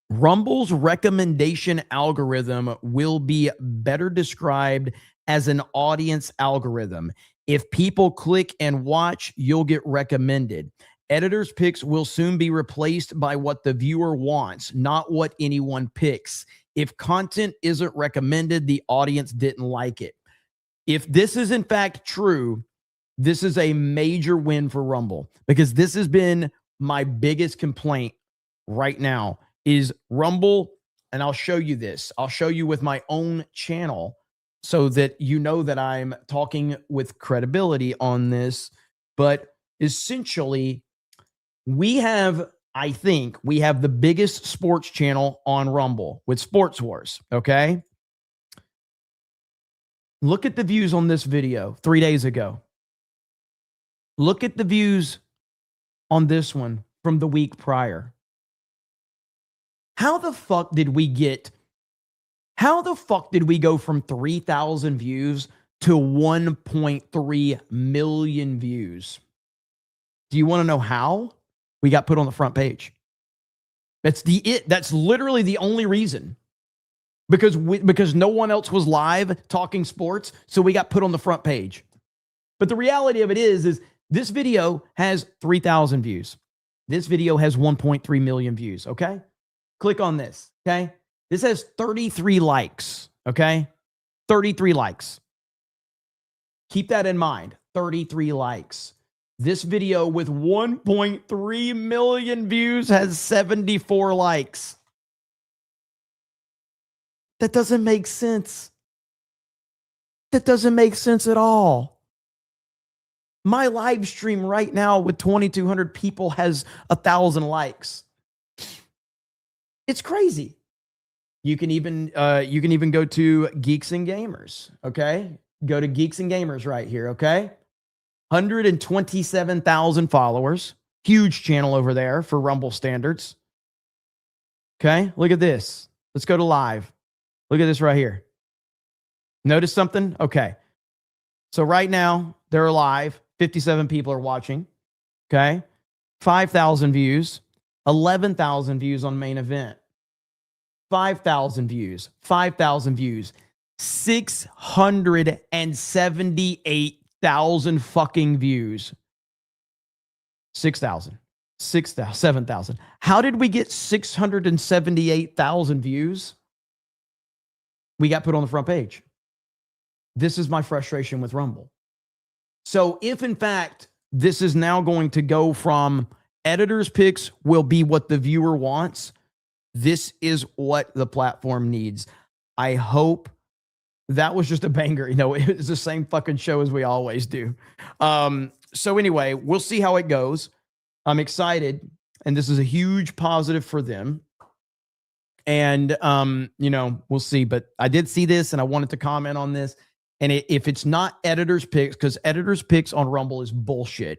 Rumble's recommendation algorithm will be better described as an audience algorithm. If people click and watch, you'll get recommended. Editors' picks will soon be replaced by what the viewer wants, not what anyone picks. If content isn't recommended, the audience didn't like it. If this is in fact true, this is a major win for Rumble, because this has been my biggest complaint right now is Rumble. And I'll show you this. I'll show you with my own channel so that you know that I'm talking with credibility on this. But essentially, I think we have the biggest sports channel on Rumble with Sports Wars, okay? Look at the views on this video 3 days ago. Look at the views on this one from the week prior. How the fuck did we go from 3,000 views to 1.3 million views? Do you want to know how we got put on the front page? That's literally the only reason. Because no one else was live talking sports, so we got put on the front page. But the reality of it is this video has 3,000 views. This video has 1.3 million views, okay? Click on this, okay? This has 33 likes, okay? 33 likes. Keep that in mind, 33 likes. This video with 1.3 million views has 74 likes. That doesn't make sense. That doesn't make sense at all. My live stream right now with 2,200 people has 1,000 likes. It's crazy. You can even go to Geeks and Gamers, okay? Go to Geeks and Gamers right here, okay? 127,000 followers. Huge channel over there for Rumble standards. Okay, look at this. Let's go to live. Look at this right here. Notice something? Okay. So right now, they're live. 57 people are watching. Okay. 5,000 views. 11,000 views on main event. 5,000 views. 5,000 views. 678,000 fucking views. 6,000. 6,000. 7,000. How did we get 678,000 views? We got put on the front page. This is my frustration with Rumble. So if in fact this is now going to go from editors' picks will be what the viewer wants, this is what the platform needs. I hope that was just a banger. You know, it's the same fucking show as we always do. So anyway, we'll see how it goes. I'm excited, and this is a huge positive for them. And, you know, we'll see. But I did see this, and I wanted to comment on this. And if it's not editors' picks, because editors' picks on Rumble is bullshit.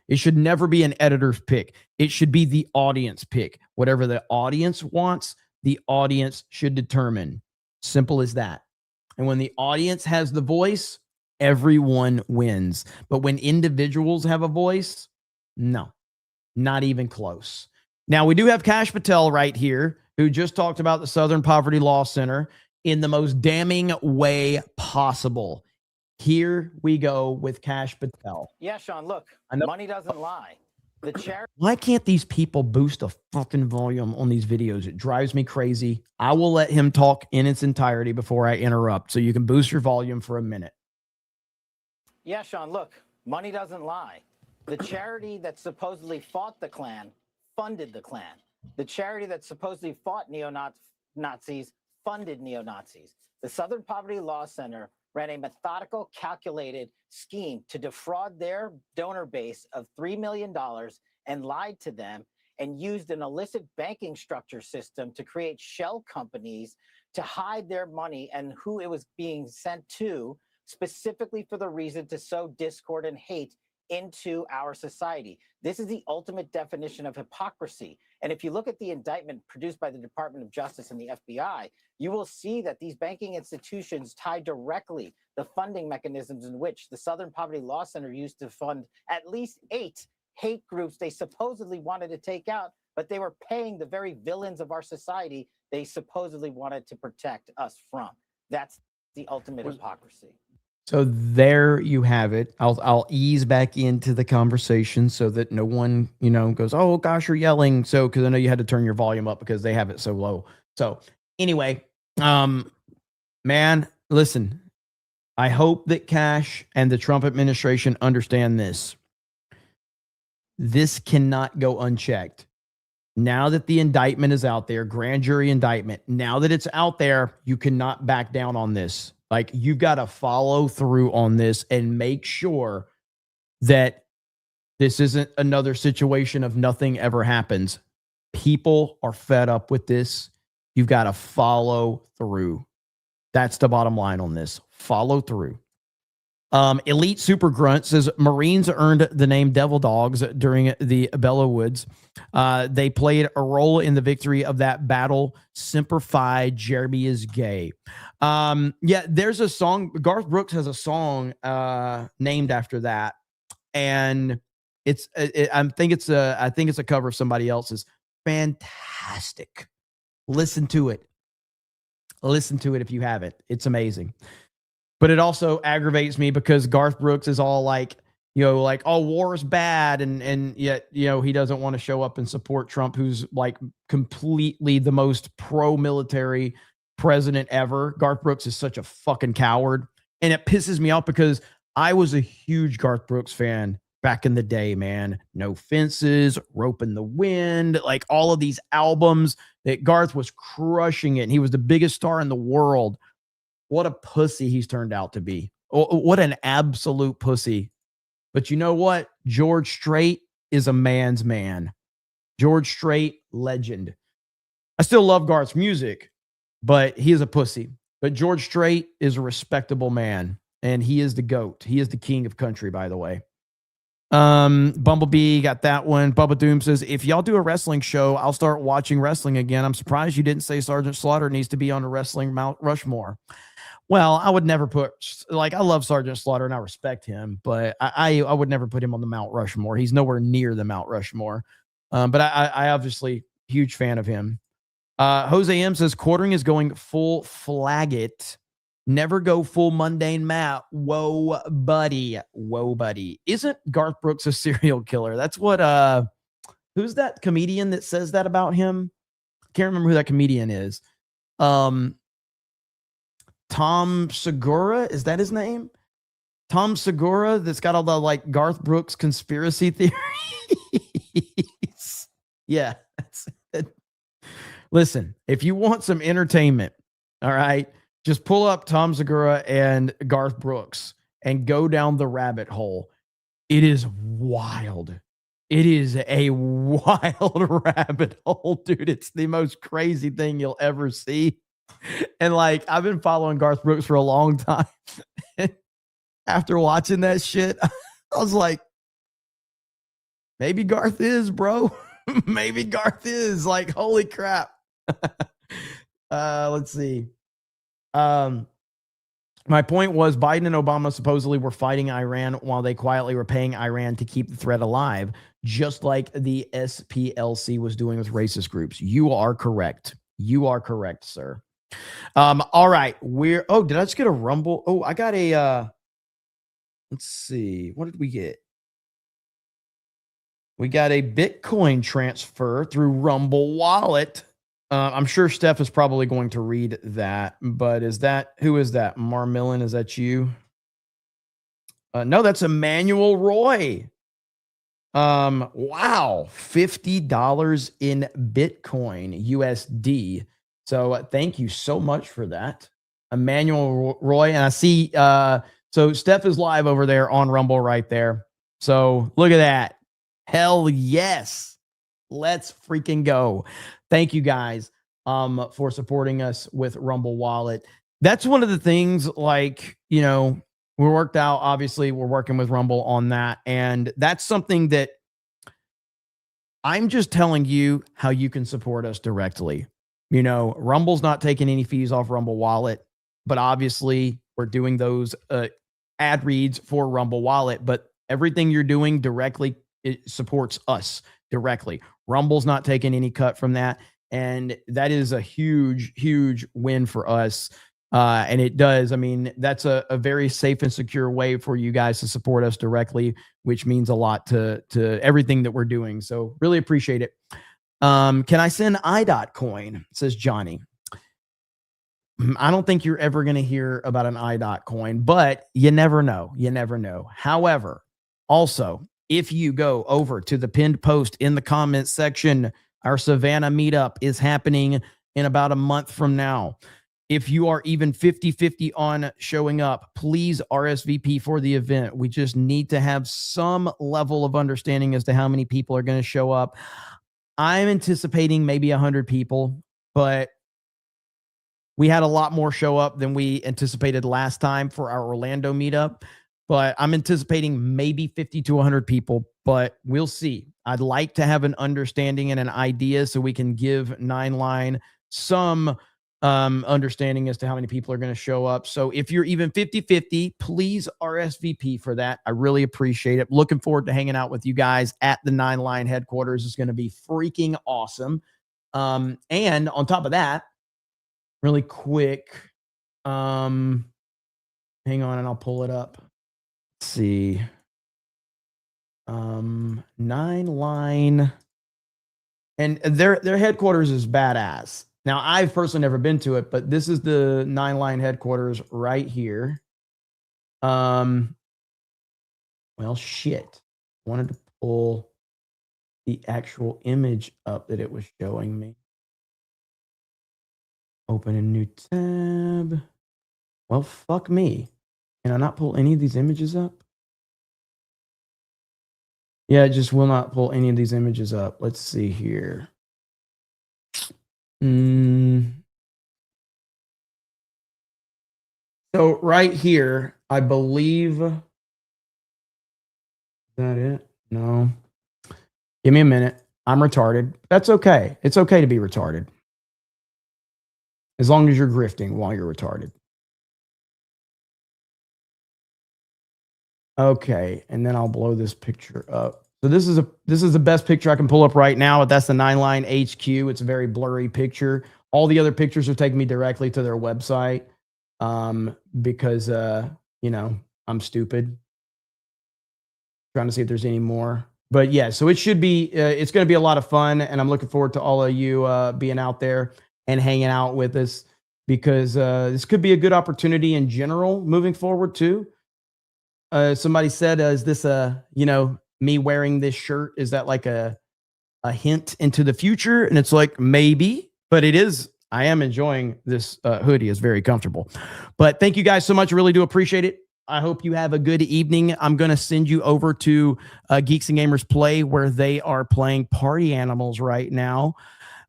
It should never be an editor's pick. It should be the audience pick. Whatever the audience wants, the audience should determine. Simple as that. And when the audience has the voice, everyone wins. But when individuals have a voice, no, not even close. Now, we do have Kash Patel right here, who just talked about the Southern Poverty Law Center in the most damning way possible. Here we go with Kash Patel. Yeah, Sean, look, money doesn't lie. The charity. Why can't these people boost the fucking volume on these videos? It drives me crazy. I will let him talk in its entirety before I interrupt. So you can boost your volume for a minute. Yeah, Sean, look, money doesn't lie. The charity that supposedly fought the Klan funded the Klan. The charity that supposedly fought neo-Nazis funded neo-Nazis. The Southern Poverty Law Center ran a methodical, calculated scheme to defraud their donor base of $3 million and lied to them and used an illicit banking structure system to create shell companies to hide their money and who it was being sent to, specifically for the reason to sow discord and hate into our society. This is the ultimate definition of hypocrisy. And if you look at the indictment produced by the Department of Justice and the FBI, you will see that these banking institutions tie directly the funding mechanisms in which the Southern Poverty Law Center used to fund at least 8 hate groups they supposedly wanted to take out, but they were paying the very villains of our society they supposedly wanted to protect us from. That's the ultimate hypocrisy. So there you have it. I'll ease back into the conversation so that no one, goes, oh gosh, you're yelling. So, because I know you had to turn your volume up because they have it so low. So anyway, man, listen, I hope that Cash and the Trump administration understand this. This cannot go unchecked. Now that the indictment is out there, grand jury indictment, now that it's out there, you cannot back down on this. Like, you've got to follow through on this and make sure that this isn't another situation of nothing ever happens. People are fed up with this. You've got to follow through. That's the bottom line on this. Follow through. Elite Super Grunt says Marines earned the name Devil Dogs during the Belleau Woods. They played a role in the victory of that battle. Semper Fi, Jeremy is gay. Yeah, there's a song. Garth Brooks has a song named after that, and I think it's a cover of somebody else's. Fantastic. Listen to it. Listen to it if you haven't. It's amazing. But it also aggravates me because Garth Brooks is all like, oh, war is bad. And yet, he doesn't want to show up and support Trump, who's like completely the most pro-military president ever. Garth Brooks is such a fucking coward. And it pisses me off because I was a huge Garth Brooks fan back in the day, man. No Fences, Rope in the Wind, like all of these albums that Garth was crushing it. And he was the biggest star in the world. What a pussy he's turned out to be. What an absolute pussy. But you know what? George Strait is a man's man. George Strait, legend. I still love Garth's music, but he is a pussy. But George Strait is a respectable man, and he is the GOAT. He is the king of country, by the way. Bumblebee got that one. Bubba Doom says, if y'all do a wrestling show, I'll start watching wrestling again. I'm surprised you didn't say Sergeant Slaughter needs to be on a wrestling Mount Rushmore. Well, I would never put, I love Sergeant Slaughter and I respect him, but I would never put him on the Mount Rushmore. He's nowhere near the Mount Rushmore. But I obviously huge fan of him. Jose M says quartering is going full flag it. Never go full mundane Matt. Whoa, buddy. Whoa, buddy. Isn't Garth Brooks a serial killer? That's what, who's that comedian that says that about him? I can't remember who that comedian is. Tom Segura, is that his name? Tom Segura, that's got all the like Garth Brooks conspiracy theories. Yeah. That's it. Listen, if you want some entertainment, all right, just pull up Tom Segura and Garth Brooks and go down the rabbit hole. It is wild. It is a wild rabbit hole, dude. It's the most crazy thing you'll ever see. And like, I've been following Garth Brooks for a long time. After watching that shit, I was like, maybe Garth is, bro. Maybe Garth is. Like, holy crap. Let's see. My point was Biden and Obama supposedly were fighting Iran while they quietly were paying Iran to keep the threat alive, just like the SPLC was doing with racist groups. You are correct. You are correct, sir. All right. Did I just get a Rumble? Oh, I got a, let's see. What did we get? We got a Bitcoin transfer through Rumble Wallet. I'm sure Steph is probably going to read that, but who is that? Marmillan, is that you? No, that's Emmanuel Roy. Wow. $50 in Bitcoin USD. So thank you so much for that, Emmanuel Roy. And I see, so Steph is live over there on Rumble right there. So look at that. Hell yes. Let's freaking go. Thank you guys for supporting us with Rumble Wallet. That's one of the things, like, we worked out, obviously we're working with Rumble on that. And that's something that I'm just telling you how you can support us directly. Rumble's not taking any fees off Rumble Wallet, but obviously we're doing those ad reads for Rumble Wallet, but everything you're doing directly, it supports us directly. Rumble's not taking any cut from that. And that is a huge, huge win for us. And it does. I mean, that's a very safe and secure way for you guys to support us directly, which means a lot to everything that we're doing. So really appreciate it. Can I send IDOT coin? Says Johnny. I don't think you're ever going to hear about an IDOT coin, but you never know. You never know. However, also, if you go over to the pinned post in the comments section, our Savannah meetup is happening in about a month from now. If you are even 50-50 on showing up, please RSVP for the event. We just need to have some level of understanding as to how many people are going to show up. I'm anticipating maybe 100 people, but we had a lot more show up than we anticipated last time for our Orlando meetup. But I'm anticipating maybe 50 to 100 people, but we'll see. I'd like to have an understanding and an idea so we can give Nine Line some understanding as to how many people are going to show up. So if you're even 50-50, please RSVP for that. I really appreciate it. Looking forward to hanging out with you guys at the Nine Line headquarters. It's going to be freaking awesome. And on top of that, really quick, hang on and I'll pull it up. Let's see. Nine Line, and their headquarters is badass. Now, I've personally never been to it, but this is the Nine Line headquarters right here. Well, shit. Wanted to pull the actual image up that it was showing me. Open a new tab. Well, fuck me. Can I not pull any of these images up? Yeah, it just will not pull any of these images up. Let's see here. So right here, I believe. Is that it? No. Give me a minute. I'm retarded. That's okay. It's okay to be retarded. As long as you're grifting while you're retarded. Okay, and then I'll blow this picture up. So this is the best picture I can pull up right now. That's the Nine Line HQ. It's a very blurry picture. All the other pictures are taking me directly to their website because you know, I'm stupid. Trying to see if there's any more. But yeah, so it should be it's going to be a lot of fun, and I'm looking forward to all of you being out there and hanging out with us, because this could be a good opportunity in general moving forward too. Somebody said, is this you know, me wearing this shirt, is that like a hint into the future? And it's like, maybe, but it is. I am enjoying this hoodie. It's very comfortable. But thank you guys so much. I really do appreciate it. I hope you have a good evening. I'm going to send you over to Geeks and Gamers Play, where they are playing Party Animals right now.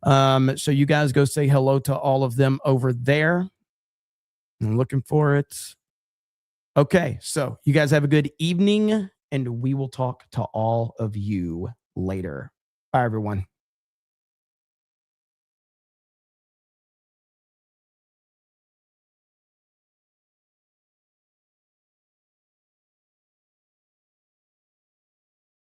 So you guys go say hello to all of them over there. I'm looking for it. Okay, so you guys have a good evening, and we will talk to all of you later. Bye, everyone.